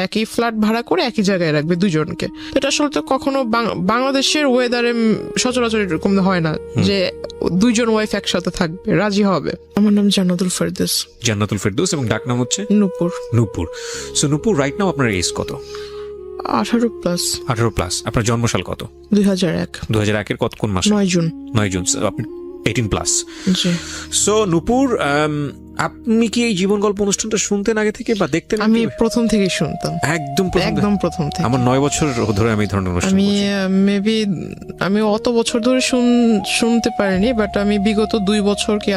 একই ফ্ল্যাট ভাড়া করে একই জায়গায় রাখবে দুজনকে। এটা আসলে তো কখনো বাংলাদেশের ওয়েদারে সচরাচর এরকম হয় না যে দুইজন ওয়াইফ একসাথে থাকবে, রাজি হবে। আমার নাম জান্নাতুল ফেরদৌস। জান্নাতুল ফেরদৌস, এবং ডাক নাম হচ্ছে নূপুর। নূপুর। সো নূপুর, রাইট নাও আপনার এজ কত? 18+। 18+। আপনার জন্মসাল কত? 2001। 2001-এর কোন মাসে? 9 জুন। 9 জুন। আপনি 18+। জি। সো নূপুর, আপনি কি এই জীবন গল্প অনুষ্ঠানটা শুনতেন আগে থেকে বা দেখতেন? আমি প্রথম থেকেই শুনতাম, একদম প্রথম থেকে। আমার 9 বছর ধরে আমি এই ধরনের অনুষ্ঠান মেবি আমি অত বছর ধরে শুনতে পারিনি, বাট আমি বিগত 2 বছর কি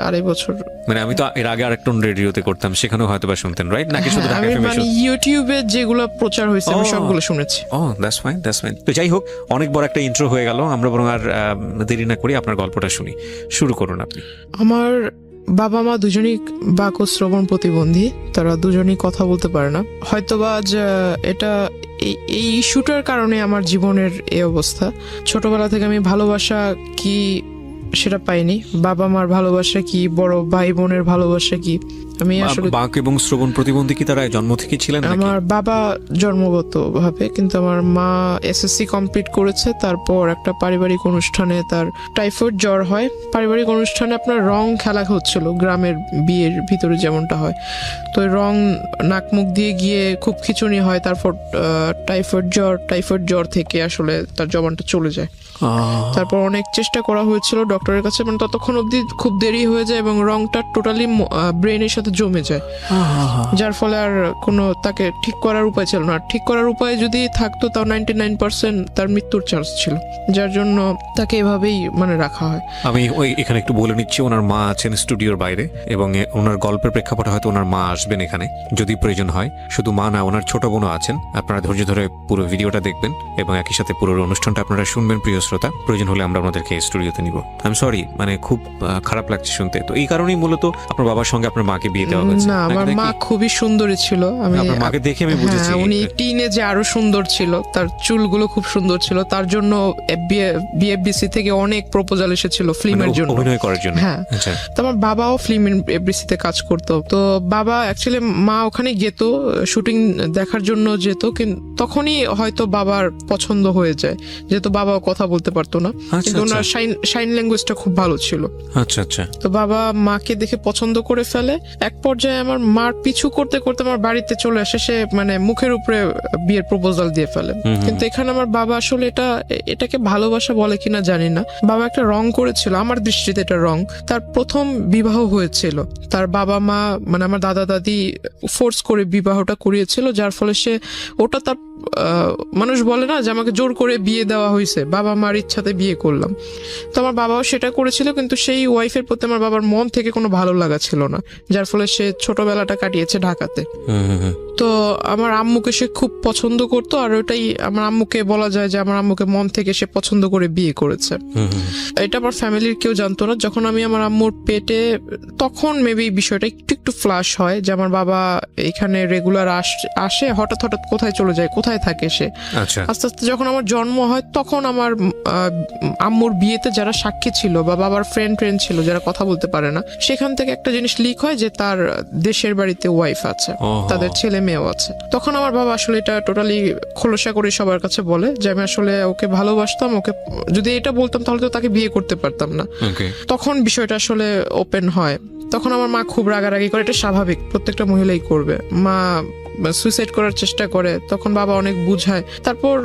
আড়াই বছর, মানে আমি তো এর আগে আরেকটা রেডিওতে করতাম, সেখানেও হয়তো বা শুনতেন, রাইট? নাকি শুধু ঢাকা এফএম? মানে ইউটিউবে যেগুলো প্রচার হয়েছে আমি সবগুলো শুনেছি। That's fine. তো যাই হোক, অনেক বড় একটা ইন্ট্রো হয়ে গেল, আমরা বরং আর দেরি না করি আপনার গল্পটা শুনি। শুরু করুন আপনি। আমার বাবা মা দুজনই বাক ও শ্রবণ প্রতিবন্ধী, তারা দুজনই কথা বলতে পারে না। হয়তোবা এটা এই ইস্যুটার কারণে আমার জীবনের এই অবস্থা। ছোটবেলা থেকে আমি ভালোবাসা কি সেটা পাইনি, বাবা মার ভালোবাসা কি, বড় ভাই বোনের ভালোবাসা কি, আমি আসলে। বাক এবং শ্রবণ প্রতিবন্ধী কি তারা জন্ম থেকে ছিলেন? আমার বাবা জন্মগত ভাবে, কিন্তু আমার মা এসএসসি কমপ্লিট করেছে, তারপর একটা পারিবারিক অনুষ্ঠানে তার টাইফয়েড জ্বর হয়। পারিবারিক অনুষ্ঠানে আপনার রং খেলা হচ্ছিল, গ্রামের বিয়ের ভিতরে যেমনটা হয়। তো রং নাক মুখ দিয়ে গিয়ে খুব খিচুনি হয়, তারপর টাইফয়েড জ্বর থেকে আসলে তার জবানটা চলে যায়। তারপর অনেক চেষ্টা করা হয়েছিল ডক্টরের কাছে, মানে ততক্ষণ অবধি খুব দেরি হয়ে যায় এবং রংটা টোটালি ব্রেনের সাথে জমে যায়, যার ফলে আর কোনো তাকে ঠিক করার উপায় ছিল না। ঠিক করার উপায় যদি থাকতো তাও 99% তার মৃত্যুর চান্স ছিল, যার জন্য তাকে এভাবেই মানে রাখা হয়। আমি এখানে একটু বলে নিচ্ছি, ওনার মা আছেন স্টুডিওর বাইরে, এবং ওনার গল্পের প্রেক্ষাপটে হয়তো ওনার মা আসবেন এখানে যদি প্রয়োজন হয়। শুধু মা না, ওনার ছোট বোনও আছেন। আপনারা ধৈর্য ধরে পুরো ভিডিওটা দেখবেন এবং একই সাথে পুরো অনুষ্ঠানটা আপনারা শুনবেন। প্রিয় শ্রোতা, প্রয়োজন হলে আমরা আপনাদেরকে স্টুডিওতে নিব। আই এম সরি, মানে খুব খারাপ লাগছে শুনতে। তো এই কারণেই মূলত আপনার বাবার সঙ্গে আপনার মাকে বিয়ে দেওয়া হয়েছে? না, আমার মা খুবই সুন্দরী ছিল। আমি আপনার মাকে দেখে আমি বুঝেছি উনি টিনেজে আরো সুন্দর ছিল, তার চুলগুলো খুব সুন্দর ছিল। তার জন্য বিএফবিসি থেকে অনেক প্রপোজাল এসেছিল ফিল্মের জন্য, অভিনয় করার জন্য। হ্যাঁ। তো আমার বাবাও ফিল্ম এফবিসিতে কাজ করতো। তো বাবা অ্যাকচুয়ালি, মা ওখানে যেত শুটিং দেখার জন্য যেত, কিন্তু তখনই হয়তো বাবার পছন্দ হয়ে যায়, যেহেতু বাবাও কথা বলতে পারতো না, কিন্তু ওনার সাইন ল্যাঙ্গুয়েজটা খুব ভালো ছিল। আচ্ছা। তো বাবা মাকে দেখে পছন্দ করে ফেলে। এক পর্যায়ে আমার মার পিছু করতে করতে আমার বাড়িতে চলে আসে, সে মানে মুখের উপরে বিয়ের প্রপোজাল দিয়ে ফেলে। কিন্তু এখানে আমার বাবা আসলে এটাকে ভালোবাসা বলে কিনা জানি না, বাবা একটা রং করেছিল, আমার দৃষ্টিতে এটা রং। তার প্রথম বিবাহ হয়েছিল, তার বাবা মা মানে আমার দাদা দাদি ফোর্স করে বিবাহটা করিয়েছিল, যার ফলে সে ওটা তার মানুষ বলে না যে আমাকে জোর করে বিয়ে দেওয়া হয়েছে, বাবা মার ইচ্ছাতে বিয়ে করলাম। তো আমার বাবাও সেটা করেছিল, কিন্তু সেই ওয়াইফের প্রতি আমার বাবার মন থেকে কোনো ভালো লাগা ছিল না, যার ফলে সে ছোটবেলাটা কাটিয়েছে ঢাকাতে। তো আমার আম্মুকে সে খুব পছন্দ করতো, আর ওটাই আমার আম্মুকে বলা যায় যে আমার আম্মুকে মন থেকে সে পছন্দ করে বিয়ে করেছে। এটা আমার ফ্যামিলির কেউ জানতো না। যখন আমি আমার আম্মুর পেটে, তখন মেবি বিষয়টা একটু ফ্লাশ হয় যে আমার বাবা এখানে রেগুলার আসে, হঠাৎ কোথায় চলে যায়, কোথায় থাকে সে। আস্তে আস্তে যখন আমার জন্ম হয়, তখন আমার আম্মুর বিয়েতে যারা সাক্ষী ছিল বা বাবার ফ্রেন্ড ছিল যারা কথা বলতে পারে না, সেখান থেকে একটা জিনিস লিক হয় যে তার দেশের বাড়িতে ওয়াইফ আছে, তাদের ছেলে মেয়েও আছে। তখন আমার বাবা আসলে এটা টোটালি খোলসা করে সবার কাছে বলে যে আমি আসলে ওকে ভালোবাসতাম, ওকে যদি এটা বলতাম তাহলে তো তাকে বিয়ে করতে পারতাম না। তখন বিষয়টা আসলে ওপেন হয়। তখন আমার মা খুব রাগারাগি করে, এটা স্বাভাবিক, প্রত্যেকটা মহিলাই করবে। মা সুইসাইড করার চেষ্টা করে, তখন বাবা অনেক বুঝায়। তারপর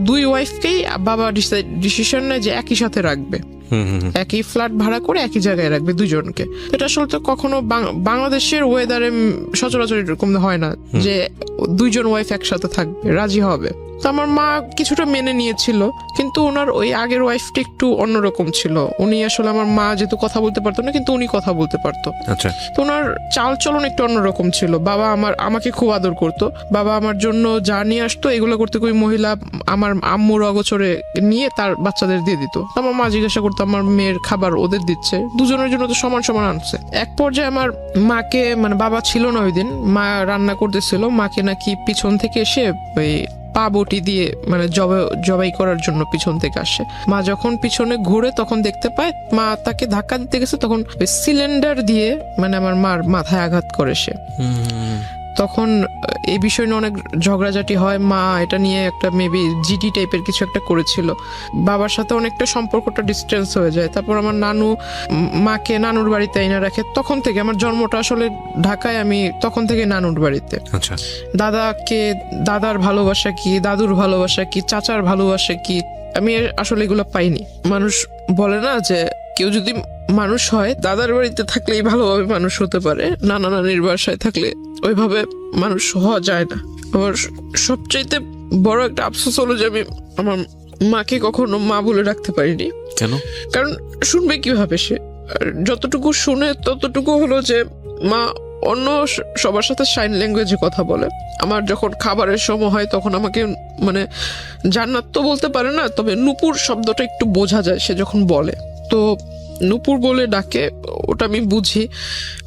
দুই ওয়াইফকেই বাবা ডিসিশন নেয় যে একই সাথে রাখবে, একই ফ্ল্যাট ভাড়া করে একই জায়গায় রাখবে দুজনকে। এটা আসলে তো কখনো বাংলাদেশের ওয়েদারে সচরাচর এরকম হয় না যে দুইজন ওয়াইফ একসাথে থাকবে, রাজি হবে। তো আমার মা কিছুটা মেনে নিয়েছিল, কিন্তু ওনার ওই আগের ওয়াইফটা একটু অন্যরকম ছিল। উনি আসলে, আমার মা যেহেতু কথা বলতে পারতো না, কিন্তু উনি কথা বলতে পারতো। তো ওনার চাল চলন একটু অন্যরকম ছিল। বাবা আমাকে খুব আদর করতো, বাবা আমার জন্য যা নিয়ে আসতো এগুলো করতে ওই মহিলা আমার আম্মুর অগোচরে নিয়ে তার বাচ্চাদের দিয়ে দিত। আমার মা জিজ্ঞাসা করতো আমার মেয়ের খাবার ওদের দিচ্ছে, দুজনের জন্য তো সমান সমান আনছে। এক পর্যায়ে আমার মাকে, মানে বাবা ছিল না ওই দিন, মা রান্না করতেছিল, মাকে নাকি পিছন থেকে এসে ওই পা বটি দিয়ে মানে জবাই করার জন্য পিছন থেকে আসে। মা যখন পিছনে ঘুরে তখন দেখতে পায় মা তাকে ধাক্কা দিতে গেছে, তখন সিলিন্ডার দিয়ে মানে আমার মার মাথায় আঘাত করে সে। তখন এই বিষয় নিয়ে অনেক ঝগড়াঝাটি হয়। মা এটা নিয়ে একটা মেবি জিডি টাইপের কিছু একটা করেছিল, বাবার সাথে অনেকটা সম্পর্কটা ডিস্টেন্স হয়ে যায়। তারপর আমার নানু মাকে নানুর বাড়িতে এনে রাখে। তখন থেকে আমার জন্মটা আসলে ঢাকায়, আমি তখন থেকে নানুর বাড়িতে। আচ্ছা, দাদার ভালোবাসা কি, দাদুর ভালোবাসা কি, চাচার ভালোবাসা কি, আমি আসলে এগুলো পাইনি। মানুষ বলে না যে কেউ যদি মানুষ হয় দাদার বাড়িতে থাকলেই ভালোভাবে মানুষ হতে পারে, নানা নানির বাসায় থাকলে ওইভাবে মানুষ হওয়া যায় না। আমার সবচাইতে বড় একটা আফসোস হলো যে আমি আমার মাকে কখনো মা বলে রাখতে পারিনি। কেন? কারণ শুনবে কিভাবে সে? আর যতটুকু শুনে ততটুকু হলো যে মা অন্য সবার সাথে সাইন ল্যাঙ্গুয়েজে কথা বলে। আমার যখন খাবারের সময় হয় তখন আমাকে মানে জান্নাত তো বলতে পারে না, তবে নূপুর শব্দটা একটু বোঝা যায় সে যখন বলে, তো নূপুর বলে ডাকে, ওটা আমি বুঝি।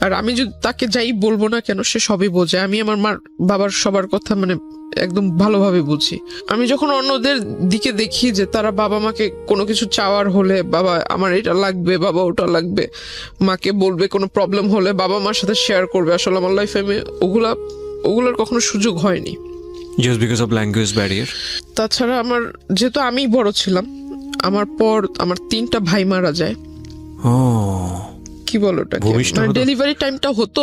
আর আমি যদি তাকে যাই বলবো না কেন সে সবই বোঝে। আমি আমার মার বাবার সবার কথা মানে একদম ভালোভাবে বুঝি। আমি যখন অন্যদের দিকে দেখি যে তারা বাবা মাকে কোনো কিছু চাওয়ার হলে, বাবা আমার এটা লাগবে, বাবা ওটা লাগবে, মাকে বলবে, কোনো প্রবলেম হলে বাবা মার সাথে শেয়ার করবে, আসলে আমার লাইফে আমি ওগুলার কখনো সুযোগ হয়নি। Just because of language barrier. তাছাড়া আমার যেহেতু আমি বড় ছিলাম, আমার পর আমার 3টা ভাই মারা যায়। কি বলো ওটাকে, মানে ডেলিভারি টাইমটা হতো,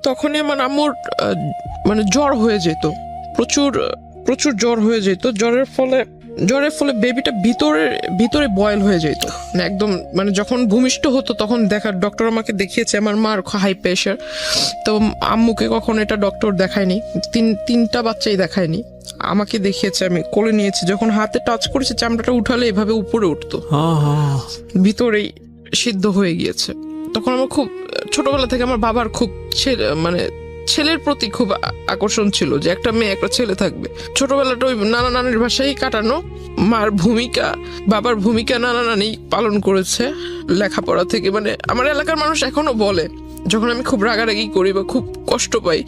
তখনই আমার আম্মুর মানে জ্বর হয়ে যেত, প্রচুর জ্বর হয়ে যেত। জ্বরের ফলে বেবিটা ভিতরে বয়েল হয়ে যেত একদম। মানে যখন ভূমিষ্ঠ হতো তখন ডক্টর আমাকে দেখিয়েছে, আমার মার হাই প্রেশার, তো আম্মুকে কখনো এটা ডক্টর দেখায়নি, 3টা বাচ্চাই দেখায়নি, আমাকে দেখিয়েছে, আমি কোলে নিয়েছি, যখন হাতে টাচ করেছে চামড়াটা উঠালে এভাবে উপরে উঠতো, ভিতরেই সিদ্ধ হয়ে গিয়েছে। তখন আমার খুব ছোটবেলা থেকে আমার বাবার খুব ছেলের প্রতি খুব আকর্ষণ ছিল, যে একটা মেয়ে একটা ছেলে থাকবে। ছোটবেলাটা ওই নানা নানির বাসায় কাটানো, মার ভূমিকা বাবার ভূমিকা নানা নানি পালন করেছে লেখাপড়া থেকে। মানে আমার এলাকার মানুষ এখনো বলে, যখন আমি খুব রাগারাগি করি বা খুব কষ্ট পাই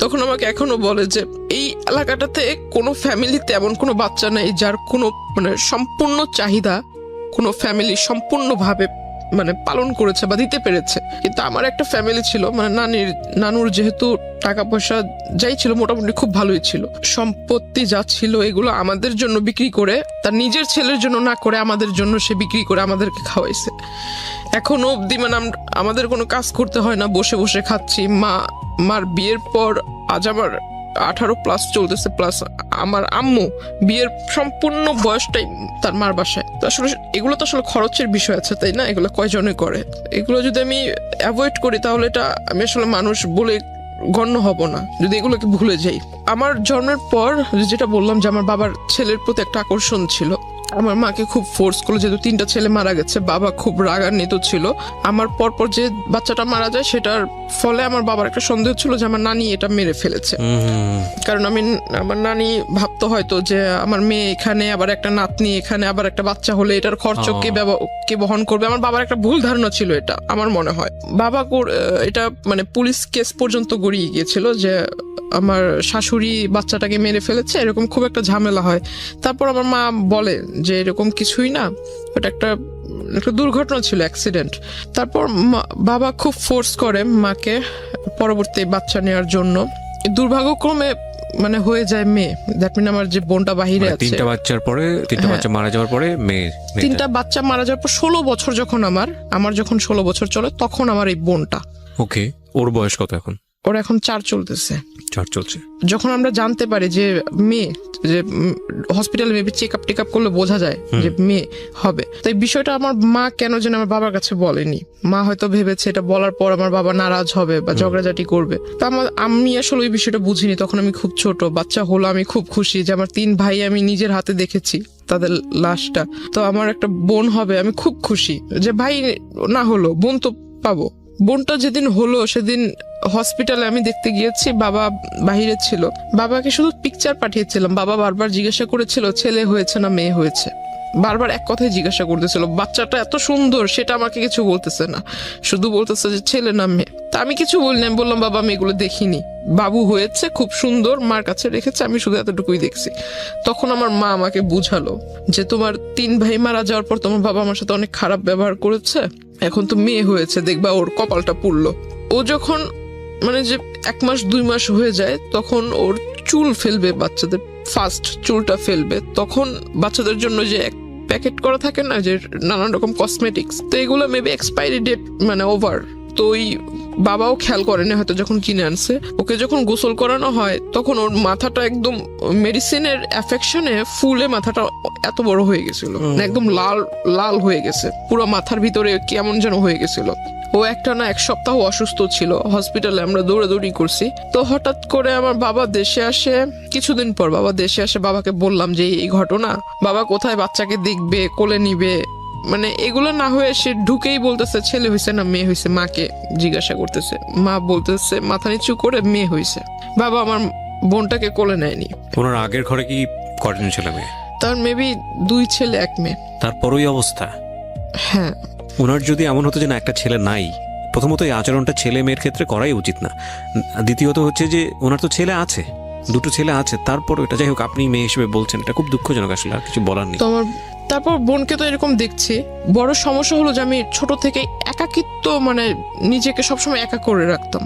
তখন আমাকে এখনো বলে যে এই এলাকাটাতে কোনো ফ্যামিলিতে এমন কোনো বাচ্চা নেই যার কোনো মানে সম্পূর্ণ চাহিদা কোনো ফ্যামিলি সম্পূর্ণভাবে মানে পালন করেছে বা দিতে পেরেছে। কিন্তু আমার একটা ফ্যামিলি ছিল, মানে নানুর যেহেতু টাকা পয়সা যাই ছিল মোটামুটি খুব ভালোই ছিল, সম্পত্তি যা ছিল এগুলো আমাদের জন্য বিক্রি করে, তার নিজের ছেলের জন্য না করে আমাদের জন্য সে বিক্রি করে আমাদেরকে খাওয়াইছে। এখনো অব্দি মানে আমাদের কোনো কাজ করতে হয় না, বসে বসে খাচ্ছি। মার বিয়ের পর আজ আমার 18+ চলতেছে, প্লাস আমার আম্মু বিয়ের সম্পূর্ণ বয়সটাই তার মার বাসায়। তো আসলে এগুলো তো আসলে খরচের বিষয় আছে, তাই না? এগুলো কয়জনে করে? এগুলো যদি আমি অ্যাভয়েড করি তাহলে এটা আমি আসলে মানুষ বলে গণ্য হব না, যদি এগুলোকে ভুলে যাই। আমার জন্মের পর যেটা বললাম যে আমার বাবার ছেলের প্রতি একটা আকর্ষণ ছিল, আমার মাকে খুব ফোর্স করলো, যেহেতু 3টা ছেলে মারা গেছে, বাবা খুব রাগান্বিত ছিল। আমার পরপর যে বাচ্চাটা মারা যায় সেটার ফলে আমার বাবার একটা সন্দেহ ছিল যে আমার নানি এটা মেরে ফেলেছে। কারণ আমার নানি ভাবতো হয়তো যে আমার মেয়ে এখানে, আবার একটা নাতনি এখানে, আবার একটা বাচ্চা হলে এটার খরচ কে বহন করবে। আমার বাবার একটা ভুল ধারণা ছিল এটা, আমার মনে হয়। বাবা এটা মানে পুলিশ কেস পর্যন্ত গড়িয়ে গিয়েছিল যে আমার শাশুড়ি বাচ্চাটাকে মেরে ফেলেছে, এরকম খুব একটা ঝামেলা হয়। তারপর আমার মা বলে যে এরকম কিছুই না, এটা একটা দুর্ঘটনা ছিল, অ্যাক্সিডেন্ট। তারপর বাবা খুব ফোর্স করে মাকে পরবর্তী বাচ্চা নেওয়ার জন্য। দুর্ভাগ্যক্রমে মানে হয়ে যায় মেয়ে। দ্যাট মিন আমার যে বোনটা বাহিরে আছে, 3টা বাচ্চা মারা যাওয়ার পরে মেয়ে, 3টা বাচ্চা মারা যাওয়ার পর 16 বছর যখন আমার যখন 16 বছর চলে তখন আমার এই বোনটা। ওকে, ওর বয়স কত এখন? ওর এখন 4 চলতেছে। 4 চলছে। যখন আমরা জানতে পারি যে মেয়ে, যে হসপিটালে মেবি চেক আপ করলে বোঝা যায় যে মেয়ে হবে, তো এই বিষয়টা আমার মা কেন যেন আমার বাবার কাছে বলেনি। মা হয়তো ভেবেছে এটা বলার পর আমার বাবা নারাজ হবে বা ঝগড়াঝাটি করবে। তো আমি আসলে ওই বিষয়টা বুঝিনি, তখন আমি খুব ছোট। বাচ্চা হলো, আমি খুব খুশি যে আমার 3 ভাই আমি নিজের হাতে দেখেছি তাদের লাশটা, তো আমার একটা বোন হবে, আমি খুব খুশি। যে ভাই না হলো, বোন তো পাবো। বোনটা যেদিন হলো সেদিন হসপিটালে আমি দেখতে গিয়েছি, বাবা বাহিরে ছিল। বাবাকে শুধু পিকচার পাঠিয়েছিলাম, বাবা বারবার জিজ্ঞাসা করেছিল ছেলে হয়েছে না মেয়ে হয়েছে, বারবার এক কথাই জিজ্ঞাসা করতেছিল। বাচ্চাটা এত সুন্দর সেটা আমাকে কিছু বলতেছে না, শুধু বলতেছে যে ছেলে না মেয়ে। তা আমি কিছু বলিনি, আমি বললাম বাবা আমি এগুলো দেখিনি, বাবু হয়েছে খুব সুন্দর, মার কাছে রেখেছে, আমি শুধু এতটুকুই দেখছি। তখন আমার মা আমাকে বুঝালো যে তোমার 3 ভাই মারা যাওয়ার পর তোমার বাবা আমার সাথে অনেক খারাপ ব্যবহার করেছে, এখন তো মেয়ে হয়েছে, দেখবা ওর কপালটা পুড়লো। ও যখন মানে যে 1 মাস 2 মাস হয়ে যায় তখন ওর চুল ফেলবে, বাচ্চাদের ফার্স্ট চুলটা ফেলবে, তখন বাচ্চাদের জন্য যে প্যাকেট করা থাকে না যে নানান রকম কসমেটিক্স, তো এগুলো মেবি এক্সপায়ারি ডেট মানে ওভার। তো ওই বাবাও খেয়াল করেনি হয়তো যখন কিনে আনছে, ওকে যখন গোসল করানো হয় তখন ওর মাথাটা একদম মেডিসিনের অ্যাফেকশনে ফুলে মাথাটা এত বড় হয়ে গেছিল, মানে একদম লাল লাল হয়ে গেছে, পুরো মাথার ভিতরে কেমন যেন হয়ে গেছিল। ও একটা না 1 সপ্তাহ অসুস্থ ছিল, হসপিটালে আমরা দৌড়াদৌড়ি করছি। তো হঠাৎ করে আমার বাবা দেশে আসে, কিছুদিন পর বাবা দেশে আসে, বাবাকে বললাম যে এই ঘটনা, বাবা কোথায় বাচ্চাকে দেখবে, কোলে নিবে, মানে এগুলো না হয়ে সে ঢুকেই বলতেছে ছেলে হয়েছে না মেয়ে হয়েছে, মাকে জিজ্ঞাসা করতেছে, মা বলতেছে মাথা নিচু করে মেয়ে হয়েছে। বাবা আমার বোনটাকে কোলে নেয়নি। ওনার আগের ঘরে কি কয়জন ছেলে মেয়ে? তার মেবি 2 ছেলে 1 মেয়ে। তারপরই অবস্থা। হ্যাঁ, ওনার যদি এমন হতো যে না একটা ছেলে নাই, প্রথমত এই আচরণটা ছেলে মেয়ের ক্ষেত্রে করাই উচিত না। দ্বিতীয়ত হচ্ছে যে ওনার তো ছেলে আছে, 2টো ছেলে আছে, তারপর এটা যাই হোক আপনি মেয়ে হিসেবে বলছেন, এটা খুব দুঃখজনক, আসলে আর কিছু বলার নেই। তো আমার তারপর বোনকে তো এরকম দেখছি। বড় সমস্যা হলো যে আমি ছোট থেকে একাকিত্ব, মানে নিজেকে সবসময় একা করে রাখতাম।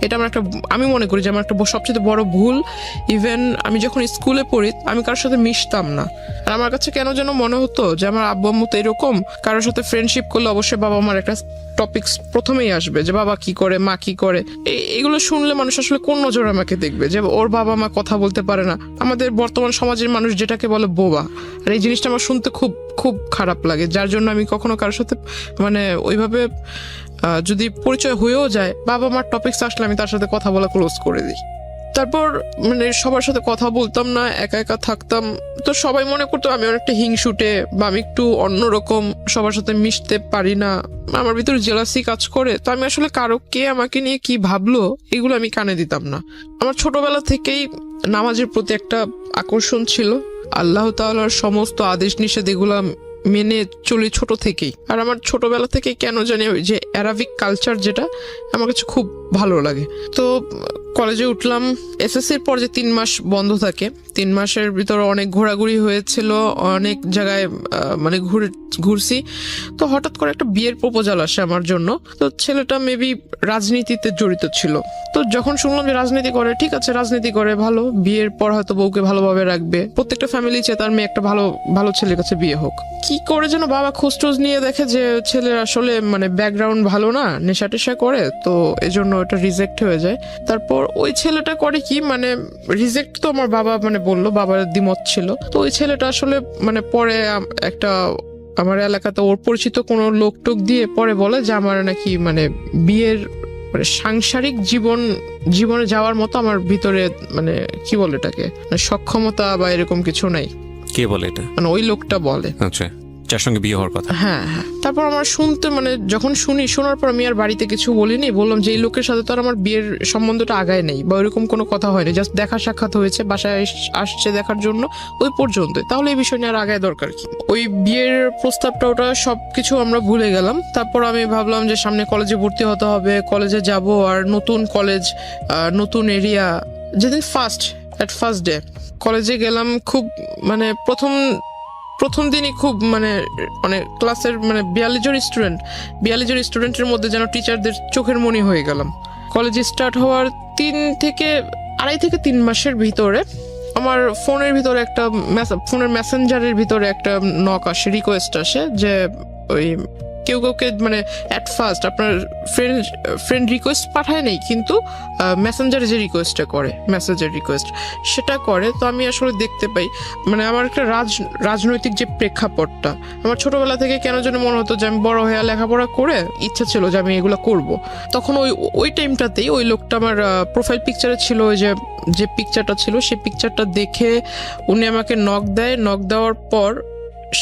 এটা আমার একটা, আমি মনে করি যে আমার একটা সবচেয়ে বড় ভুল। ইভেন আমি যখন স্কুলে পড়ি আমি কারোর সাথে মিশতাম না, আর আমার কাছে কেন যেন মনে হতো যে আমার আব্বু আম্মু তো এরকম, কারোর সাথে ফ্রেন্ডশিপ করলে অবশ্যই বাবা আমার একটা টপিকস প্রথমেই আসবে যে বাবা কি করে, মা কি করে। এগুলো শুনলে মানুষ আসলে কোন নজরে আমাকে দেখবে যে ওর বাবা মা কথা বলতে পারে না। আমাদের বর্তমান সমাজের মানুষ যেটাকে বলে বোবা, আর এই জিনিসটা আমার শুনতে খুব খুব খারাপ লাগে, যার জন্য আমি কখনো কারোর সাথে মানে ওইভাবে যদি পরিচয় হয়েও যায়, বাবা মার টপিকস আসলে আমি তার সাথে কথা বলা ক্লোজ করে দিই। তারপর মানে সবার সাথে কথা বলতাম না, একা একা থাকতাম। তো সবাই মনে করতো আমি অনেকটা হিংসুটে বা আমি একটু অন্যরকম, সবার সাথে মিশতে পারি না, আমার ভিতরে জেলাসি কাজ করে। তো আমি আসলে কারো কে আমাকে নিয়ে কি ভাবলো এগুলো আমি কানে দিতাম না। আমার ছোটবেলা থেকেই নামাজের প্রতি একটা আকর্ষণ ছিল, আল্লাহ তাআলার সমস্ত আদেশ নিষেধ এগুলা মেনে চলি ছোট থেকেই। আর আমার ছোটবেলা থেকে কেন জানি যে অ্যারাবিক কালচার যেটা আমার কাছে খুব ভালো লাগে। তো কলেজে উঠলাম, এসএসসির পর যে 3 মাস বন্ধ থাকে, 3 মাসের ভিতরে অনেক ঘোরাঘুরি হয়েছিল, অনেক জায়গায় মানে ঘুরছি। তো হঠাৎ করে একটা বিয়ের প্রপোজাল আসে আমার জন্য। তো ছেলেটা মেবি রাজনীতিতে জড়িত ছিল। তো যখন শুনলাম যে রাজনীতি করে, ঠিক আছে রাজনীতি করে ভালো, বিয়ের পর হয়তো বউকে ভালোভাবে রাখবে, প্রত্যেকটা ফ্যামিলি চায় তার মেয়ে একটা ভালো ভালো ছেলের কাছে বিয়ে হোক। কি করে যেন বাবা খোঁজ নিয়ে দেখে যে ছেলের আসলে মানে ব্যাকগ্রাউন্ড ভালো না, নেশা টেশা করে, তো এজন্য ওটা রিজেক্ট হয়ে যায়। তারপর ওই ছেলেটা করে কি, মানে রিজেক্ট তো আমার বাবা মানে বললো, বাবার দ্বিমত ছিল। তো ওই ছেলেটা আসলে মানে পরে একটা আমার এলাকাতে ওর পরিচিত কোনো লোক টোক দিয়ে পরে বলে যে আমার নাকি মানে বিয়ের মানে সাংসারিক জীবনে যাওয়ার মতো আমার ভিতরে মানে কি বলে এটাকে, মানে সক্ষমতা বা এরকম কিছু নাই। কে বলে এটা? মানে ওই লোকটা বলে। আচ্ছা, যার সঙ্গে বিয়ে হওয়ার কথা। হ্যাঁ হ্যাঁ। তারপর আমার শুনতে মানে যখন শোনার পর আমি আর বাড়িতে কিছু বলিনি, বললাম যে এই লোকের সাথে তো আর আমার বিয়ের সম্বন্ধটা আগায় নেই বা ওইরকম কোনো কথা হয়নি, জাস্ট দেখা সাক্ষাৎ হয়েছে, বাসায় আসছে দেখার জন্য, ওই পর্যন্ত। তাহলে এই বিষয় নিয়ে আর আগায় দরকার কি? ওই বিয়ের প্রস্তাবটা ওটা সবকিছু আমরা ভুলে গেলাম। তারপর আমি ভাবলাম যে সামনে কলেজে ভর্তি হতে হবে, কলেজে যাব, আর নতুন কলেজ, নতুন এরিয়া। যেদিন ফার্স্ট ডে কলেজে গেলাম, খুব মানে প্রথম দিনই খুব মানে ক্লাসের মানে 42 জন স্টুডেন্টের মধ্যে যেন টিচারদের চোখের মণি হয়ে গেলাম। কলেজে স্টার্ট হওয়ার 2.5 থেকে 3 মাসের ভিতরে আমার ফোনের ভিতরে একটা ফোনের মেসেঞ্জারের ভিতরে একটা নক আসে, রিকোয়েস্ট আসে যে ওই কেউকে মানে অ্যাট ফার্স্ট আপনার ফ্রেন্ড রিকোয়েস্ট পাঠায় নেই, কিন্তু মেসেঞ্জারে যে রিকোয়েস্টটা করে, মেসেজের রিকোয়েস্ট সেটা করে। তো আমি আসলে দেখতে পাই মানে আমার একটা রাজনৈতিক যে প্রেক্ষাপটটা, আমার ছোটবেলা থেকে কেন যেন মনে হতো যে আমি বড় হয়ে লেখাপড়া করে ইচ্ছা ছিল যে আমি এগুলো করব। তখন ওই টাইমটাতেই ওই লোকটা আমার প্রোফাইল পিকচারে ছিল, ওই যে পিকচারটা ছিল, সেই পিকচারটা দেখে উনি আমাকে নক দেওয়ার পর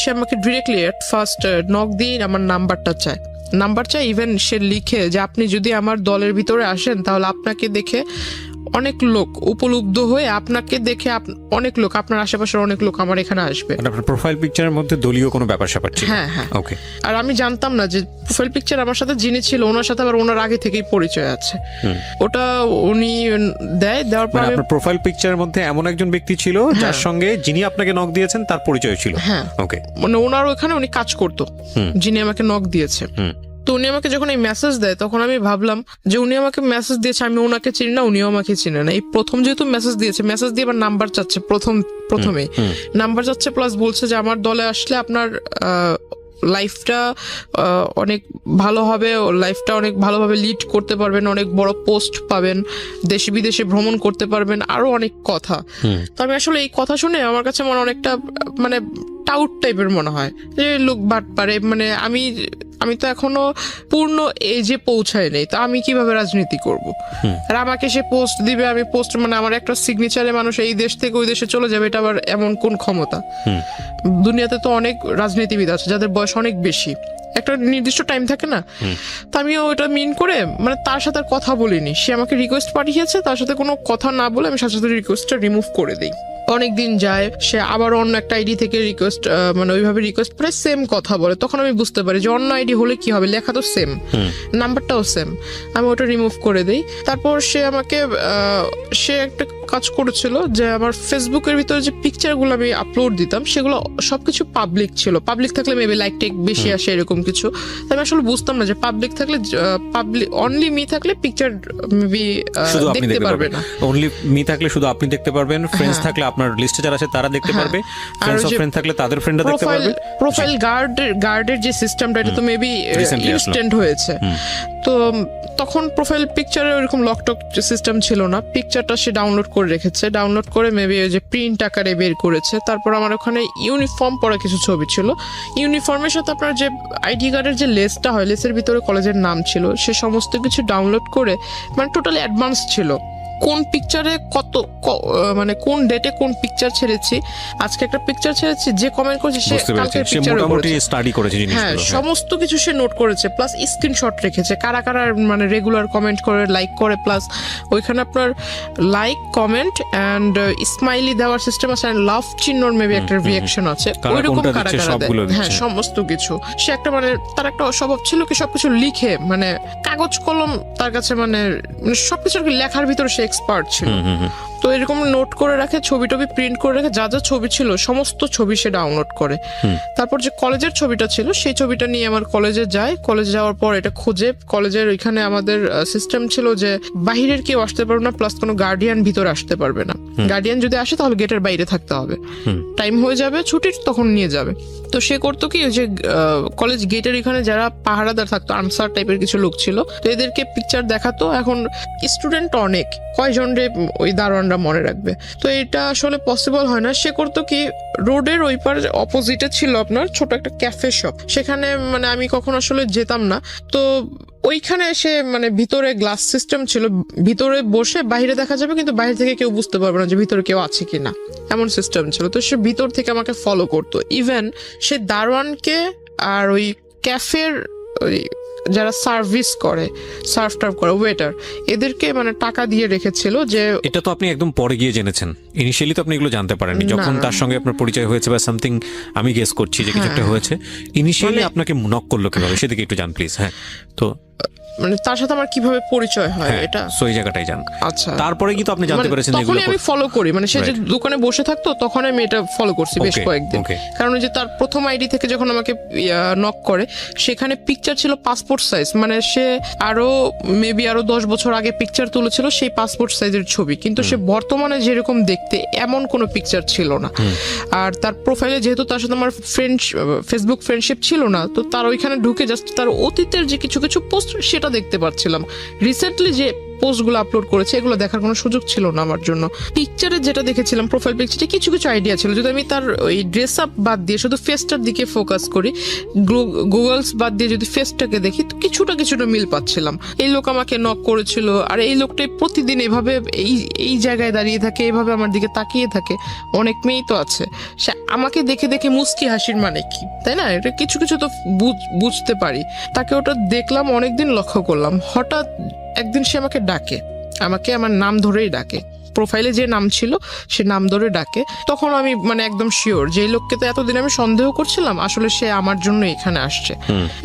সে আমাকে ডিরেক্টলি অ্যাট ফার্স্ট নক দিয়ে আমার নাম্বার চায়। ইভেন সে লিখে যে আপনি যদি আমার দলের ভিতরে আসেন তাহলে আপনাকে দেখে অনেক লোক উপলব্ধ হয়ে, আপনাকে দেখে অনেক লোক, আপনার আশেপাশের অনেক লোক আমার এখানে আসবে। আপনার প্রোফাইল পিকচারের মধ্যে দলীয় কোনো ব্যাপার স্যাপার ছিল? হ্যাঁ হ্যাঁ। ওকে। আর আমি জানতাম না যে প্রোফাইল পিকচার আমার সাথে যিনি ছিল ওনার সাথে আবার ওনার আগে থেকেই পরিচয় আছে। ওটা উনি দেওয়ার পর আপনার প্রোফাইল পিকচারের মধ্যে এমন একজন ব্যক্তি ছিল যার সঙ্গে যিনি আপনাকে নক দিয়েছেন তার পরিচয় ছিল? হ্যাঁ। ওকে। মানে ওনার ওখানে উনি কাজ করতো, যিনি আমাকে নক দিয়েছে। তো উনি আমাকে যখন এই মেসেজ দেয় তখন আমি ভাবলাম যে উনি আমাকে মেসেজ দিয়েছে, আমি ওনাকে চিনি না, উনিও আমাকে চিনে না। এই প্রথম যেহেতু মেসেজ দিয়েছে, মেসেজ দিয়ে আবার নাম্বার চাচ্ছে প্রথমেই নাম্বার চাচ্ছে, প্লাস বলছে যে আমার দলে আসলে আপনার লাইফটা অনেক ভালো হবে, লাইফটা অনেক ভালোভাবে লিড করতে পারবেন, অনেক বড় পোস্ট পাবেন, দেশে বিদেশে ভ্রমণ করতে পারবেন, আরো অনেক কথা। তো আমি আসলে এই কথা শুনে আমার কাছে মনে অনেকটা মানে টাউট টাইপের মনে হয় যে লোক বাট পারে, মানে আমি তো এখনো পূর্ণ এজে পৌঁছায় নেই, তো আমি কিভাবে রাজনীতি করব? আর আমাকে সে পোস্ট দিবে, আমি পোস্ট মানে আমার একটা সিগনেচারে মানুষ এই দেশ থেকে ওই দেশে চলে যাবে, এটা আবার এমন কোন ক্ষমতা? দুনিয়াতে তো অনেক রাজনীতিবিদ আছে যাদের বয়স অনেক বেশি, একটা নির্দিষ্ট টাইম থাকে না। তো আমিও ওটা মিন করে মানে তার সাথে আর কথা বলিনি, সে আমাকে রিকোয়েস্ট পাঠিয়েছে, তার সাথে কোনো কথা না বলে আমি সাথে সাথে রিকোয়েস্টটা রিমুভ করে দিই। অনেকদিন যায়, সে আবার অন্য একটা আইডি থেকে রিকোয়েস্ট মানে ওইভাবে রিকোয়েস্ট করে সেম কথা বলে, তখন আমি বুঝতে পারি যে অন্য আইডি হলে কি হবে, লেখা তো সেম, নাম্বারটাও সেম, আমি ওটা রিমুভ করে দিই। তারপর সে আমাকে সে একটা কাজ করেছিল যে আমার ফেসবুকের ভিতরে যে পিকচারগুলো আমি আপলোড দিতাম সেগুলো সবকিছু পাবলিক ছিল, পাবলিক থাকলে মেবি লাইক টেক বেশি আসে এরকম কিছু। আমি আসলে বুঝতাম না যে পাবলিক থাকলে পাবলিক অনলি মি থাকলে পিকচার মেবি দেখতে পারবে না, অনলি মি থাকলে শুধু আপনি দেখতে পারবেন, ফ্রেন্ডস থাকলে আপনার লিস্টে যারা আছে তারা দেখতে পারবে, ফ্রেন্ডস অফ ফ্রেন্ড থাকলে তাদের ফ্রেন্ডরা দেখতে পারবে। প্রোফাইল গার্ডের যে সিস্টেমটা, এটা তো মেবি ইনস্ট্যান্ট হয়েছে। তো তখন প্রোফাইল পিকচারে ওরকম লকটক সিস্টেম ছিল না, পিকচারটা সে ডাউনলোড করে রেখেছে, ডাউনলোড করে মেবি ওই যে প্রিন্ট আকারে বের করেছে। তারপর আমার ওখানে ইউনিফর্ম পরা কিছু ছবি ছিল, ইউনিফর্মের সাথে আপনার যে আইডি কার্ডের যে লেসটা হয়, লেসের ভিতরে কলেজের নাম ছিল, সে সমস্ত কিছু ডাউনলোড করে মানে টোটালি অ্যাডভান্স ছিল, কোন পিকচারে মানে কোন ডেটে কোন পিকচার ছেড়েছি, আজকে একটা পিকচার ছেড়েছি, যে কমেন্ট করেছে সে কালকে পিকচার স্টাডি করেছে জিনিসগুলো, হ্যাঁ সমস্ত কিছু সে নোট করেছে, প্লাস স্ক্রিনশট রেখেছে কারা কারা মানে রেগুলার কমেন্ট করে, লাইক করে, প্লাস ওইখানে আপনার লাইক কমেন্ট এন্ড স্মাইলি দেওয়ার সিস্টেম আছে, এন্ড লাভ চিহ্নর মেবি একটা রিঅ্যাকশন আছে, ওইরকম কারা কারা দেয়, হ্যাঁ সমস্ত কিছু। সে একটা মানে তার একটা স্বভাব ছিল কি সবকিছু লিখে, মানে কাগজ কলম তার কাছে মানে সবকিছু লেখার ভিতরে সে এক্সপার্ট ছিল। তো এরকম নোট করে রাখে, ছবি টবি প্রিন্ট করে রাখে, যা যা ছবি ছিল সমস্ত ছবি সে ডাউনলোড করে। তারপর যে কলেজের ছবিটা ছিল সেই ছবিটা নিয়ে আমার কলেজে যায়, কলেজে যাওয়ার পর এটা খোঁজে, কলেজের ওইখানে আমাদের সিস্টেম ছিল যে বাহিরের কেউ আসতে পারবে না, প্লাস কোনো গার্ডিয়ান ভিতরে আসতে পারবে না, গার্ডিয়ান যদি আসে তাহলে গেটের বাইরে থাকতে হবে, টাইম হয়ে যাবে ছুটির তখন নিয়ে যাবে। তো সে করতো কি যে কলেজ গেটের এখানে যারা পাহারাদার থাকতো, আনসার টাইপের কিছু লোক ছিল, তো এদেরকে পিকচার দেখাতো। এখন স্টুডেন্ট অনেক, কয়জন রে ওই দারোয়ানরা মনে রাখবে, তো এটা আসলে পসিবল হয় না। সে করতো কি রোডের ওই পার অপোজিটে ছিল আপনার ছোট একটা ক্যাফে শপ, সেখানে মানে আমি কখন আসলে যেতাম না, তো ওইখানে এসে মানে ভিতরে গ্লাস সিস্টেম ছিল, ভিতরে বসে বাইরে দেখা যাবে কিন্তু বাইরে থেকে কেউ বুঝতে পারবে না যে ভিতরে কেউ আছে কিনা, এমন সিস্টেম ছিল। তো সে ভিতর থেকে আমাকে ফলো করতো, ইভেন সে দারোয়ানকে আর ওই ক্যাফের ওই যারা সার্ভিস করে, সার্ভ টার্ভ করে, ওয়েটার, এদেরকে মানে টাকা দিয়ে রেখেছিল। যে এটা তো আপনি একদম পরে গিয়ে জেনেছেন, ইনিশিয়ালি তো আপনি এগুলো জানতে পারেননি, যখন তার সঙ্গে আপনার পরিচয় হয়েছে বা সামথিং, আমি গেস করছি যে কিছু একটা হয়েছে, ইনিশিয়ালি আপনাকে নক করলো কিভাবে সেদিকে একটু জান প্লিজ। হ্যাঁ, তো মানে তার সাথে আমার কিভাবে পরিচয় হয় এটা সেই জায়গাটাই জান। আচ্ছা, তারপরে কি তো আপনি জানতে পেরেছেন এগুলো? তখনই আমি ফলো করি, মানে সে যে দোকানে বসে থাকতো তখন আমি এটা ফলো করছি বেশ কয়েকদিন, কারণ যে তার প্রথম আইডি থেকে যখন আমাকে নক করে সেখানে পিকচার ছিল পাসপোর্ট সাইজ, মানে সে আরো মেবি আরো 10 বছর আগে পিকচার তুলেছিল সেই পাসপোর্ট সাইজের ছবি, কিন্তু সে বর্তমানে যেরকম দেখতে এমন কোনো পিকচার ছিল না। আর তার প্রোফাইলে যেহেতু তার সাথে আমার ফেসবুক ফ্রেন্ডশিপ ছিল না, তো তার ওইখানে ঢুকে জাস্ট তার অতীতের যে কিছু কিছু পোস্ট সেটা দেখতে পাচ্ছিলাম। রিসেন্টলি যে পোস্টগুলো আপলোড করেছে এগুলো দেখার কোনো সুযোগ ছিল না আমার জন্য। পিকচারে যেটা দেখেছিলাম প্রোফাইল পিকচারে কিছু কিছু আইডিয়া ছিল, যদি আমি তার ওই ড্রেস আপ বাদ দিয়ে শুধু ফেসটার দিকে ফোকাস করি, গুগলস বাদ দিয়ে যদি ফেসটাকে দেখি তো কিছুটা মিল পাচ্ছিলাম। এই লোক আমাকে নক করেছিল, আর এই লোকটাই প্রতিদিন এভাবে এই জায়গায় দাঁড়িয়ে থাকে, এভাবে আমার দিকে তাকিয়ে থাকে। অনেক মেয়েই তো আছে, সে আমাকে দেখে দেখে মুস্কি হাসির মানে কি, তাই না? এটা কিছু কিছু তো বুঝতে পারি। তাকে ওটা দেখলাম, অনেকদিন লক্ষ্য করলাম, হঠাৎ একদিন সে আমাকে ডাকে, আমাকে আমার নাম ধরেই ডাকে, প্রোফাইলে যে নাম ছিল সে নাম ধরে ডাকে, তখন আমি মানে একদম শিওর যে এই লোককে তো এতদিন আমি সন্দেহ করছিলাম, আসলে সে আমার জন্য এখানে আসছে,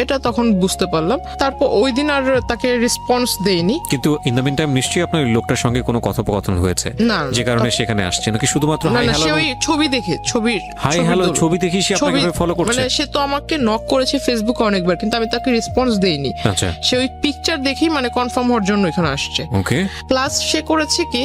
এটা তখন বুঝতে পারলাম। তারপর ওই দিন আর তাকে রেসপন্স দেইনি। কিন্তু ইন দ্য মিন টাইম নিশ্চয়ই আপনার ওই লোকটার সঙ্গে কোনো কথোপকথন হয়েছে না, যে কারণে সেখানে আসছে, নাকি শুধুমাত্র না হাই না, হ্যালো? সে ওই ছবি দেখে হাই হ্যালো ছবি দেখি সে আপনাকে ফলো করছে? মানে সে তো আমাকে নক করেছে ফেসবুকে অনেকবার, কিন্তু আমি তাকে রেসপন্স দেইনি। আচ্ছা, সে ওই পিকচার দেখেই মানে কনফার্ম হওয়ার জন্য এখানে আসছে। ওকে। প্লাস সে করেছে কি,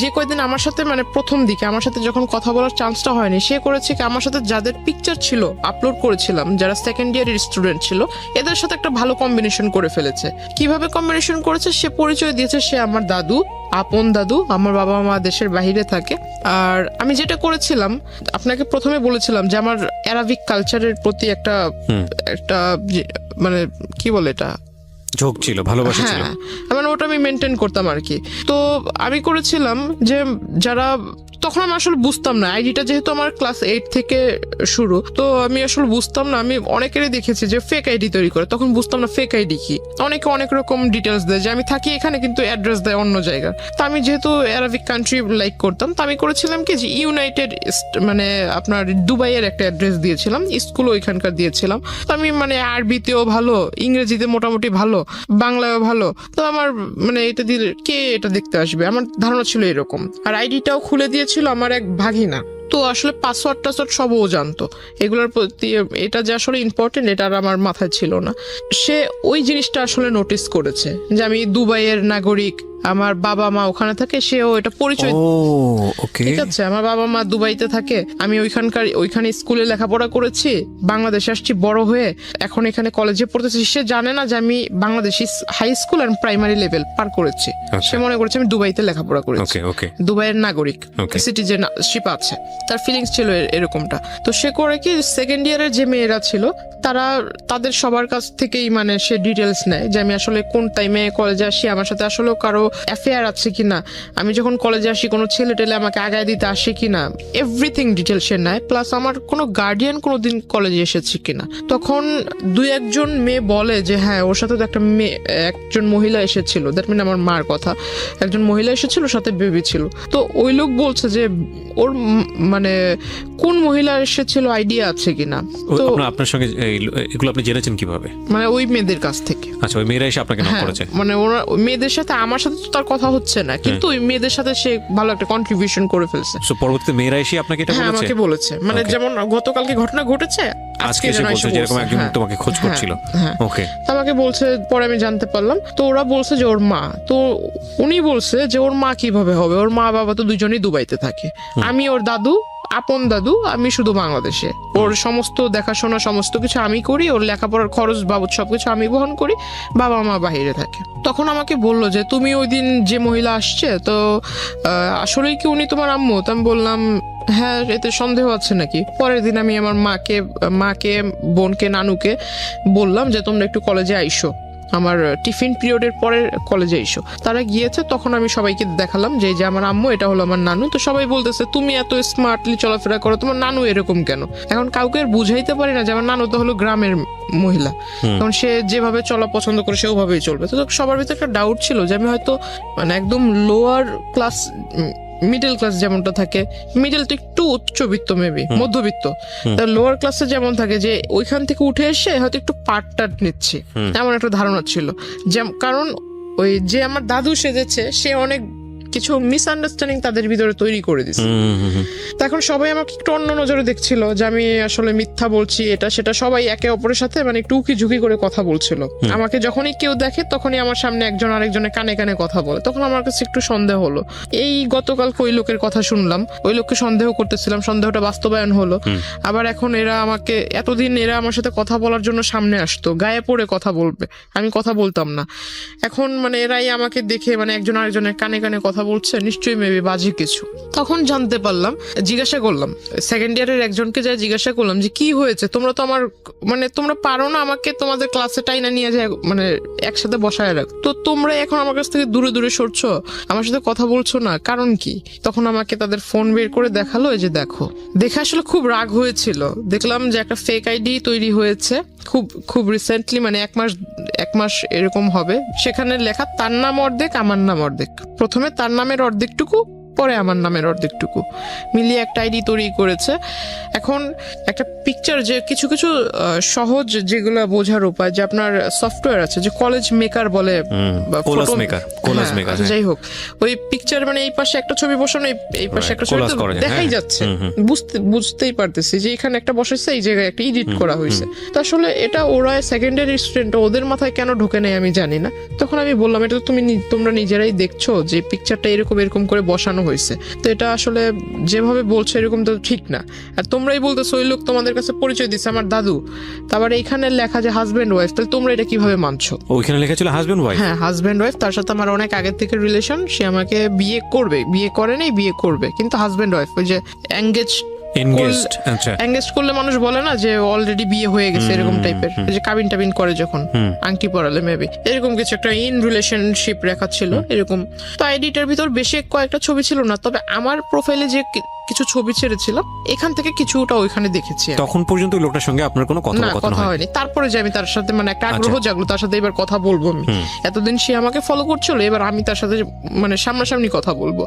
যে কয়দিন আমার সাথে মানে প্রথম দিকে আমার সাথে যখন কথা বলার চান্সটা হয়নি, সে করেছে কি আমার সাথে যাদের পিকচার ছিল আপলোড করেছিলাম, যারা সেকেন্ড ইয়ারের স্টুডেন্ট ছিল, এদের সাথে একটা ভালো কম্বিনেশন করে ফেলেছে। কিভাবে কম্বিনেশন করেছে, সে পরিচয় দিয়েছে সে আমার দাদু, আপন দাদু। আমার বাবা মা দেশের বাইরে থাকে। আর আমি যেটা করেছিলাম, আপনাকে প্রথমে বলেছিলাম যে আমার অ্যারাবিক কালচারের প্রতি একটা একটা মানে কি বলে এটা, ঝোঁক ছিল, ভালোবাসা ছিল। হ্যাঁ, মানে ওটা আমি মেনটেন করতাম আর কি। তো আমি করেছিলাম যে যারা, তখন আমি আসলে বুঝতাম না, আইডিটা যেহেতু আমার ক্লাস 8 থেকে শুরু, তো আমি আসলে বুঝতাম না। আমি অনেকেরই দেখেছি যে ফেক আইডি তৈরি করে, তখন বুঝতাম না ফেক আইডি কি। অনেকে অনেক রকম ডিটেলস দেয় যে আমি থাকি এখানে কিন্তু অ্যাড্রেস দেয় অন্য জায়গার। তো আমি যেহেতু অ্যারাবিক কান্ট্রি লাইক করতাম, তো আমি করেছিলাম কি যে ইউনাইটেড মানে আপনার দুবাইয়ের একটা অ্যাড্রেস দিয়েছিলাম, স্কুলও ওইখানকার দিয়েছিলাম। তো আমি মানে আরবিতেও ভালো, ইংরেজিতে মোটামুটি ভালো, বাংলায়ও ভালো। তো আমার মানে এটা দিলে কে এটা দেখতে আসবে, আমার ধারণা ছিল এরকম। আর আইডিটাও খুলে দিয়েছিল আমার এক ভাগিনা। তো আসলে পাসওয়ার্ড টাসওয়ার্ড সব ও জানতো, এগুলোর প্রতি এটা যে আসলে ইম্পর্টেন্ট এটা আর আমার মাথায় ছিল না। সে ওই জিনিসটা আসলে নোটিস করেছে যে আমি দুবাইয়ের নাগরিক, আমার বাবা মা ওখানে থাকে, সেও এটা পরিচয়। ঠিক আছে, আমার বাবা মা দুবাইতে থাকে, আমি ওইখানে স্কুলে লেখাপড়া করেছি, বাংলাদেশে আসছি বড় হয়ে, এখন এখানে কলেজে পড়তেছি। সে জানে না যে আমি বাংলাদেশি হাই স্কুল আর প্রাইমারি লেভেল পার করেছি। সে মনে করছে আমি দুবাইতে লেখাপড়া করেছি, দুবাইয়ের নাগরিক, সিটিজেনশিপ আছে, তার ফিলিংস ছিল এরকমটা। তো সে করে কি, সেকেন্ড ইয়ারের যে মেয়েরা ছিল তাদের সবার কাছ থেকেই মানে সে ডিটেলস নেয় যে আমি আসলে কোন টাইমে কলেজে আসি, আমার সাথে আসলে কারো অ্যাফেয়ার আছে কিনা, আমি যখন কলেজে আসি কোনো ছেলে টেলে আমাকে আগায় দিতে আসে কিনা, এভরিথিং ডিটেলস সে নেয়। প্লাস আমার কোনো গার্ডিয়ান কোনোদিন কলেজে এসেছে কিনা। তখন 2-1 মেয়ে বলে যে হ্যাঁ ওর সাথে তো একজন মহিলা এসেছিল, দ্যাট মিন আমার মার কথা, একজন মহিলা এসেছিল, সাথে বেবি ছিল। তো ওই লোক বলছে যে ওর মানে কোন মহিলা এসেছিল আইডিয়া আছে কিনা। তো আপনার সঙ্গে এগুলো আপনি জেনেছেন কিভাবে? মানে ওই মেয়েদের কাছ থেকে। আচ্ছা, ওই মেয়েরা এসে আপনাকে নক করেছে? মানে ওরা ওই মেয়েদের সাথে, আমার সাথে তো তার কথা হচ্ছে না, কিন্তু ওই মেয়েদের সাথে সে ভালো একটা কন্ট্রিবিউশন করে ফেলছে। সো পরবর্তীতে মেয়েরা এসে আপনাকে এটা বলেছে? আমাকে বলেছে, মানে যেমন গতকালকে ঘটনা ঘটেছে, আজকে এসে বলছে যে এরকম একজন তোমাকে খোঁজ করছিল। ওকে, আমাকে বলছে, পরে আমি জানতে পারলাম। তো ওরা বলছে যে ওর মা, তো উনি বলছে যে ওর মা কিভাবে হবে, ওর মা বাবা তো দুজনেই দুবাইতে থাকে, আমি ওর দাদু, আপন দাদু, আমি শুধু বাংলাদেশে। ওর সমস্ত দেখাশোনা সমস্ত কিছু আমি করি, ওর লেখাপড়ার খরচ বাবদ সবকিছু আমি বহন করি, বাবা মা বাইরে থাকে। তখন আমাকে বললো যে তুমি ওই দিন যে মহিলা আসছে, তো আসলেই কি উনি তোমার আম্মু? তো আমি বললাম হ্যাঁ, এতে সন্দেহ আছে নাকি। পরের দিন আমি আমার মাকে বোনকে, নানুকে বললাম যে তোমরা একটু কলেজে আইসো, আমার টিফিন পিরিয়ডের পরে কলেজে এসো। তারা গিয়েছে, তখন আমি সবাইকে দেখালাম যে আমার আম্মু, এটা হলো আমার নানু। তো সবাই বলতেছে তুমি এত স্মার্টলি চলাফেরা করো, তোমার নানু এরকম কেন? এখন কাউকে আর বুঝাইতে পারি না যে আমার নানু তো হলো গ্রামের মহিলা, কারণ সে যেভাবে চলা পছন্দ করে সে ওভাবেই চলবে। তো সবার ভিতরে একটা ডাউট ছিল যে আমি হয়তো মানে একদম লোয়ার ক্লাস, মিডল ক্লাস যেমনটা থাকে, মিডল তো একটু উচ্চবিত্ত, মেবি মধ্যবিত্ত, তার লোয়ার ক্লাসে যেমন থাকে, যে ওইখান থেকে উঠে এসে হয়তো একটু পার্ট নিচ্ছি, এমন একটা ধারণা ছিল। কারণ ওই যে আমার দাদু সেজেছে, সে অনেক কিছু মিসআন্ডারস্ট্যান্ডিং তাদের ভিতরে তৈরি করে দিচ্ছে। এখন সবাই আমাকে একটু অন্য নজরে দেখছিল যে আমি আসলে মিথ্যা বলছি, এটা সেটা। সবাই একে অপরের সাথে মানে একটু উকি ঝুঁকি করে কথা বলছিল। আমাকে যখনই কেউ দেখে তখনই আমার সামনে একজন আরেকজনের কানে কানে কথা বলে, তখন আমার কাছে একটু সন্দেহ হলো। এই গতকালকে ওই লোকের কথা শুনলাম, ওই লোককে সন্দেহ করতেছিলাম, সন্দেহটা বাস্তবায়ন হলো। আবার এখন এরা আমাকে, এতদিন এরা আমার সাথে কথা বলার জন্য সামনে আসতো, গায়ে পড়ে কথা বলবে, আমি কথা বলতাম না। এখন মানে এরাই আমাকে দেখে মানে একজন আরেকজনের কানে কানে কথা বলছে, নিশ্চয়ই মেবি বাজে কিছু। তখন জানতে পারলাম, জিজ্ঞাসা করলাম সেকেন্ড ইয়ারের একজনকে, যা জিজ্ঞাসা করলাম যে কি হয়েছে, তোমরা তো আমার মানে তোমরা পারো না আমাকে তোমাদের ক্লাসে টাইনা নিয়ে যায় মানে একসাথে বসায় রাখ, তো তোমরা এখন আমার কাছ থেকে দূরে দূরে সরছো, আমার সাথে কথা বলছো না, কারণ কি? তখন আমাকে তাদের ফোন বের করে দেখালো, এই যে দেখো। দেখে আসলে খুব রাগ হয়েছিল, দেখলাম যে একটা ফেক আইডি তৈরি হয়েছে খুব রিসেন্টলি, মানে এক মাস এরকম হবে। সেখানে লেখা তার নাম অর্ধেক, আমার নাম অর্ধেক। প্রথমে তার নামের অর্ধেকটুকু, পরে আমার নামের অর্ধেকটুকু মিলিয়ে একটা আইডি তৈরি করেছে। এখন একটা পিকচার যে কিছু কিছু সহজ যেগুলো বোঝার উপায়, যে আপনার সফটওয়্যার আছে যে কলেজ মেকার বলে, বা কোলাস photo- মেকার, কোলাস হ্যাঁ, মেকার, যাই হোক, ওই পিকচার মানে এই পাশে একটা ছবি বসানো, এই পাশে একটা ছবি, কোলাস তো করা যায়, দেখাই হ্যাঁ। যাচ্ছে, বুঝতেই পারতেছি যে এখানে একটা বসাইছে, এই জায়গায় একটা এডিট করা হয়েছে। তো আসলে এটা ওরা সেকেন্ডারি স্টুডেন্ট, ওদের মাথায় কেন ঢোকে নাই আমি জানি না। তখন আমি বললাম এটা তো তোমরা নিজেরাই দেখছো যে পিকচারটা এরকম করে বসানো হয়েছে, তো এটা আসলে যেভাবে বলছো এরকম তো ঠিক না। আর তোমরাই বলতেছো ওই লোক তোমাদের কাছে পরিচয় দিচ্ছে আমার দাদু, তারপরে এখানে লেখা যে হাজবেন্ড ওয়াইফ, তাহলে তোমরা এটা কিভাবে মানছো? ওইখানে লেখা ছিল হাজবেন্ড ওয়াইফ। হ্যাঁ, হাজবেন্ড ওয়াইফ, তার সাথে আমার অনেক আগের থেকে রিলেশন, সে আমাকে বিয়ে করবে, বিয়ে করে নাই, বিয়ে করবে, কিন্তু হাজবেন্ড ওয়াইফ, ওই যে এনগেজড, আচ্ছা। এঙ্গেজ করলে মানুষ বলে না যে অলরেডি বিয়ে হয়ে গেছে, এরকম টাইপের, যে কাবিন টাবিন করে যখন আংটি পরালে মেবি এরকম কিছু একটা ইন রিলেশনশিপ রেখা ছিল এরকম। তো আইডিটার ভিতর বেশি কয়েকটা ছবি ছিল না, তবে আমার প্রোফাইলে যে কিছু ছবি ছেড়েছিলাম এখান থেকে কিছুটা ওইখানে দেখেছি আমি। তখন পর্যন্ত ওই লোকটার সঙ্গে আপনার কোনো না, কথোপকথন কথা হয়নি? হয়নি। তারপরে যে আমি তার সাথে মানে একটা আগ্রহ জাগলো, তার সাথে এবার কথা বলবো আমি। এতদিন সে আমাকে ফলো করছিল, এবার আমি তার সাথে মানে সামনাসামনি কথা বলবো।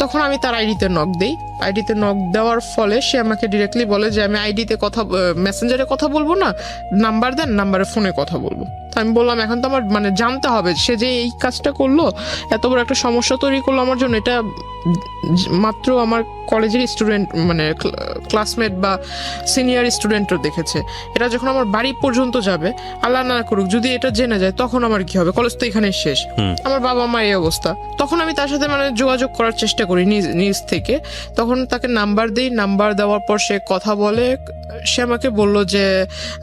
তখন আমি তার আইডিতে নক দেই। আইডিতে নক দেওয়ার ফলে সে আমাকে ডিরেক্টলি বলে যে আমি আইডিতে মেসেঞ্জারে কথা বলবো না, নাম্বার দেন, নাম্বারে ফোনে কথা বলবো। তো আমি বললাম এখন তো আমার মানে জানতে হবে সে যে এই কাজটা করলো, এত বড় একটা সমস্যা তৈরি করলো আমার জন্য, এটা মাত্র আমার কলেজের স্টুডেন্ট মানে ক্লাসমেট বা সিনিয়র স্টুডেন্টও দেখেছে। এটা যখন আমার বাড়ি পর্যন্ত যাবে, আল্লাহ না করুক যদি এটা জেনে যায়, তখন আমার কি হবে? কলেজ তো এখানে শেষ, আমার বাবা মা এই অবস্থা। তখন আমি তার সাথে মানে যোগাযোগ করার চেষ্টা করি নিজ থেকে। তখন তাকে নাম্বার দিই, নাম্বার দেওয়ার পর সে কথা বলে। সে আমাকে বলল যে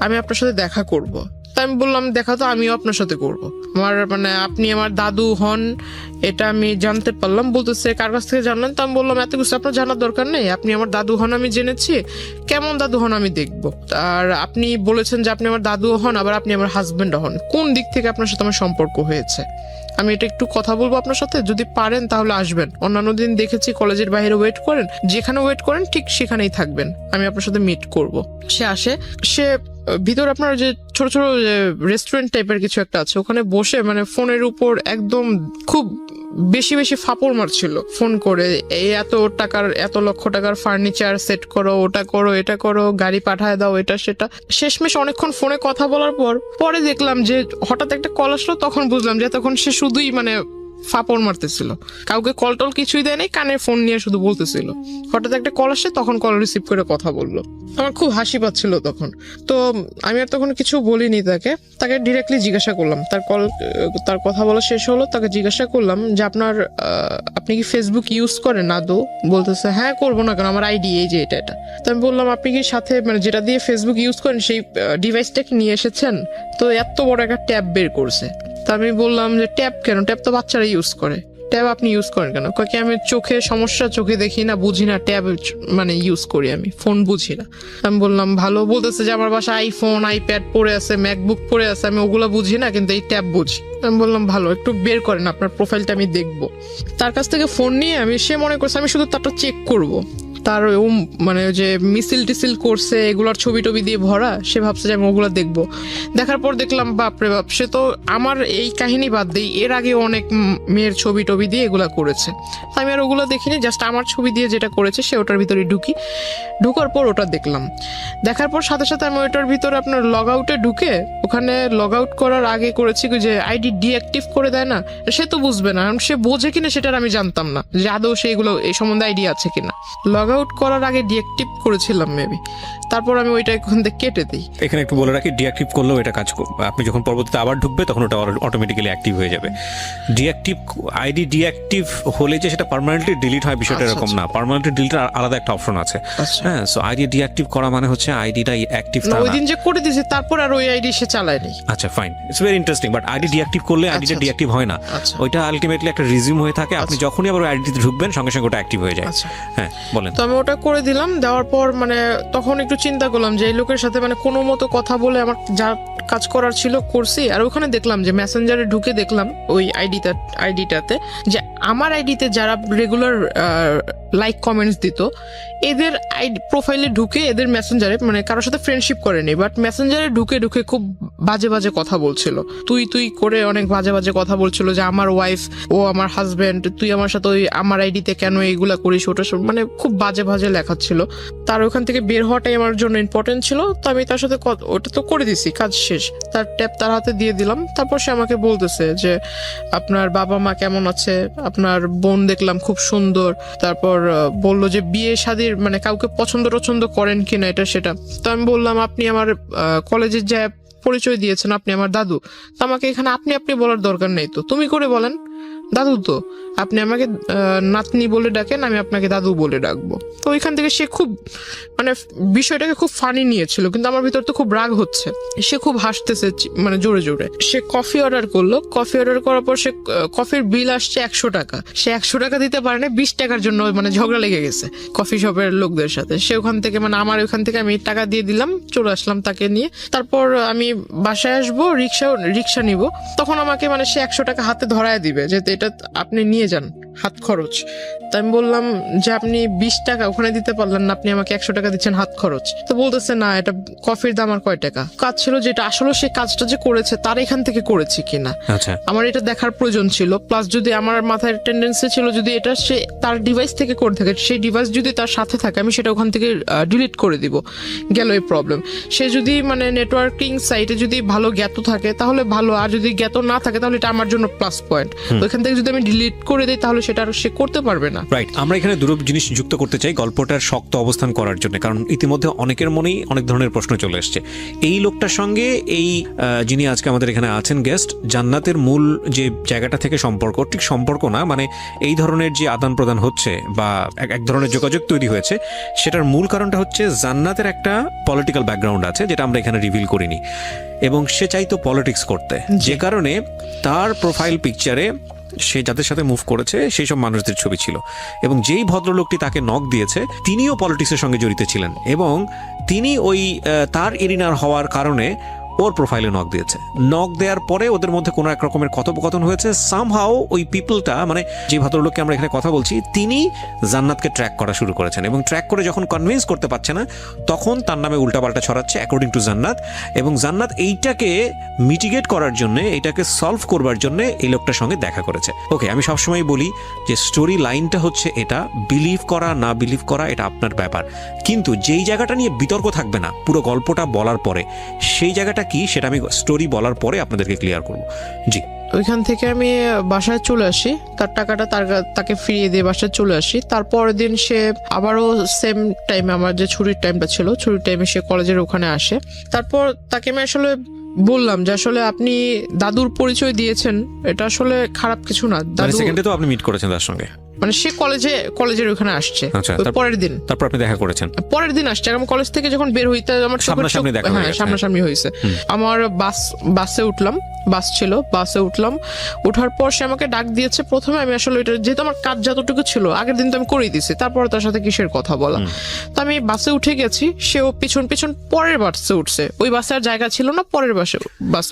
আমি আপনার সাথে দেখা করব। তাই আমি বললাম দেখা তো আমিও আপনার সাথে করব, আমার মানে আপনি আমার দাদু হন এটা আমি জানতে পারলাম। বলতেছে কার কাছ থেকে জানলেন? তো আমি বললাম এত কিছু আপনার জানার দরকার নেই, আপনি আমার দাদু হন আমি জেনেছি, কেমন দাদু হন আমি দেখবো। আর আপনি বলেছেন যে আপনি আমার দাদু হন, আবার আপনি আমার হাজবেন্ড হন, কোন দিক থেকে আপনার সাথে আমার সম্পর্ক হয়েছে? আমি এটা একটু কথা বলবো আপনার সাথে, যদি পারেন তাহলে আসবেন। অন্যান্য দিন দেখেছি কলেজের বাইরে ওয়েট করেন, যেখানে ওয়েট করেন ঠিক সেখানেই থাকবেন, আমি আপনার সাথে মিট করব। সে আসে, সে ভিতর আপনার যে ছোট ছোট রেস্টুরেন্ট টাইপের কিছু একটা আছে, ওখানে বসে মানে ফোনের উপর একদম খুব বেশি বেশি ফাপড় মারছিল ফোন করে, এই এত লক্ষ টাকার ফার্নিচার সেট করো, ওটা করো, এটা করো, গাড়ি পাঠায় দাও, এটা সেটা। শেষমেশ অনেকক্ষণ ফোনে কথা বলার পরে দেখলাম যে হঠাৎ একটা কল আসলো, তখন বুঝলাম যে তখন সে শুধুই মানে ফাপড় মারতেছিল, কাউকে কল টল কিছুই দেয় নাই, কানে ফোন নিয়ে শুধু বলতেছিল। হঠাৎ একটা কল আসে, তখন কল রিসিভ করে কথা বললো। আমার খুব হাসি পাচ্ছিল তখন। তো আমি আর তখন কিছু বলিনি তাকে ডিরেক্টলি জিজ্ঞাসা করলাম। তার কথা বলা শেষ হলো, তাকে জিজ্ঞাসা করলাম যে আপনি কি ফেসবুক ইউজ করেন আদৌ? বলতেছে হ্যাঁ, করবো না কেন, আমার আইডি এই যে এটা। তো আমি বললাম আপনি কি সাথে মানে যেটা দিয়ে ফেসবুক ইউজ করেন সেই ডিভাইসটা কি নিয়ে এসেছেন? তো এত বড় একটা ট্যাব বের করছে। তা আমি বললাম যে ট্যাব কেন? ট্যাব তো বাচ্চারা ইউজ করে, ট্যাব আপনি ইউজ করেন কেন? কি আমি চোখে সমস্যা, চোখে দেখি না, বুঝি না, ট্যাব মানে ইউজ করি আমি, ফোন বুঝি না। আমি বললাম ভালো। বলতেছে যে আমার বাসায় আইফোন, আইপ্যাড পড়ে আছে, ম্যাকবুক পড়ে আছে, আমি ওগুলো বুঝি না, কিন্তু এই ট্যাব বুঝি। আমি বললাম ভালো, একটু বের করেন আপনার প্রোফাইলটা আমি দেখবো। তার কাছ থেকে ফোন নিয়ে সে মনে করছে আমি শুধু তারটা চেক করবো, তার মানে যে মিছিল টিসিল করছে এগুলার ছবি টবি দিয়ে ভরা, সে ভাবছে যে আমি ওগুলো দেখবো। দেখার পর দেখলাম বাপরে বাপ, সে তো আমার এই কাহিনী বাদ দেই, এর আগে অনেক মেয়ের ছবি টবি দিয়ে এগুলা করেছে। আমি আর ওগুলো দেখিনি, জাস্ট আমার ছবি দিয়ে যেটা করেছে সে ওটার ভিতরে ঢুকার পর ওটা দেখলাম। দেখার পর সাথে সাথে আমি ওটার ভিতরে আপনার লগ আউটে ঢুকে, ওখানে লগ আউট করার আগে করেছি যে আইডি ডিঅ্যাক্টিভ করে দেয় না, সে তো বুঝবে না, সে বোঝে কিনা সেটার আমি জানতাম না যে আদৌ সে এগুলো এই সম্বন্ধে আইডিয়া আছে কিনা। লগ আউট করার আগে ডিঅ্যাক্টিভ করেছিলাম মেবি, তারপর আমি ওইটা এখান থেকে কেটে দিই। এখানে একটু বলে রাখি, ডিঅ্যাক্টিভ করলেও এটা কাজ করবে, আপনি যখন পরবর্তীতে আবার ঢুকবে তখন ওটা অটোমেটিক্যালি অ্যাক্টিভ হয়ে যাবে। আইডি ডিঅ্যাক্টিভ হলে যে সেটা পার্মানেন্টলি ডিলিট হয় বিষয়টা এরকম না, পার্মানেন্টলি ডিলিটের আলাদা একটা অপশন আছে। হ্যাঁ, সো আইডি ডিঅ্যাক্টিভ করা মানে হচ্ছে আইডিটা অ্যাক্টিভ না। ওই দিন যে করে দিয়েছে তারপর আর ওই আইডি সে চালায়নি। আচ্ছা fine, it's very interesting. But ID deactive করলে আইডিটা ডিঅ্যাক্টিভ হয় না, ওইটা আলটিমেটলি একটা রিজিউম হয়ে থাকে। আপনি যখনই আবার আইডিতে ঢুকবেন সঙ্গে সঙ্গে ওটা অ্যাক্টিভ হয়ে যায়। হ্যাঁ বলেন। তো আমি ওটা করে দিলাম, দেওয়ার পর মানে তখন একটু চিন্তা করলাম যে এই লোকের সাথে মানে কোনো মতো কথা বলে আমার যা কাজ করার ছিল করছি। আর ওখানে দেখলাম যে মেসেঞ্জারে ঢুকে দেখলাম ওই আইডিটাতে যে আমার আইডিতে যারা রেগুলার লাইক কমেন্টস দিত, এদের প্রোফাইলে ঢুকে এদের মেসেঞ্জারে, মানে কারোর সাথে ফ্রেন্ডশিপ করেনি, বাট মেসেঞ্জারে ঢুকে ঢুকে খুব বাজে বাজে কথা বলছিল, তুই করে অনেক বাজে বাজে কথা বলছিল যে আমার ওয়াইফ, ও আমার হাজবেন্ড, তুই আমার সাথে ওই আমার আইডিতে কেন এইগুলা করিস, ওটা মানে খুব বাজে বাজে লেখা ছিল। তার ওখান থেকে বের হওয়াটাই আমার জন্য ইম্পর্টেন্ট ছিল, তো আমি তার সাথে ওটা তো করে দিছি, কাজ শেষ, তার ট্যাব তার হাতে দিয়ে দিলাম। তারপর সে আমাকে বলতেছে যে আপনার বাবা মা কেমন আছে, আপনার বোন দেখলাম খুব সুন্দর, তারপর বললো যে বিয়ে শাদীর মানে কাউকে পছন্দ টছন্দ করেন কিনা এটা সেটা। তো আমি বললাম আপনি আমার কলেজের যা পরিচয় দিয়েছেন আপনি আমার দাদু, তো আমাকে এখানে আপনি বলার দরকার নেই, তো তুমি করে বলেন, দাদু তো আপনি আমাকে নাতনি বলে ডাকেন, আমি আপনাকে দাদু বলে ডাকবো। তো ওইখান থেকে সে খুব মানে বিষয়টাকে খুব ফানি নিয়েছিল, কিন্তু আমার ভিতর তো খুব রাগ হচ্ছে। সে খুব হাসতেছে মানে জোরে জোরে। সে কফি অর্ডার করলো, কফি অর্ডার করার পর সে কফির বিল আসছে 100 টাকা, সে 100 টাকা দিতে পারে না, 20 টাকার জন্য মানে ঝগড়া লেগে গেছে কফি শপের লোকদের সাথে। সে ওখান থেকে মানে আমার ওখান থেকে আমি টাকা দিয়ে দিলাম, চলে আসলাম তাকে নিয়ে। তারপর আমি বাসায় আসবো, রিক্সা নিব, তখন আমাকে মানে সে 100 টাকা হাতে ধরায় দিবে যে এটা আপনি নিয়ে যান হাত খরচ। তো আমি বললাম যে আপনি 20 টাকা ওখানে দিতে পারলেন না, আপনি আমাকে 100 টাকা দিচ্ছেন হাত খরচ। তো বলতেছে না এটা কফির দাম আর কয় টাকা। কাজ ছিল যেটা আসলে সে কাজটা যে করেছে তার এখান থেকে করেছে কিনা আমার এটা দেখার প্রয়োজন ছিল। প্লাস যদি আমার মাথায় টেন্ডেন্সি ছিল যদি এটা সে তার ডিভাইস থেকে করে থাকে, সেই ডিভাইস যদি তার সাথে থাকে আমি সেটা ওখান থেকে ডিলিট করে দিব, গেল এই প্রবলেম। সে যদি মানে নেটওয়ার্কিং সাইটে যদি ভালো জ্ঞাত থাকে তাহলে ভালো, আর যদি জ্ঞাত না থাকে তাহলে এটা আমার জন্য প্লাস পয়েন্ট। ওইখান থেকে যদি আমি ডিলিট করে দিই তাহলে সেটা আর সে করতে পারবে না। রাইট, আমরা এখানে দুটো জিনিস যুক্ত করতে চাই গল্পটার শক্ত অবস্থান করার জন্য, কারণ ইতিমধ্যে অনেকের মনেই অনেক ধরনের প্রশ্ন চলে এসছে। এই লোকটার সঙ্গে এই যিনি আজকে আমাদের এখানে আছেন গেস্ট, জান্নাতের মূল যে জায়গাটা থেকে সম্পর্ক, ঠিক সম্পর্ক না, মানে এই ধরনের যে আদান প্রদান হচ্ছে বা এক ধরনের যোগাযোগ তৈরি হয়েছে, সেটার মূল কারণটা হচ্ছে জান্নাতের একটা পলিটিক্যাল ব্যাকগ্রাউন্ড আছে যেটা আমরা এখানে রিভিল করিনি, এবং সে চাইতো পলিটিক্স করতে, যে কারণে তার প্রোফাইল পিকচারে সে যাদের সাথে মুভ করেছে সেই সব মানুষদের ছবি ছিল, এবং যেই ভদ্রলোকটি তাকে নক দিয়েছে তিনিও পলিটিক্সের সঙ্গে জড়িত ছিলেন, এবং তিনি ওই তার এরিনার হওয়ার কারণে ওর প্রোফাইলে নক দিয়েছে। নক দেওয়ার পরে ওদের মধ্যে কোনো এক রকমের কথোপকথন হয়েছে। সামহাও ওই পিপলটা, মানে যে ভদ্রলোককে আমরা এখানে কথা বলছি, তিনি জান্নাতকে ট্র্যাক করা শুরু করেছেন, এবং ট্র্যাক করে যখন কনভিন্স করতে পারছে না তখন তার নামে উল্টাপাল্টা ছড়াচ্ছে অ্যাকর্ডিং টু জান্নাত। এবং জান্নাত এইটাকে মিটিগেট করার জন্য, এইটাকে সলভ করবার জন্য এই লোকটার সঙ্গে দেখা করেছে। ওকে, আমি সবসময় বলি যে স্টোরি লাইনটা হচ্ছে এটা, বিলিভ করা না বিলিভ করা এটা আপনার ব্যাপার, কিন্তু যেই জায়গাটা নিয়ে বিতর্ক থাকবে না পুরো গল্পটা বলার পরে, সেই জায়গাটা কি সেটা আমি স্টোরি বলার পরে আপনাদেরকে ক্লিয়ার করব। জি, ওইখান থেকে আমি বাসায় চলে আসি, তার টাকাটা তাকে ফিরিয়ে দিয়ে বাসায় চলে আসি। তারপরের দিন সে আবারও সেম টাইমে, আমার যে ছুটির টাইমটা ছিল, ছুটির টাইমে সে কলেজের ওখানে আসে। তারপর তাকে আমি আসলে বললাম যে আসলে আপনি দাদুর পরিচয় দিয়েছেন, এটা আসলে খারাপ কিছু না। দাদু সেকেন্ডে তো আপনি মিট করেছেন তার সঙ্গে, মানে সে কলেজের ওখানে আসছে পরের দিন, তারপর আপনি দেখা করেছেন পরের দিন আসছে। আমি কলেজ থেকে যখন বের হইতে আমার সামনাসামনি হয়েছে। আমার বাসে উঠলাম, বাস ছিল, বাসে উঠলাম, ওঠার পর সে আমাকে ডাক দিয়েছে। প্রথমে আমি আসলে এটা যেহেতু আমার কাজ যতটুকু ছিল আগের দিন তো আমি করেই দিছি, তারপর তার সাথে কিসের কথা বলা। তো আমি বাসে উঠে গেছি, সেও পিছন পিছন পরের বাসে উঠছে, ওই বাসে আর জায়গা ছিল না, পরের বাসে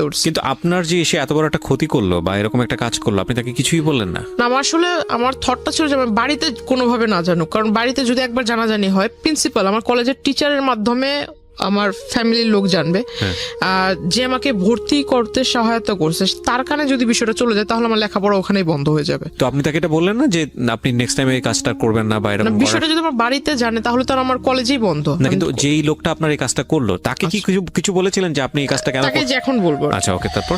উঠছে। কিন্তু আপনার যে সে এত বড় একটা ক্ষতি করলো বা এরকম একটা কাজ করলো, আপনি তাকে কিছুই বললেন না? না, আমার আসলে আমার থটটা ছিল যে আমি বাড়িতে কোনোভাবে না জানুক, কারণ বাড়িতে যদি একবার জানাজানি হয়, প্রিন্সিপাল আমার কলেজের টিচারের মাধ্যমে আমার ফ্যামিলির লোক জানবে, যে আমাকে ভর্তি করতে সহায়তা করছে তার কানে যদি বিষয়টা চলে যায় তাহলে আমার লেখাপড়া ওখানেই বন্ধ হয়ে যাবে। তো আপনি তাকে এটা বললেন না যে আপনি নেক্সট টাইম এই কাজটা করবেন না, বা এরকম বিষয়টা যদি আমার বাড়িতে জানে তাহলে তো আমার কলেজেই বন্ধ না। কিন্তু যেই লোকটা আপনার এই কাজটা করলো তাকে কি কিছু বলেছিলেন যে আপনি এই কাজটা কেন? তাকে যে এখন বলবো। আচ্ছা, ওকে। তারপর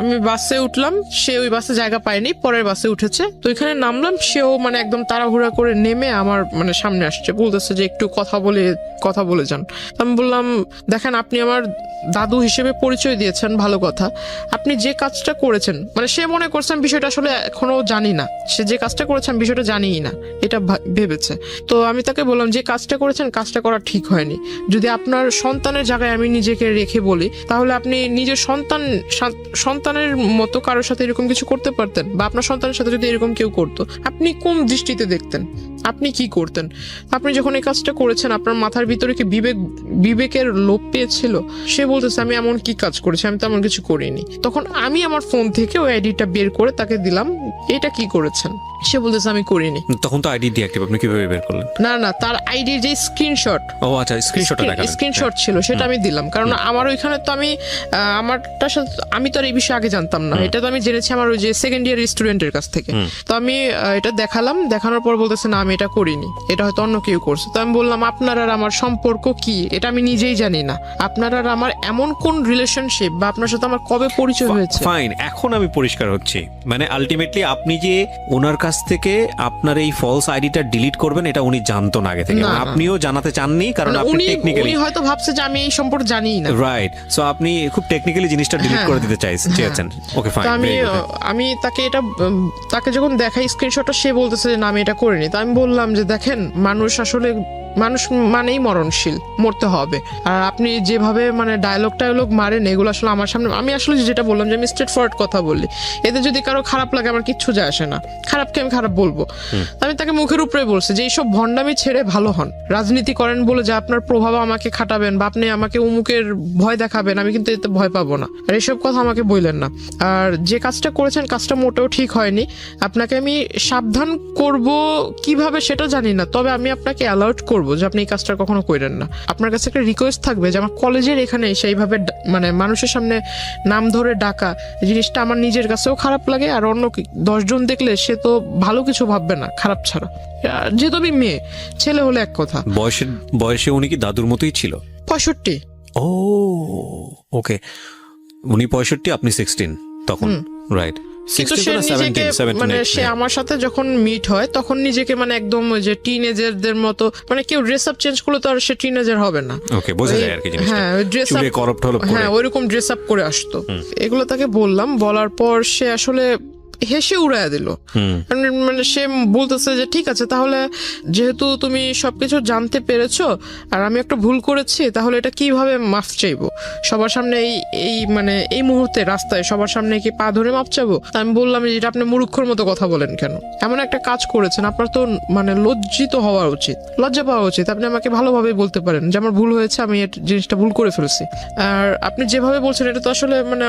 আমি বাসে উঠলাম, সে ওই বাসে জায়গা পায়নি, পরের বাসে উঠেছে। তো এখানে নামলাম, সেও মানে একদম তাড়াহুড়া করে নেমে আমার মানে সামনে আসছে, বলতেছে যে একটু কথা বলে যান। আমি বললাম দেখেন আপনি আমার দাদু হিসেবে পরিচয় দিয়েছেন, ভালো কথা, আপনি যে কাজটা করেছেন, মানে সে মনে করছেন বিষয়টা আসলে এখনো জানি না, সে যে কাজটা করেছেন বিষয়টা জানিই না এটা ভেবেছে। তো আমি তাকে বললাম যে কাজটা করেছেন কাজটা করা ঠিক হয়নি। যদি আপনার সন্তানের জায়গায় আমি নিজেকে রেখে বলি তাহলে আপনি নিজের সন্তানের মতো কারোর সাথে এরকম কিছু করতে পারতেন, বা আপনার সন্তানের সাথে যদি এরকম কেউ করতো আপনি কোন দৃষ্টিতে দেখতেন, আপনি কি করতেন? আপনি যখন এই কাজটা করেছেন আপনার মাথার ভিতরে কি বিবেকের লোপ পেয়েছিল? সে বলতেছে আমি এমন কি কাজ করেছি, আমি তো এমন কিছু করিনি। তখন আমি আমার ফোন থেকে ওই আইডিটা বের করে তাকে দিলাম, এটা কি করেছেন? সে বলতেছে আমি করিনি। তখন তো আইডি ডিঅ্যাক্টিভ, আপনি কিভাবে বের করলেন? না না, তার আইডির যে স্ক্রিনশট, ও আচ্ছা, স্ক্রিনশটটা দেখালেন। স্ক্রিনশট ছিল, সেটা আমি দিলাম। কারণ আমার ওইখানে তো আমি আমারটার সাথে আমি তো আর এই বিষয়ে আগে জানতাম না, এটা তো আমি জেনেছি আমার ওই যে সেকেন্ড ইয়ার স্টুডেন্টের কাছ থেকে। তো আমি এটা দেখালাম, দেখানোর পর বলতেছে না আমি এটা করিনি, এটা হয়তো অন্য কেউ করছে। তো আমি বললাম আপনার আর আমার সম্পর্ক কি, এটা আমি নিজেই জানি না। আপনার আর আমার এমন কোন রিলেশনশিপ বা আপনার সাথে আমার কবে পরিচয় হয়েছে? ফাইন, এখন আমি পরিষ্কার হচ্ছি। মানে আলটিমেটলি আপনি যে ওনার কাছ থেকে আপনার এই ফলস আইডিটা ডিলিট করবেন এটা উনি জানতো না আগে থেকে, না, না। আপনিও জানাতে চাননি, কারণ মানে আপনি টেকনিক্যালি উনি হয়তো ভাবছে যে আমি এই সম্পর্কে জানিই না। রাইট। সো আপনি খুব টেকনিক্যালি জিনিসটা ডিলিট করে দিতে চেয়েছেন। Okay fine. তো আমি তাকে এটা তাকে যখন দেখাই স্ক্রিনশটটা, সে বলতেছে যে না আমি এটা করিনি। তো আমি বললাম যে দেখেন, মানুষ মানেই মরণশীল, মরতে হবে। আর আপনি যেভাবে মানে ডায়লগ মারেন এগুলো আসলে আমার সামনে, আমি আসলে যেটা বললাম যে আমি স্ট্রেট ফরওয়ার্ড কথা বলি, এতে যদি কারো খারাপ লাগে আমার কিচ্ছু যায় আসে না, খারাপকে আমি খারাপ বলবো। আমি তাকে মুখের উপরে বলছি যে এইসব ভণ্ডামি ছেড়ে ভালো হন, রাজনীতি করেন বলে যে আপনার প্রভাব আমাকে খাটাবেন বা আপনি আমাকে উমুকের ভয় দেখাবেন, আমি কিন্তু এতে ভয় পাবো না, আর এসব কথা আমাকে বললেন না। আর যে কাজটা করেছেন কাজটা মোটেও ঠিক হয়নি, আপনাকে আমি সাবধান করব কিভাবে সেটা জানি না, তবে আমি আপনাকে অ্যালার্ট করব যে আপনি এই কাজটা কখনো করেন না। আপনার কাছে একটা রিকোয়েস্ট থাকবে যে আমার কলেজের এখানে সেইভাবে মানে মানুষের সামনে নাম ধরে ডাকা জিনিসটা আমার নিজের কাছেও খারাপ লাগে, আর অন্য 10 জন দেখলে সে তো ভালো কিছু ভাববে না খারাপ ছাড়া। যেহেতু আমি মেয়ে, ছেলে হলে এক কথা। বয়সে উনি কি দাদুর মতোই ছিল? 65। ও ওকে, উনি 65, আপনি 16 তখন, রাইট? কিন্তু সে নিজেকে মানে সে আমার সাথে যখন মিট হয় তখন নিজেকে মানে একদম ওই যে টিনেজারদের মতো, মানে কেউ ড্রেস আপ চেঞ্জ করলে তো আর সে টিনেজার হবে না। ওকে, বোঝা যায় আর কি জিনিসটা। হ্যাঁ, ড্রেস আপ করপ্ট হলো, হ্যাঁ ওইরকম ড্রেস আপ করে আসতো। এগুলো তাকে বললাম, বলার পর সে আসলে হেসে উড়াইয়া দিল। মানে সে বলতেছে যে ঠিক আছে, তাহলে যেহেতু তুমি সবকিছু জানতে পেরেছো আর আমি একটা ভুল করেছি, তাহলে এটা কিভাবে মাফ চাইবো? সবার সামনে এই মানে এই মুহূর্তে রাস্তায় সবার সামনে কি পা ধরে মাফ চাবো? আমি বললাম যে এটা আপনি মূর্খর মতো কথা বলেন কেন? এমন একটা কাজ করেছেন, আপনার তো মানে লজ্জিত হওয়া উচিত, লজ্জা পাওয়া উচিত। আপনি আমাকে ভালোভাবে বলতে পারেন যে আমার ভুল হয়েছে, আমি এই জিনিসটা ভুল করে ফেলছি। আর আপনি যেভাবে বলছেন এটা তো আসলে মানে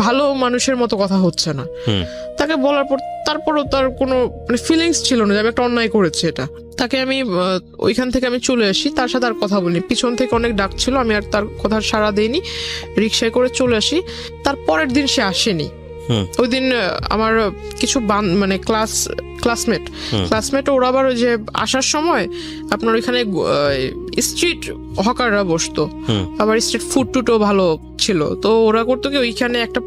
ভালো মানুষের মতো কথা হচ্ছে না। তাকে বলার পর তারপরও তার কোনো মানে ফিলিংস ছিল না যে আমি একটা অন্যায় করেছি। এটা তাকে আমি ওইখান থেকে আমি চলে আসি, তার সাথে আর কথা বলিনি। পিছন থেকে অনেক ডাক ছিল, আমি আর তার কথা সাড়া দিইনি, রিক্সায় করে চলে আসি। তার পরের দিন সে আসেনি। ওই দিন আমার কিছু মানে ক্লাসমেট ওরা আবার ওই যে আসার সময় আপনার ওইখানে স্ট্রিট হকাররা বসতো, আবার স্ট্রিট ফুড টুটও ভালো ছিল। তো ওরা করতো কি ওইখানে একটা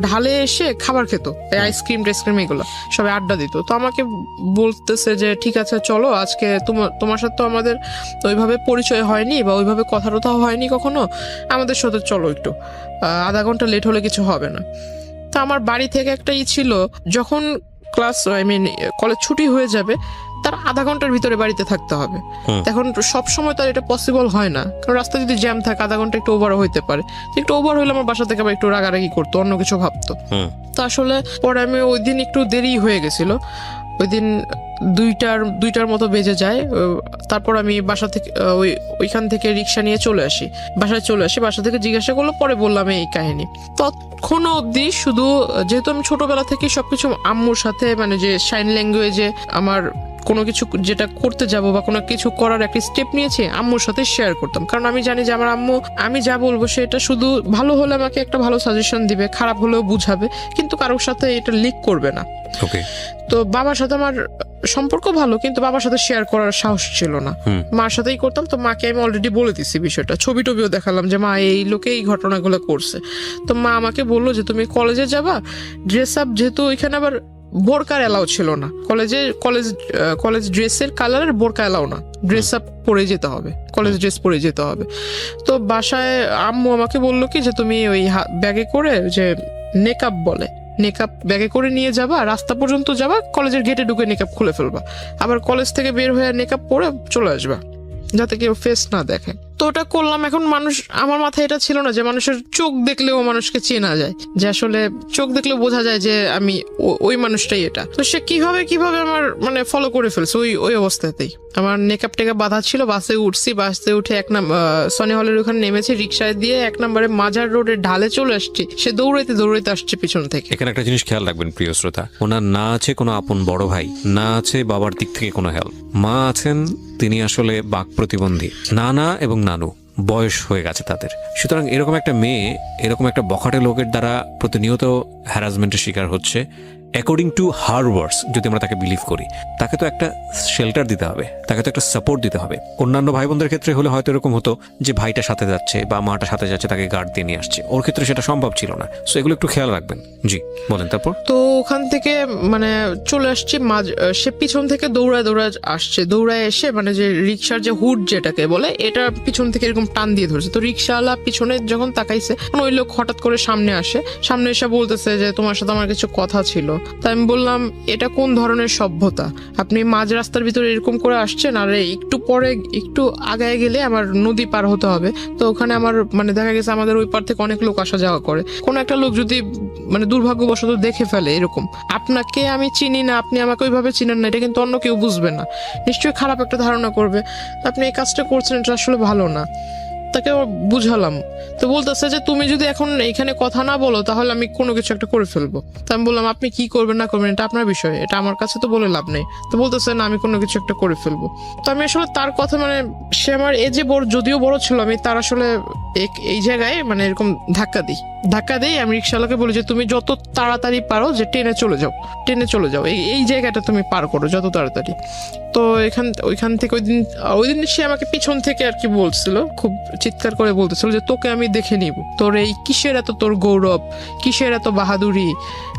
ঢালে এসে খাবার খেত, আইসক্রিম টেসক্রিম এগুলো সবাই আড্ডা দিত। তো আমাকে বলতেছে যে ঠিক আছে চলো, আজকে তোমার সাথে তো আমাদের ওইভাবে পরিচয় হয়নি বা ওইভাবে কথা টথা হয়নি কখনো, আমাদের সাথে চলো একটু, আধা ঘন্টা লেট হলে কিছু হবে না। তা আমার বাড়ি থেকে একটা ছিল, যখন কলেজ ছুটি হয়ে যাবে তার আধা ঘন্টার ভিতরে বাড়িতে থাকতে হবে। এখন সব সময় তার এটা পসিবল হয় না, কারণ রাস্তা যদি জ্যাম থাকে আধা ঘন্টা একটু ওভার হইতে পারে। একটু ওভার হইলে আমার বাসা থেকে আবার একটু রাগারাগি করতো, অন্য কিছু ভাবতো। তো আসলে পরে আমি ওই দিন একটু দেরি হয়ে গেছিল, ওই দিন 2টার মতো বেজে যায়। তারপর আমি বাসা থেকে ওইখান থেকে রিক্সা নিয়ে বাসায় চলে আসি। বাসা থেকে জিজ্ঞাসা করলো, পরে বললাম এই কাহিনী। তখন অবধি শুধু যেহেতু আমি ছোটবেলা থেকে সবকিছু আম্মুর সাথে মানে যে সাইন ল্যাঙ্গুয়েজে আমার কোনো কিছু যেটা করতে যাব বা কোনো কিছু করার একটা স্টেপ নিয়েছি আম্মুর সাথে শেয়ার করতাম, কারণ আমি জানি যে আমার আম্মু আমি যা বলবো সেটা শুধু ভালো হলে আমাকে একটা ভালো সাজেশন দিবে, খারাপ হলেও বুঝাবে, কিন্তু কারোর সাথে এটা লিক করবে না। তো বাবার সাথে আমার সম্পর্ক ভালো, কিন্তু বাবার সাথে শেয়ার করার সাহস ছিল না, মার সাথেই করতাম। তো মাকে আমি অলরেডি বলে দিছি বিষয়টা, ছবি টবিও দেখালাম যে মা এই লোকে এই ঘটনাগুলো করছে। তো মা আমাকে বললো যে তুমি কলেজে যাবা, ড্রেস আপ যেহেতু ওইখানে আবার বোরকার এলাও ছিল না, কলেজ ড্রেসের কালারের বোরকা এলাও না, ড্রেস আপ পরে যেতে হবে, কলেজ ড্রেস পরে যেতে হবে। তো বাসায় আম্মু আমাকে বললো কি যে তুমি ওই ব্যাগে করে যে নেকআপ বলে, নেকআপ ব্যাগে করে নিয়ে যাবা, রাস্তা পর্যন্ত যাবা, কলেজের গেটে ঢুকে নেকআপ খুলে ফেলবা, আবার কলেজ থেকে বের হয়ে নেকআপ পরে চলে আসবা, যাতে কেউ ফেস না দেখে। তো ওটা করলাম। এখন মানুষ, আমার মাথায় এটা ছিল না যে মানুষের চোখ দেখলেও মানুষকে চেনা যায়, যে আসলে চোখ দেখলেও বোঝা যায় যে আমি ওই মানুষটাই এটা। তো সে কিভাবে আমার মানে ফলো করে ফেলছে ওই অবস্থাতেই। আমার নেকআপ টেকআপ বাঁধা ছিল, বাসে উঠছি, বাসে উঠে সনি হলের ওখানে নেমেছি, রিক্সায় দিয়ে 1 নম্বরে মাজার রোডের ঢালে চলে আসছি। সে দৌড়াইতে আসছে পিছন থেকে। এখানে একটা জিনিস খেয়াল রাখবেন প্রিয় শ্রোতা, ওনার না আছে কোনো আপন বড় ভাই, না আছে বাবার দিক থেকে কোনো হেল্প, মা আছেন তিনি আসলে বাক প্রতিবন্ধী, নানা এবং নানু বয়স হয়ে গেছে তাদের। সুতরাং এরকম একটা মেয়ে এরকম একটা বখাটে লোকের দ্বারা প্রতিনিয়ত হ্যারাসমেন্টের শিকার হচ্ছে। অ্যাকর্ডিং টু হার ওয়ার্ডস, যদি আমরা তাকে বিলিভ করি, তাকে তো একটা শেল্টার দিতে হবে, তাকে তো একটা সাপোর্ট দিতে হবে। অন্যান্য ভাই বোনদের ক্ষেত্রে হলে হয়তো এরকম হতো যে ভাইটা সাথে যাচ্ছে বা মাটা সাথে যাচ্ছে, তাকে গার্ড দিয়ে নিয়ে আসছে। ওর ক্ষেত্রে সেটা সম্ভব ছিল না। সো এগুলো একটু খেয়াল রাখবেন। জি বলেন। তারপর তো ওখান থেকে মানে চলে আসছি, সে পিছন থেকে দৌড়ায় আসছে। দৌড়ায় এসে মানে যে রিক্সার যে হুড যেটাকে বলে, এটা পিছন থেকে এরকম টান দিয়ে ধরেছে। তো রিক্সাওয়ালা পিছনে যখন তাকাইছে, ওই লোক হঠাৎ করে সামনে এসে বলতেছে যে তোমার সাথে আমার কিছু কথা ছিল। তাই আমি বললাম, এটা কোন ধরনের সভ্যতা? আপনি মাঝ রাস্তার ভিতরে এরকম করে আসছেন, আর একটু পরে একটু আগায় গেলে আমার নদী পার হতে হবে। তো ওখানে আমার মানে দেখা গেছে আমাদের ওই পার থেকে অনেক লোক আসা যাওয়া করে। কোনো একটা লোক যদি মানে দুর্ভাগ্যবশত দেখে ফেলে এরকম, আপনাকে আমি চিনি না, আপনি আমাকে ওইভাবে চিনেন না, এটা কিন্তু অন্য কেউ বুঝবে না, নিশ্চয়ই খারাপ একটা ধারণা করবে। আপনি এই কাজটা করছেন, এটা আসলে ভালো না। তাকে বুঝালাম। তো বলতেছে যে তুমি যদি এখন এখানে কথা না বলো তাহলে আমি কোনো কিছু একটা করে ফেলবো। তো আমি বললাম, আপনি কি করবেন না করবেন এটা আপনার বিষয়, এটা আমার কাছে তো বলে লাভ নেই। তো বলতেছে না, আমি কোনো কিছু একটা করে ফেলবো। তো আমি আসলে তার কথা মানে, সে আমার এজে বড়, যদিও বড় ছিল, আমি তার আসলে এই জায়গায় মানে এরকম ধাক্কা দিই। আমি রিক্সাওয়ালাকে বলি যে তুমি যত তাড়াতাড়ি পারো যে ট্রেনে চলে যাও, এই জায়গাটা তুমি পার করো যত তাড়াতাড়ি। তো ওইখান থেকে ওই দিন সে আমাকে পিছন থেকে আর কি বলছিল, খুব চিৎকার করে বলতেছিল যে তোকে আমি দেখে নিব, তোর এই কিসের এত তোর গৌরব, কিসের এত বাহাদুরি,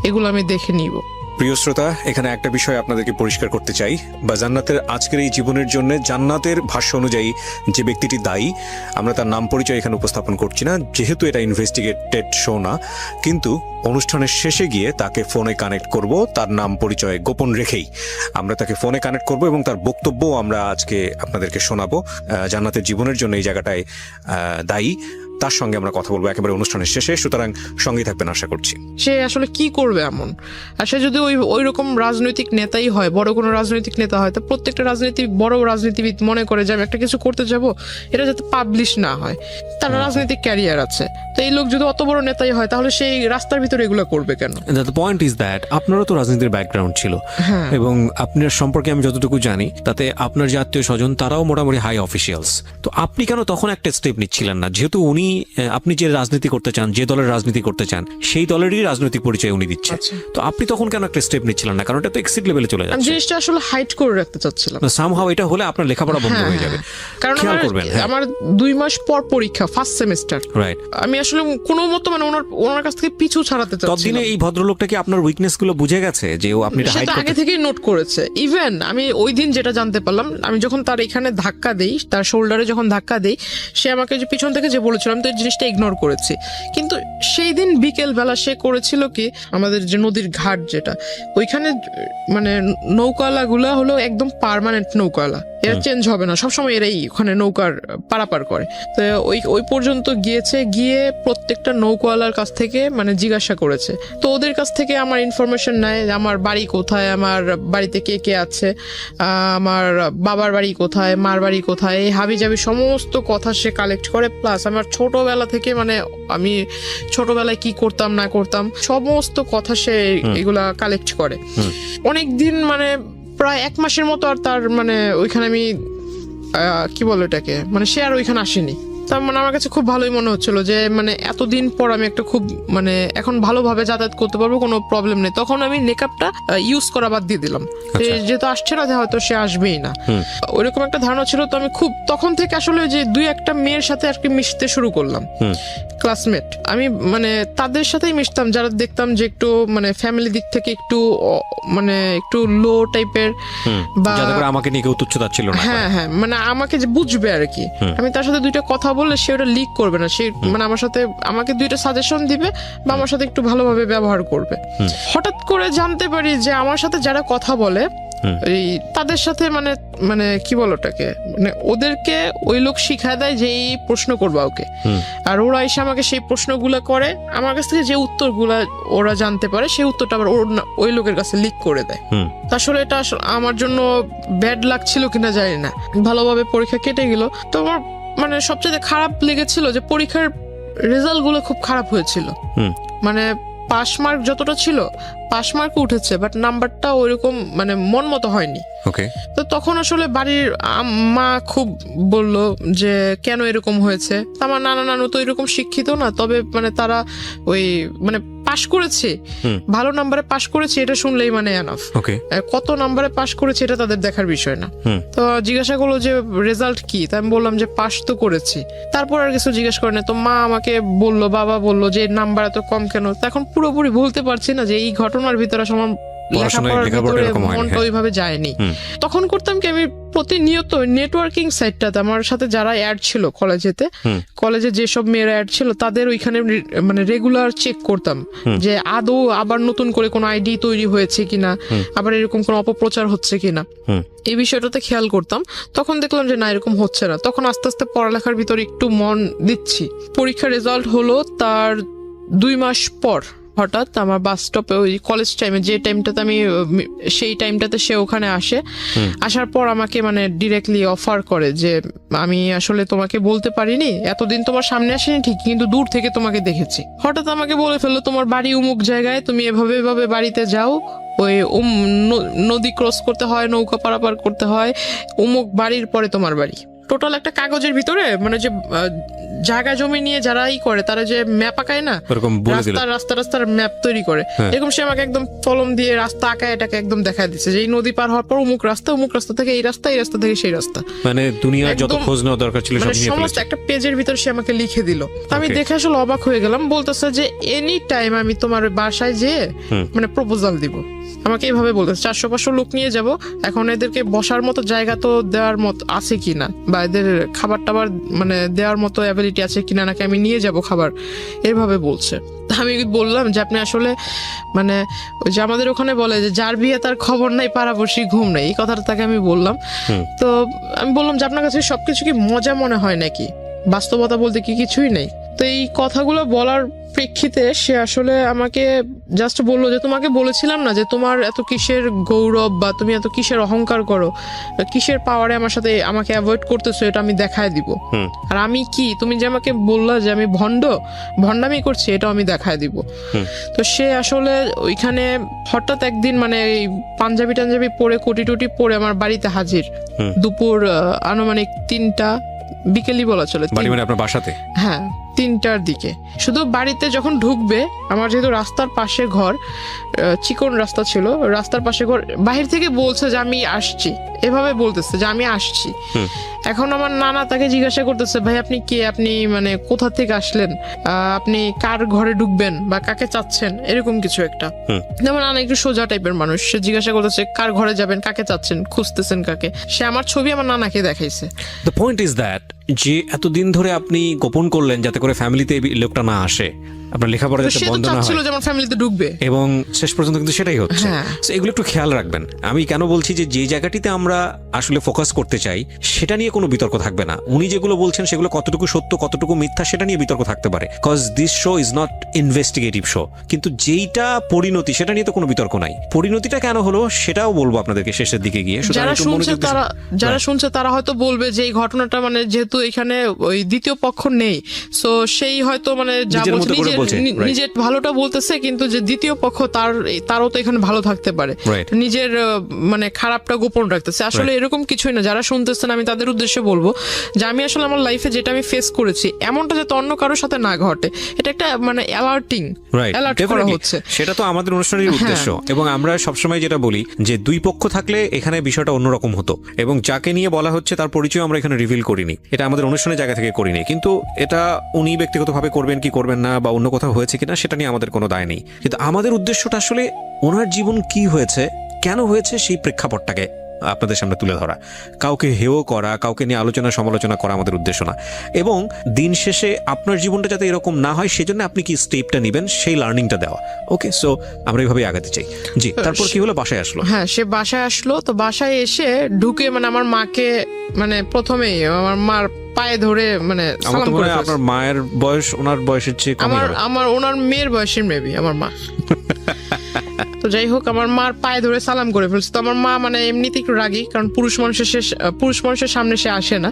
এগুলো আমি দেখে নিব। প্রিয় শ্রোতা, এখানে একটা বিষয় আপনাদেরকে পরিষ্কার করতে চাই, বা জান্নাতের আজকের এই জীবনের জন্য জান্নাতের ভাষ্য অনুযায়ী যে ব্যক্তিটি দায়ী, আমরা তার নাম পরিচয় এখানে উপস্থাপন করছি না, যেহেতু এটা ইনভেস্টিগেটেড শো না। কিন্তু অনুষ্ঠানের শেষে গিয়ে তাকে ফোনে কানেক্ট করব, তার নাম পরিচয় গোপন রেখেই আমরা তাকে ফোনে কানেক্ট করব এবং তার বক্তব্য আমরা আজকে আপনাদেরকে শোনাবো। জান্নাতের জীবনের জন্য এই জায়গাটায় দায়ী, তার সঙ্গে আমরা কথা বলবো একেবারে অনুষ্ঠানের শেষে। সুতরাং সঙ্গেই থাকবেন আশা করছি। সে আসলে কি করবে এমন, আর সে যদি ওই রকম রাজনৈতিক নেতাই হয়, বড় কোনো রাজনৈতিক নেতা হয়, তো প্রত্যেকটা বড় রাজনীতিবিদ মনে করে যে আমি একটা কিছু করতে যাব, এটা যাতে পাবলিশ না হয়। তার রাজনৈতিক ক্যারিয়ার আছে। তো এই লোক যদি অত বড় নেতাই হয়, তাহলে সেই রাস্তার ভিতরে এগুলো করবে কেন? দ্য পয়েন্ট ইজ দ্যাট আপনারও তো রাজনীতির ব্যাকগ্রাউন্ড ছিল, এবং আপনার সম্পর্কে আমি যতটুকু জানি তাতে আপনার যে আত্মীয় স্বজন তারাও মোটামুটি হাই অফিসিয়ালস। তো আপনি কেন তখন একটা স্টেপ নিচ্ছিলেন না? যেহেতু আপনি যে রাজনীতি করতে চান, যে দলের রাজনীতি করতে চান, সেই দলেরই রাজনৈতিক পরিচয় উনি দিচ্ছে। তো আপনি তখন কেন একটা স্টেপ নিচ্ছিলেন না? কারণ এটা তো এক্সিট লেভেলে চলে যাচ্ছে। জিনিসটা আসলে হাইড করে রাখতে চাচ্ছিলাম। সামহাউ এটা হলে আপনার লেখাপড়া বন্ধ হয়ে যাবে। কারণ আমার 2 মাস পর পরীক্ষা, ফার্স্ট সেমিস্টার। রাইট। আমি আসলে কোনো মতো মানে ওনার কাছ থেকে পিছু ছাড়াতে চাচ্ছিলাম। ততদিনে এই ভদ্রলোকটা কি আপনার উইকনেস গুলো বুঝে গেছে যে আপনি এটা হাইড করতে? আগে থেকেই নোট করেছে। ইভেন আমি ওই দিন যেটা জানতে পারলাম, আমি যখন তার এখানে ধাক্কা দেই, তার শোল্ডারে যখন ধাক্কা দেই, সে আমাকে যে পিছন থেকে যে বলেছিলাম, তো এই জিনিসটা ইগনোর করেছি। কিন্তু সেই দিন বিকেল বেলা সে করেছিল কি, আমাদের যে নদীর ঘাট যেটা, ওইখানে মানে নৌকাওয়ালা গুলা হলো একদম পার্মানেন্ট নৌকাওয়ালা, এরা চেঞ্জ হবে না, সবসময় এরাই ওখানে নৌকার পারাপার করে। তো ওই পর্যন্ত গিয়ে প্রত্যেকটা নৌকাওয়ালার কাছ থেকে মানে জিজ্ঞাসা করেছে। তো ওদের কাছ থেকে আমার ইনফরমেশন নেয়, আমার বাড়ি কোথায়, আমার বাড়িতে কে কে আছে, আমার বাবার বাড়ি কোথায়, মার বাড়ি কোথায়, এই হাবিজাবি সমস্ত কথা সে কালেক্ট করে। প্লাস আমার ছোটবেলা থেকে মানে আমি ছোটবেলায় কি করতাম না করতাম সমস্ত কথা সে এগুলা কালেক্ট করে। অনেকদিন মানে প্রায় 1 মাসের মতো আর তার মানে ওইখানে আমি কি বলে এটাকে, মানে সে আর ওইখানে আসেনি। তার মানে আমার কাছে খুব ভালোই মনে হচ্ছিল যে মানে এতদিন পর আমি একটা খুব মানে এখন ভালোভাবে যাতায়াত করতে পারবো, কোনো প্রবলেম নেই। তখন আমি মেকআপটা ইউজ করা বাদ দিয়ে দিলাম, যেহেতু আসছে না, হয়তো সে আসবেই না, ওইরকম একটা ধারণা ছিল। তো আমি খুব তখন থেকে আসলে যে 2-1টা মেয়ের সাথে আর কি মিশতে শুরু করলাম, ক্লাসমেট। আমি মানে তাদের সাথেই মিশতাম যারা দেখতাম যে একটু মানে ফ্যামিলি দিক থেকে একটু মানে একটু লো টাইপের, বা আমাকে নিয়ে কেউ তুচ্ছতাচ্ছিল্য না। হ্যাঁ মানে আমাকে যে বুঝবে আর কি। আমি তার সাথে 2টা কথা বললে সে ওটা লিক করবে না, সে মানে আমাকে 2টা সাজেশন দিবে বা আমার সাথে একটু ভালোভাবে ব্যবহার করবে। হঠাৎ করে জানতে পারি যে আমার সাথে যারা কথা বলে এই তাদের সাথে মানে মানে কি বলো ওটাকে, মানে ওদেরকে ওই লোক শিখায় দেয় যে এই প্রশ্ন করবা ওকে, আর ওরা এসে আমাকে সেই প্রশ্নগুলো করে, আমার কাছ থেকে যে উত্তরগুলা ওরা জানতে পারে সেই উত্তরটা আবার ওই লোকের কাছে লিক করে দেয়। তা আসলে এটা আমার জন্য ব্যাড লাগছিল কিনা জানি না। ভালোভাবে পরীক্ষা কেটে গেল। তো আমার মানে সবচেয়ে খারাপ লেগেছিল যে পরীক্ষার রেজাল্ট গুলো খুব খারাপ হয়েছিল। মানে পাস মার্ক যতটা ছিল পাস মার্ক উঠেছে, বাট নাম্বারটা ওইরকম মানে মন মতো হয়নি। তো তখন আসলে বাড়ির মা খুব বলল যে কেন এরকম হয়েছে। আমার নানা নানু তো এরকম শিক্ষিত না, তবে মানে তারা ওই মানে পাশ করেছে, ভালো নাম্বারে পাশ করেছে এটা শুনলেই মানে এনাফ। কত নাম্বারে পাশ করেছে এটা তাদের দেখার বিষয় না। তো জিজ্ঞাসা করলো যে রেজাল্ট কি, তাই আমি বললাম যে পাশ তো করেছি। তারপর আর কিছু জিজ্ঞেস করে না। তো মা আমাকে বললো, বাবা বললো যে নাম্বার এত কম কেন। এখন পুরোপুরি বলতে পারছি না যে এই ঘটনার ভিতরে আমার লেখাপড়ার ভিতরে মনটা ওইভাবে যায়নি। তখন করতাম কি, আমি প্রতিনিয়ত নেটওয়ার্কিং সাইটটাতে আমার সাথে যারা অ্যাড ছিল কলেজে যেসব মেয়েরা অ্যাড ছিল তাদের ওইখানে মানে রেগুলার চেক করতাম যে আদৌ আবার নতুন করে কোনো আইডি তৈরি হয়েছে কিনা, আবার এরকম কোনো অপপ্রচার হচ্ছে কিনা, এই বিষয়টাতে খেয়াল করতাম। তখন দেখলাম যে না, এরকম হচ্ছে না। তখন আস্তে আস্তে পড়ালেখার ভিতরে একটু মন দিচ্ছি। পরীক্ষার রেজাল্ট হলো তার 2 মাস পর হঠাৎ আমার বাস স্টপে ওই কলেজ টাইমে যে টাইমটাতে আমি সেই টাইমটাতে সে ওখানে আসে। আসার পর আমাকে মানে ডিরেক্টলি অফার করে যে আমি আসলে তোমাকে বলতে পারিনি, এতদিন তোমার সামনে আসেনি ঠিক, কিন্তু দূর থেকে তোমাকে দেখেছি। হঠাৎ আমাকে বলে ফেললো তোমার বাড়ি অমুক জায়গায়, তুমি এভাবে বাড়িতে যাও, ওই নদী ক্রস করতে হয়, নৌকা পারাপার করতে হয়, অমুক বাড়ির পরে তোমার বাড়ি। টোটাল একটা কাগজের ভিতরে মানে যে জায়গা জমি নিয়ে যারাই করে তারা যে ম্যাপ আঁকায় না, রাস্তার ম্যাপ তৈরি করে, এরকম সে আমাকে একদম কলম দিয়ে রাস্তা আঁকায় এটাকে একদম দেখায় দিচ্ছে যে এই নদী পার হওয়ার পর অমুক রাস্তা থেকে এই রাস্তা থেকে সেই রাস্তা, মানে দুনিয়ার যত খোঁজ নেওয়া দরকার ছিল সমস্ত একটা পেজের ভিতরে সে আমাকে লিখে দিল। আমি দেখে আসলে অবাক হয়ে গেলাম। বলতেছে যে এনি টাইম আমি তোমার বাসায় যেয়ে মানে প্রপোজাল দিব। আমাকে এইভাবে বলতেছে 400-500 লোক নিয়ে যাব, এখন এদেরকে বসার মতো জায়গা তো দেওয়ার মতো আছে কিনা, বা এদের খাবার টাবার মানে দেওয়ার মতো অ্যাবিলিটি আছে কিনা, নাকি আমি নিয়ে যাব খাবার, এইভাবে বলছে। আমি বললাম যে আপনি আসলে মানে ওই যে আমাদের ওখানে বলে যে যার বিয়ে তার খবর নাই পাড়াবসি ঘুম নাই, এই কথাটা তাকে আমি বললাম। তো আমি বললাম যে আপনার কাছে সবকিছু কি মজা মনে হয় নাকি, বাস্তবতা বলতে কি কিছুই নেই। তো এই কথাগুলো বলার প্রেক্ষিতে সে আসলে আমাকে জাস্ট বললো যে তোমাকে বলেছিলাম না যে তোমার এত কিসের গৌরব বা তুমি এত কিসের অহংকার করো, কিসের পাওয়ারে আমার সাথে আমাকে অ্যাভয়েড করতেছো, এটা আমি দেখায় দিব। আর আমি কি, তুমি যে আমাকে বললা যে আমি ভণ্ডামি করছি, এটাও আমি দেখায় দিব। তো সে আসলে ওইখানে হঠাৎ একদিন মানে এই পাঞ্জাবি টাঞ্জাবি পরে কোটি টুটি পরে আমার বাড়িতে হাজির। দুপুর আনুমানিক 3টা বিকেলই বলা চলে, আপনার বাসাতে, হ্যাঁ 3টার দিকে। শুধু বাড়িতে যখন ঢুকবে, আমার যেহেতু রাস্তার পাশে ঘর, চিকন রাস্তা ছিল, রাস্তার পাশে ঘর, বাহির থেকে বলছে যে আমি আসছি, এভাবে বলতেছে যে আমি আসছি। এখন আমার নানা তাকে জিজ্ঞাসা করতেছে ভাই আপনি কে, আপনি মানে কোথা থেকে আসলেন, আপনি কার ঘরে ঢুকবেন বা কাকে চাচ্ছেন, এরকম কিছু একটা। যেমন নানা একটু সোজা টাইপের মানুষ, সে জিজ্ঞাসা করতেছে কার ঘরে যাবেন, কাকে চাচ্ছেন, খুঁজতেছেন কাকে। সে আমার ছবি আমার নানাকে দেখাইছে। দ্য পয়েন্ট ইজ দ্যাট যে এতদিন ধরে আপনি গোপন করলেন যাতে করে ফ্যামিলিতে লোকটা না আসে, আপনার লেখাপড়া যাতে বন্ধ না হয়, যেমন ফ্যামিলিতে ঢুকবে, এবং শেষ পর্যন্ত কিন্তু সেটাই হচ্ছে। এগুলো একটু খেয়াল রাখবেন। আমি কেন বলছি যে জায়গাটিতে আমরা আসলে ফোকাস করতে চাই সেটা নিয়ে কোনো বিতর্ক থাকবে না। উনি যেগুলো বলছেন সেগুলো কতটুকু সত্য কতটুকু মিথ্যা সেটা নিয়ে বিতর্ক থাকতে পারে, cause this show is not investigative show. কিন্তু যেইটা পরিণতি সেটা নিয়ে তো কোনো বিতর্ক নাই। পরিণতিটা কেন হলো সেটাও বলবো আপনাদেরকে শেষের দিকে গিয়ে। যারা শুনছে তারা হয়তো বলবে যে এই ঘটনাটা মানে যেহেতু এখানে ওই দ্বিতীয় পক্ষ নেই, সো সেই হয়তো মানে যা বলছে নিজের ভালোটা বলতেছে, কিন্তু যে দ্বিতীয় পক্ষ তারও তো এখানে ভালো থাকতে পারে, নিজের মানে খারাপটা গোপন রাখতেছে। আসলে এরকম কিছুই না। যারা শুনতেছেন আমি তাদের উদ্দেশ্যে বলবো যে আমি আসলে আমার লাইফে যেটা আমি ফেস করেছি এমনটা যাতে অন্য কারোর সাথে না ঘটে, এটা একটা মানে অ্যালার্ট করা হচ্ছে। সেটা তো আমাদের অনুষ্ঠানের উদ্দেশ্য। এবং আমরা সবসময় যেটা বলি যে দুই পক্ষ থাকলে এখানে বিষয়টা অন্যরকম হতো, এবং যাকে নিয়ে বলা হচ্ছে তার পরিচয় আমরা এখানে রিভিল করিনি, এটা আমাদের অনুষ্ঠানের জায়গা থেকে করিনি। কিন্তু এটা উনি ব্যক্তিগতভাবে করবেন কি করবেন না বা অন্য কোথাও হয়েছে কিনা সেটা নিয়ে আমাদের কোনো দায় নেই। কিন্তু আমাদের উদ্দেশ্যটা আসলে ওনার জীবন কি হয়েছে, কেন হয়েছে, সেই প্রেক্ষাপটটাকে আপনাদের সামনে তুলে ধরা, কাউকে হেয় করা, কাউকে নিয়ে আলোচনা সমালোচনা করা আমাদের উদ্দেশ্য না। এবং দিন শেষে আপনার জীবনটা যাতে এরকম না হয় সেজন্য আপনি কি স্টেপটা নেবেন সেই লার্নিংটা দেওয়া। ওকে, সো আমরা এইভাবে আগাতে চাই। জি, তারপর কি হলো? বাসায় আসলো? হ্যাঁ, সে বাসায় আসলো। তো বাসায় এসে ঢুকে মানে আমার মাকে মানে প্রথমেই আমার মার পায়ে ধরে মানে আমার সালাম তো মনে করে হয় ফেলছে। আপনার মায়ের বয়স ওনার বয়সের চেয়ে কম হবে। আমার ওনার মেয়ের বয়সের মেবি আমার মা। তো যাই হোক, আমার মার পায়ে ধরে সালাম করে ফেলছে। তো আমার মা মানে এমনিতে একটু রাগী, কারণ পুরুষ মানুষের সামনে সে আসে না।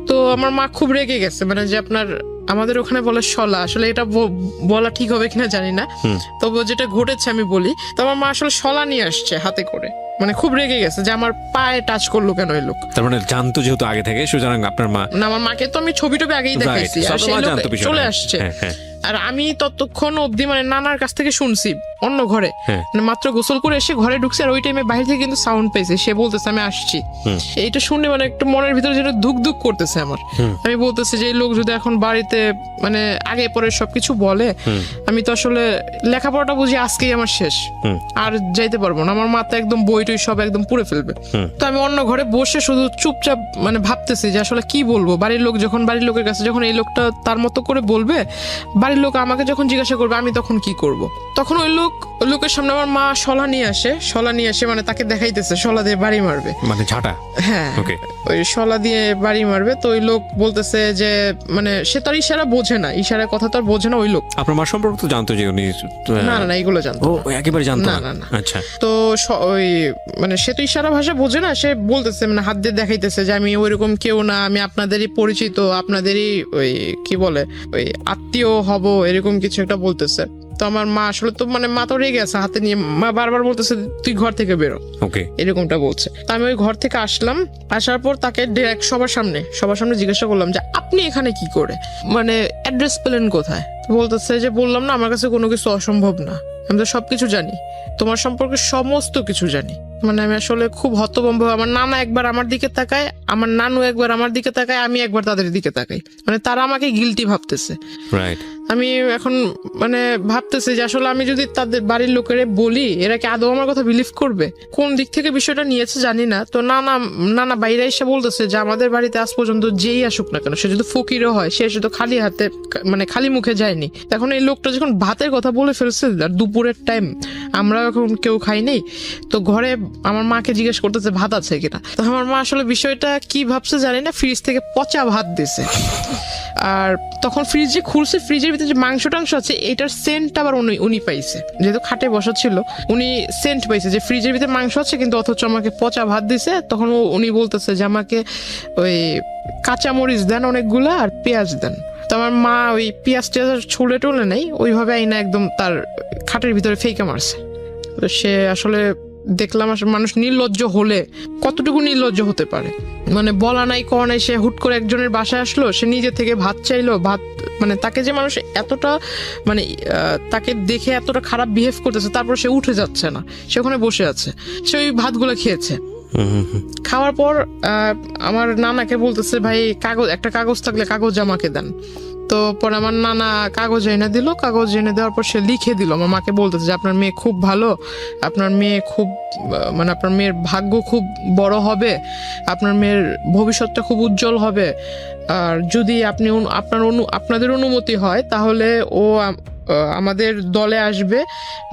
তো আমার মা খুব রেগে গেছে, মানে যে আপনার আমাদের ওখানে বলে শলা, আসলে এটা বলা ঠিক হবে কিনা জানি না, তবু যেটা ঘটেছে আমি বলি। তো আমার মা আসলে শলা নিয়ে আসছে হাতে করে, মানে খুব রেগে গেছে যে আমার পায়ে টাচ করলো কেন এই লোক। তার মানে জানতো যেহেতু আগে থেকে, সুতরাং আপনার মা না, আমার মাকে তো আমি ছবি টবি আগেই দেখাইছি, আর সেই লোক চলে আসছে। আর আমি ততক্ষণ অবধি মানে নানার কাছ থেকে শুনছি অন্য ঘরে, মানে মাত্র গোসল করে এসে ঘরে ঢুকছে, আর ওই টাইমে বাইরে থেকে কিন্তু সাউন্ড পাইছে, সে বলতেছে আমি আসছি। এইটা শুনে মানে একটু মনের ভিতরে যেটা ধুক ধুক করতেছে আমার। আমি বলতেছি যে এই লোক যদি এখন বাড়িতে মানে আগে পরে সবকিছু বলে, আমি তো আসলে লেখাপড়াটা বুঝি আজকেই আমার শেষ, আর যাইতে পারবো না। আমার মাথা একদম বই টই সব একদম পুড়ে ফেলবে। তো আমি অন্য ঘরে বসে শুধু চুপচাপ মানে ভাবতেছি যে আসলে কি বলবো। বাড়ির লোকের কাছে যখন এই লোকটা তার মতো করে বলবে, বাড়ির লোক আমাকে যখন জিজ্ঞাসা করবে আমি তখন কি করব। তখন ওই লোকের সামনে আমার মা শলা নিয়ে আসে, মানে তাকে দেখাইতেছে শলা দিয়ে বাড়ি মারবে, মানে ঝাঁটা। হ্যাঁ, ওই শলা দিয়ে বাড়ি মারবে। তো ওই লোক বলতেছে যে মানে সে তার ইশারা বোঝে না, ইশারার কথা তো আর বোঝে না ওই লোক। আপনার মা সম্পর্কে তো জানতো যে উনি? না, এগুলো জানতো। ও একেবারে জানতো না। আচ্ছা। তো ওই মানে সে তো ইশারা ভাষা বোঝে না, সে বলতেছে মানে হাত দিয়ে দেখাইতেছে যে আমি ওইরকম কেউ না, আমি আপনাদেরই পরিচিত, আপনাদেরই ওই কি বলে ওই আত্মীয় হব, এরকম কিছু একটা বলতেছে। তো আমার মা আসলে তো মানে মা তো রেগে আছে, হাতে নিয়ে মা বারবার বলতেছে তুই ঘর থেকে বেরো, ওকে, এরকমটা বলছে। তো আমি ওই ঘর থেকে আসলাম, আসার পর তাকে ডিরেক্ট সবার সামনে জিজ্ঞাসা করলাম যে আপনি এখানে কি করে, মানে অ্যাড্রেস পেলেন কোথায়? বলতেছে যে বললাম না আমার কাছে কোনো কিছু অসম্ভব না, আমি তো সবকিছু জানি, তোমার সম্পর্কে সমস্ত কিছু জানি। মানে আমি আসলে খুব হতভম্ব। আমার নানা একবার আমার দিকে তাকায়, আমার নানু একবার আমার দিকে তাকায়, আমি একবার তাদের দিকে তাকাই, মানে তারা আমাকে গিলটি ভাবতেছে। রাইট। আমি এখন মানে ভাবতেছি যে আসলে আমি যদি তাদের বাড়ির লোকেরে বলি, এরা কি আদৌ আমার কথা বিলিভ করবে? কোন দিক থেকে বিষয়টা নিয়েছে জানি না। তো নানা বাইরে এসে বলতেছে যে আমাদের বাড়িতে আজ পর্যন্ত যেই আসুক না কেন, সে যদি ফকিরও হয়, সে শুধু খালি হাতে মানে খালি মুখে যায়নি। এখন এই লোকটা যখন ভাতের কথা বলে ফেলছে, আর দুপুরের টাইম, আমরা এখন কেউ খাই নেই, তো ঘরে আমার মাকে জিজ্ঞেস করতেছে ভাত আছে কিনা। তো আমার মা আসলে বিষয়টা কি ভাবছে জানি না, ফ্রিজ থেকে পচা ভাত দিছে। আর তখন ফ্রিজে খুলছে, ফ্রিজের ভিতরে যে মাংস টাংস আছে এটার সেন্ট আবার উনি পাইছে, যেহেতু খাটে বসা ছিল, উনি সেন্ট পাইছে যে ফ্রিজের ভিতরে মাংস আছে কিন্তু অথচ আমাকে পচা ভাত দিছে। তখন উনি বলতেছে যে আমাকে ওই কাঁচামরিচ দেন অনেকগুলা আর পেঁয়াজ দেন। তো আমার মা ওই পেঁয়াজ টেয়াজ ছুলে টুলে নেই, ওইভাবে আইনা একদম তার খাটের ভিতরে ফেঁকে মারছে। তো সে আসলে দেখলাম আসলে মানুষ নির্লজ্জ হলে কতটুকু নির্লজ্জ হতে পারে, মানে বলা নাই কওয়া নাই, সে হুট করে একজনের বাসায় আসলো, সে নিজে থেকে ভাত চাইলো, ভাত মানে তাকে যে মানুষ এতটা মানে তাকে দেখে এতটা খারাপ বিহেভ করতেছে, তারপর সে উঠে যাচ্ছে না, সে ওখানে বসে আছে, সে ওই ভাতগুলো খেয়েছে। খাওয়ার পর আমার নানাকে বলতেছে ভাই একটা কাগজ থাকলে কাগজ আমাকে দেন। তো পরে আমার নানা কাগজ এনে দিল, কাগজ এনে দেওয়ার পর সে লিখে দিল। আমার মাকে বলতেছে যে আপনার মেয়ে খুব ভালো, আপনার মেয়ে খুব মানে আপনার মেয়ের ভাগ্য খুব বড় হবে, আপনার মেয়ের ভবিষ্যৎটা খুব উজ্জ্বল হবে, আর যদি আপনি আপনাদের অনুমতি হয় তাহলে ও আমাদের দলে আসবে,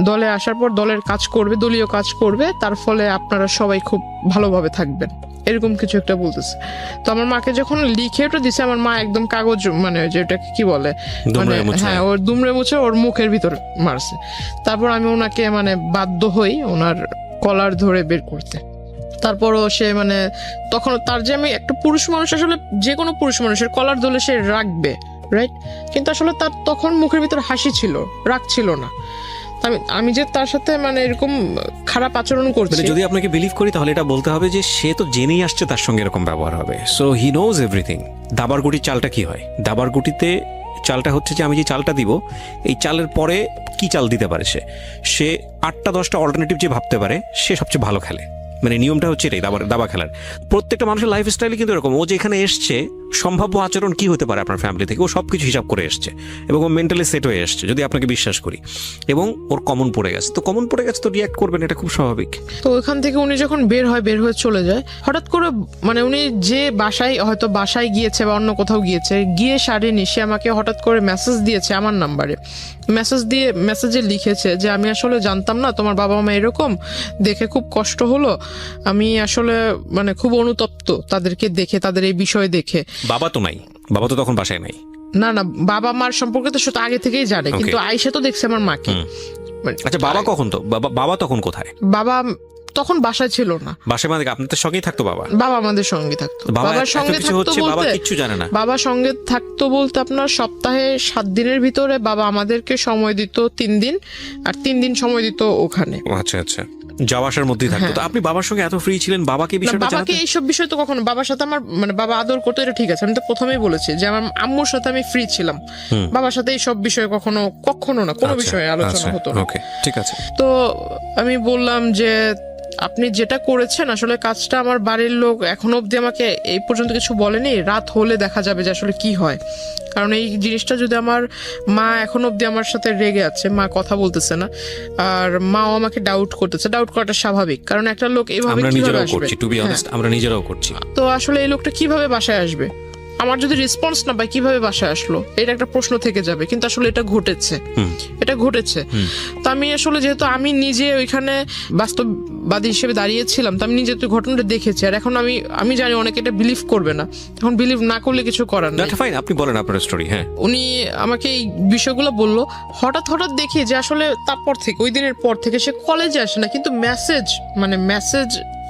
দলে আসার পর দলের কাজ করবে, দলীয় কাজ করবে, তার ফলে আপনারা সবাই খুব ভালোভাবে থাকবেন, এরকম কিছু একটা বলতেছে। তো আমার মাকে যখন লিখে ওটা দিছে, আমার মা একদম কাগজ মানে যেটা কি বলে মানে হ্যাঁ ওর দুমড়ে মুছে ওর মুখের ভিতর মারছে। তারপর আমি ওনাকে মানে বাধ্য হই ওনার কলার ধরে বের করতে। তারপরও সে মানে তখন তার যে আমি একটা পুরুষ মানুষ, আসলে যে কোনো পুরুষ মানুষের কলার ধরে সে রাখবে, রাইট, কিন্তু আসলে তার তখন মুখের ভিতর হাসি ছিল, রাগ ছিল না। আমি যে তার সাথে মানে এরকম খারাপ আচরণ করছি, যদি আপনাকে বিলিভ করি তাহলে এটা বলতে হবে যে সে তো জেনেই আসছে তার সঙ্গে এরকম ব্যবহার হবে, সো হি নোজ এভরিথিং। দাবার গুটির চালটা কি হয়? দাবার গুটিতে চালটা হচ্ছে যে আমি যে চালটা দিব, এই চালের পরে কি চাল দিতে পারে সে 8টা 10টা অল্টারনেটিভ যে ভাবতে পারে, সে সবচেয়ে ভালো খেলে। মানে নিয়মটা হচ্ছে এটাই দাবা খেলার। প্রত্যেকটা মানুষের লাইফ স্টাইলে কিন্তু এরকম, ও যেখানে এসছে সম্ভাব্য আচরণ কি হতে পারে আপনার ফ্যামিলি থেকে, ও সবকিছু হিসাব করে এসছে এবং ও মেন্টালি সেট হয়ে এসছে, যদি আপনাকে বিশ্বাস করি, এবং ওর কমন পড়ে গেছে, তো কমন পড়ে গেছে তো রিয়াক্ট করবেন, এটা খুব স্বাভাবিক। তো ওখান থেকে উনি যখন বের হয়ে চলে যায়, হঠাৎ করে মানে উনি যে বাসায় গিয়েছে বা অন্য কোথাও গিয়েছে, গিয়ে সারেনি, সে আমাকে হঠাৎ করে মেসেজ দিয়েছে আমার নাম্বারে। মেসেজে লিখেছে যে আমি আসলে জানতাম না তোমার বাবা মা এরকম, দেখে খুব কষ্ট হলো, আমি আসলে মানে খুব অনুতপ্ত তাদেরকে দেখে, তাদের এই বিষয় দেখে। বাবা তো নাই, বাবা তো তখন বাসায় নাই। না বাবা মার সম্পর্কে তো সেটা আগে থেকেই জানে, কিন্তু আয়েশা তো দেখছে আমার মাকে। আচ্ছা, বাবা কখন, তো বাবা তখন কোথায়? বাবা তখন বাসায় ছিল না। বাসায় মানে আপনাদের সঙ্গেই থাকতো বাবা? বাবা আমাদের সঙ্গে থাকতো। বাবার সঙ্গে থাকতো বাবা বলতে কিচ্ছু জানে না? বাবা সঙ্গে থাকতো বলতে আপনার সপ্তাহে 7 দিনের ভিতরে বাবা আমাদেরকে সময় দিত 3 দিন, আর 3 দিন সময় দিত ওখানে। আচ্ছা আচ্ছা, যাওয়া আসার মধ্যেই থাকতো। তো আপনি বাবার সঙ্গে এত ফ্রি ছিলেন, বাবাকে বিষয়টা জানাতে? বাবাকে এইসব বিষয় তো কখনো, বাবার সাথে আমার মানে বাবা আদর করতো, এটা ঠিক আছে, আমি তো প্রথমেই বলেছি যে আমার আম্মুর সাথে আমি ফ্রি ছিলাম, বাবার সাথে এইসব বিষয়ে কখনো না কোনো বিষয়ে আলোচনা হতো না। ওকে, ঠিক আছে। তো আমি বললাম যে আপনি যেটা করেছেন আসলে কাজটা, আমার বাড়ির লোক এখনো অব্দি আমাকে এই পর্যন্ত কিছু বলেনি, রাত হলে দেখা যাবে যে আসলে কি হয়, কারণ এই জিনিসটা যদি আমার মা এখনো অব্দি আমার সাথে রেগে আছে, মা কথা বলতেছে না, আর মাও আমাকে ডাউট করতেছে। ডাউট করাটা স্বাভাবিক, কারণ একটা লোক এইভাবে আমরা কিভাবে নিজেরাও আসবে? করছি, টু বি অনেস্ট, আমরা নিজেরাও করছি। তো আসলে এই লোকটা কিভাবে বাসায় আসবে, আমার যদি রেসপন্স না পাই কিভাবে বাসায় আসলো, এটা একটা প্রশ্ন থেকে যাবে। কিন্তু আসলে এটা ঘটেছে। তো আমি আসলে যেহেতু আমি নিজে ওইখানে বাস্তববাদী হিসেবে দাঁড়িয়েছিলাম, তো আমি নিজে তো ঘটনাটা দেখেছি, আর এখন আমি জানি অনেকে এটা বিলিভ করবে না, এখন বিলিভ না করলে কিছু করার নেই। ফাইন, আপনি বলেন আপনার স্টোরি। হ্যাঁ, উনি আমাকে এই বিষয়গুলো বললো, হঠাৎ দেখি যে আসলে তারপর থেকে, ওই দিনের পর থেকে সে কলেজে আসে না, কিন্তু মেসেজ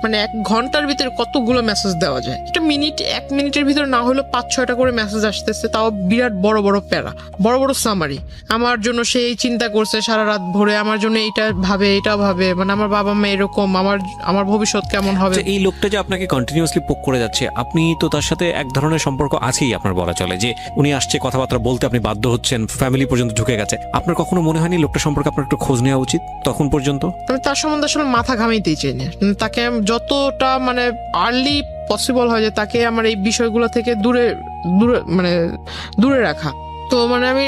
মানে 1 ঘন্টার ভিতরে কতগুলো মেসেজ দেওয়া যায়, এটা 1 মিনিটের ভিতরে না হলেও 5-6টা করে মেসেজ আসতেছে, তাও বিরাট বড় বড় প্যারা, বড় সামারি। আমার জন্য সে এই চিন্তা করছে সারা রাত ভরে, আমার জন্য এটা ভাবে, মানে আমার বাবা মা এরকম, আমার ভবিষ্যৎ কেমন হবে। এই লোকটা যে আপনাকে কন্টিনিউয়াসলি পোক করে যাচ্ছে, আপনি তো তার সাথে এক ধরনের সম্পর্ক আছেই, আপনার বলা চলে যে উনি আসছে কথাবার্তা বলতে, আপনি বাধ্য হচ্ছেন, ফ্যামিলি পর্যন্ত ঢুকে গেছে। আপনার কখনো মনে হয়নি লোকটা সম্পর্কে আপনার একটু খোঁজ নেওয়া উচিত তখন পর্যন্ত? আমি তার সম্বন্ধে আসলে মাথা ঘামাইতেই চাই না, তাকে যতটা মানে আর্লি পসিবল হয় যে তাকে আমার এই বিষয়গুলো থেকে দূরে রাখা। তো মানে আমি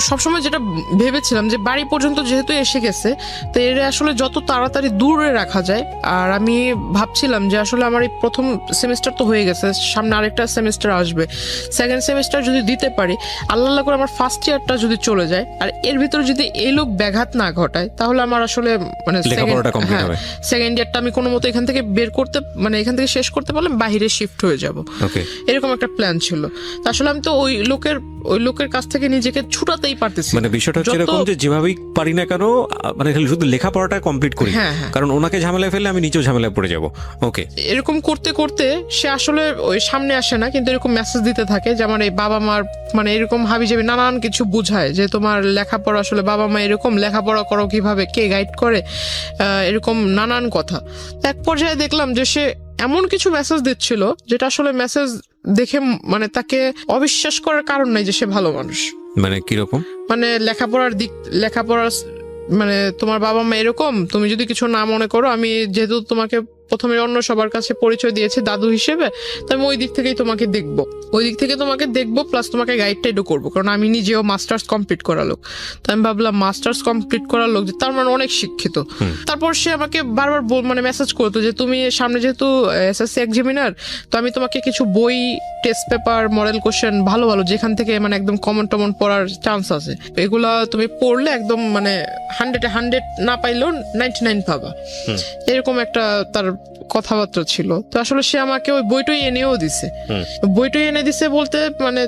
সবসময় যেটা ভেবেছিলাম যে বাড়ি পর্যন্ত যেহেতু এসে গেছে, তো এর আসলে যত তাড়াতাড়ি দূরে রাখা যায়। আর আমি ভাবছিলাম যে আসলে আমার এই প্রথম সেমিস্টার তো হয়ে গেছে, সামনে আরেকটা সেমিস্টার আসবে, 2nd সেমিস্টার যদি দিতে পারি, আল্লাহ করে আমার 1st ইয়ারটা যদি চলে যায়, আর এর ভিতরে যদি এই লোক ব্যাঘাত না ঘটায়, তাহলে আমার আসলে মানে 2nd ইয়ারটা আমি কোনো মতো এখান থেকে এখান থেকে শেষ করতে পারলাম, বাইরে শিফট হয়ে যাব, এরকম একটা প্ল্যান ছিল। আসলে আমি তো ওই লোকের কাছ থেকে নিজেকে ছুটাতেই পারতেছি। মানে বিষয়টা হচ্ছে এরকম যে যেভাবেই পারি না কেন, মানে শুধু লেখাপড়াটা কমপ্লিট করি, কারণ ওনাকে ঝামেলায় ফেললে আমি নিজেও ঝামেলায় পড়ে যাব। ওকে, এরকম করতে করতে সে আসলে ওই সামনে আসে না, কিন্তু এরকম মেসেজ দিতে থাকে যে আমার এই বাবা মার মানে এরকম হাবিজাবি নানান কিছু বুঝায়, যে তোমার লেখাপড়া আসলে বাবা মা এরকম, লেখাপড়া করো কিভাবে, কে গাইড করে, এরকম নানান কথা। এক পর্যায়ে দেখলাম যে সে এমন কিছু মেসেজ দিচ্ছিল যেটা আসলে মেসেজ দেখে মানে তাকে অবিশ্বাস করার কারণ নাই যে সে ভালো মানুষ। মানে কিরকম? মানে লেখাপড়ার মানে তোমার বাবা মা এরকম, তুমি যদি কিছু না মনে করো, আমি যেহেতু তোমাকে প্রথমে অন্য সবার কাছে পরিচয় দিয়েছি দাদু হিসেবে, তো আমি ওই দিক থেকে তোমাকে দেখবো, প্লাস তোমাকে গাইডটাইডও করবো, কারণ আমি নিজেও মাস্টার্স কমপ্লিট করা লোক। তো আমি ভাবলাম মাস্টার্স কমপ্লিট করা লোক যে তার মানে অনেক শিক্ষিত। তারপর সে আমাকে বারবার মানে মেসেজ করতো যে তুমি সামনে যেহেতু SSC এক্সামিনার, তো আমি তোমাকে কিছু বই, টেস্ট পেপার, মডেল কোশ্চেন ভালো যেখান থেকে মানে একদম কমন পড়ার চান্স আছে, এগুলা তুমি পড়লে একদম মানে 100 না পাইলেও 99 পাবা, এরকম একটা তার কথাবার্তা ছিল। তো আসলে সে আমাকে ওই বইটই এনেও দিছে, বলতে মানে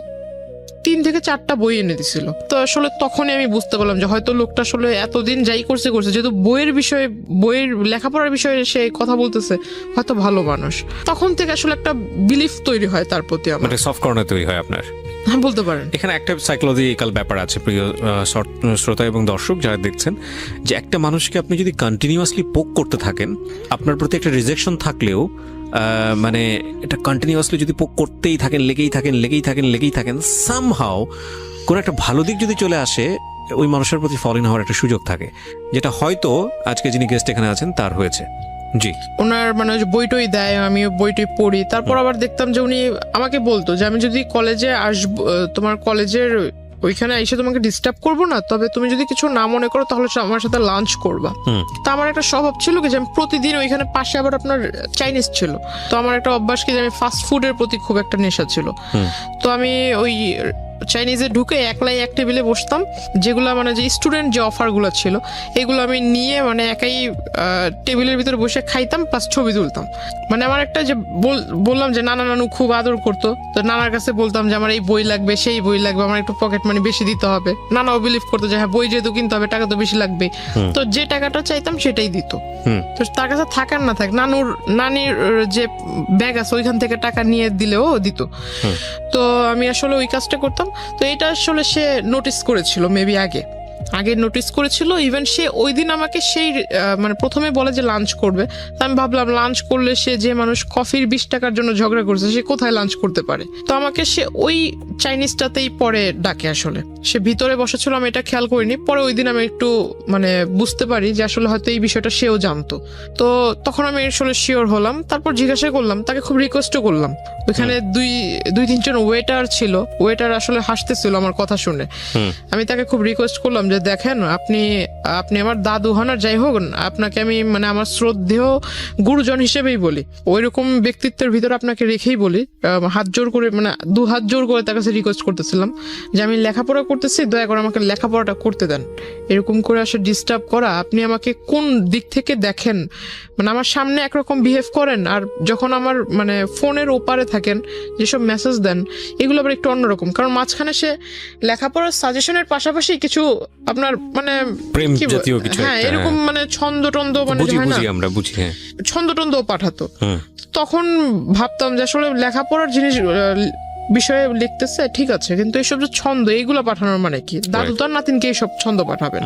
3 থেকে 4টা বই এনে দিছিল। তো আসলে তখনই আমি বুঝতে পারলাম যে হয়তো লোকটা আসলে এতদিন যাই করছে যেহেতু বইয়ের লেখাপড়ার বিষয়ে সে কথা বলতেছে, হয়তো ভালো মানুষ। তখন থেকে আসলে একটা বিলিফ তৈরি হয় তার প্রতি, আমার সফট কর্নার তৈরি হয় আপনার, বলতে পারেন। এখানে একটা সাইকোলজিক্যাল ব্যাপার আছে প্রিয় শ্রোতা এবং দর্শক যারা দেখছেন, যে একটা মানুষকে আপনি যদি কন্টিনিউয়াসলি পোক করতে থাকেন, আপনার প্রতি একটা রিজেকশন থাকলেও মানে এটা কন্টিনিউয়াসলি যদি পোক করতেই থাকেন, লেগেই থাকেন, সামহাও কোনো একটা ভালো দিক যদি চলে আসে, ওই মানুষের প্রতি ফল ইন হওয়ার একটা সুযোগ থাকে, যেটা হয়তো আজকে যিনি গেস্ট এখানে আছেন তার হয়েছে। জি। ওনার মানে ওই যে বইটই দেয়, আমি বইটই পড়ি। তারপর আবার দেখতাম যে উনি আমাকে বলতো যে আমি যদি কলেজে আসবো, তোমার কলেজের ওইখানে এসে তোমাকে ডিস্টার্ব করবো না, তবে তুমি যদি কিছু না মনে করো তাহলে আমার সাথে লাঞ্চ করবা। তো আমার একটা স্বভাব ছিল কি যে আমি প্রতিদিন ওইখানে পাশে আবার আপনার চাইনিজ ছিল, তো আমার একটা অভ্যাস কি যে আমি ফাস্ট ফুডের প্রতি খুব একটা নেশা ছিল। তো আমি ওই চাইনিজে ঢুকে একলাই এক টেবিলে বসতাম, যেগুলো মানে যে স্টুডেন্ট যে অফারগুলো ছিল এগুলো আমি নিয়ে মানে একাই টেবিলের ভিতরে বসে খাইতাম, প্লাস ছবি তুলতাম। মানে আমার একটা যে বললাম যে নানা নানু খুব আদর করতো, তো নানার কাছে বলতাম যে আমার এই বই লাগবে, সেই বই লাগবে, আমার একটু পকেট মানি বেশি দিতে হবে। নানাও বিলিভ করতো যে হ্যাঁ বই যেহেতু কিনতে হবে টাকা তো বেশি লাগবে, তো যে টাকাটা চাইতাম সেটাই দিত। তো তার কাছে থাকার না থাক নানির যে ব্যাগ আছে ওইখান থেকে টাকা নিয়ে দিলেও দিত। তো আমি আসলে ওই কাজটা করতাম। তো এটা আসলে সে নোটিস করেছিল, মেবি আগে নোটিস করেছিল। ইভেন সে ওই দিন আমাকে সেই মানে প্রথমে বলে যে লাঞ্চ করবে, তো আমি ভাবলাম লাঞ্চ করলে সে যে মানুষ কফির 20 টাকার জন্য ঝগড়া করছে সে কোথায় লাঞ্চ করতে পারে। তো আমাকে সে ওই চাইনিজটাতেই পরে ডাকে। আসলে সে ভিতরে বসেছিল, আমি এটা খেয়াল করিনি। পরে ওই দিন আমি একটু মানে বুঝতে পারি যে আসলে হয়তো এই বিষয়টা সেও জানতো। তো তখন আমি আসলে শিওর হলাম। তারপর জিজ্ঞাসা করলাম, তাকে খুব রিকোয়েস্টও করলাম। ওইখানে দুই তিনজন ওয়েটার ছিল, ওয়েটার আসলে হাসতেছিল আমার কথা শুনে। আমি তাকে খুব রিকোয়েস্ট করলাম যে দেখেন আপনি আমার দাদু হন আর যাই হোক, আপনাকে আমি মানে আমার শ্রদ্ধেয় গুরুজন হিসেবেই বলি, ওইরকম ব্যক্তিত্বের ভিতরে আপনাকে রেখেই বলি, হাত জোর করে মানে 2 হাত জোর করে তার কাছে রিকোয়েস্ট করতেছিলাম যে আমি লেখাপড়া করতেছি, দয়া করে আমাকে লেখাপড়াটা করতে দেন। এরকম করে আসলে ডিস্টার্ব করা, আপনি আমাকে কোন দিক থেকে দেখেন? মানে আমার সামনে একরকম বিহেভ করেন, আর যখন আমার মানে ফোনের ওপারে থাকেন যেসব মেসেজ দেন এগুলো আবার একটু অন্যরকম। কারণ মাঝখানে সে লেখাপড়ার সাজেশনের পাশাপাশি কিছু আপনার মানে প্রেম জাতীয় কিছু হ্যাঁ একটা, এরকম মানে ছন্দ মানে বুঝি হয় না, বুঝি আমরা বুঝি, হ্যাঁ ছন্দ পাঠাতো। তখন ভাবতাম যে আসলে লেখাপড়ার জিনিস বিষয়ে লিখতেছে ঠিক আছে, কিন্তু এইসব যে ছন্দ এইগুলো পাঠানোর মানে কি? দাদু তার নাতিনকে এইসব ছন্দ পাঠাবেন?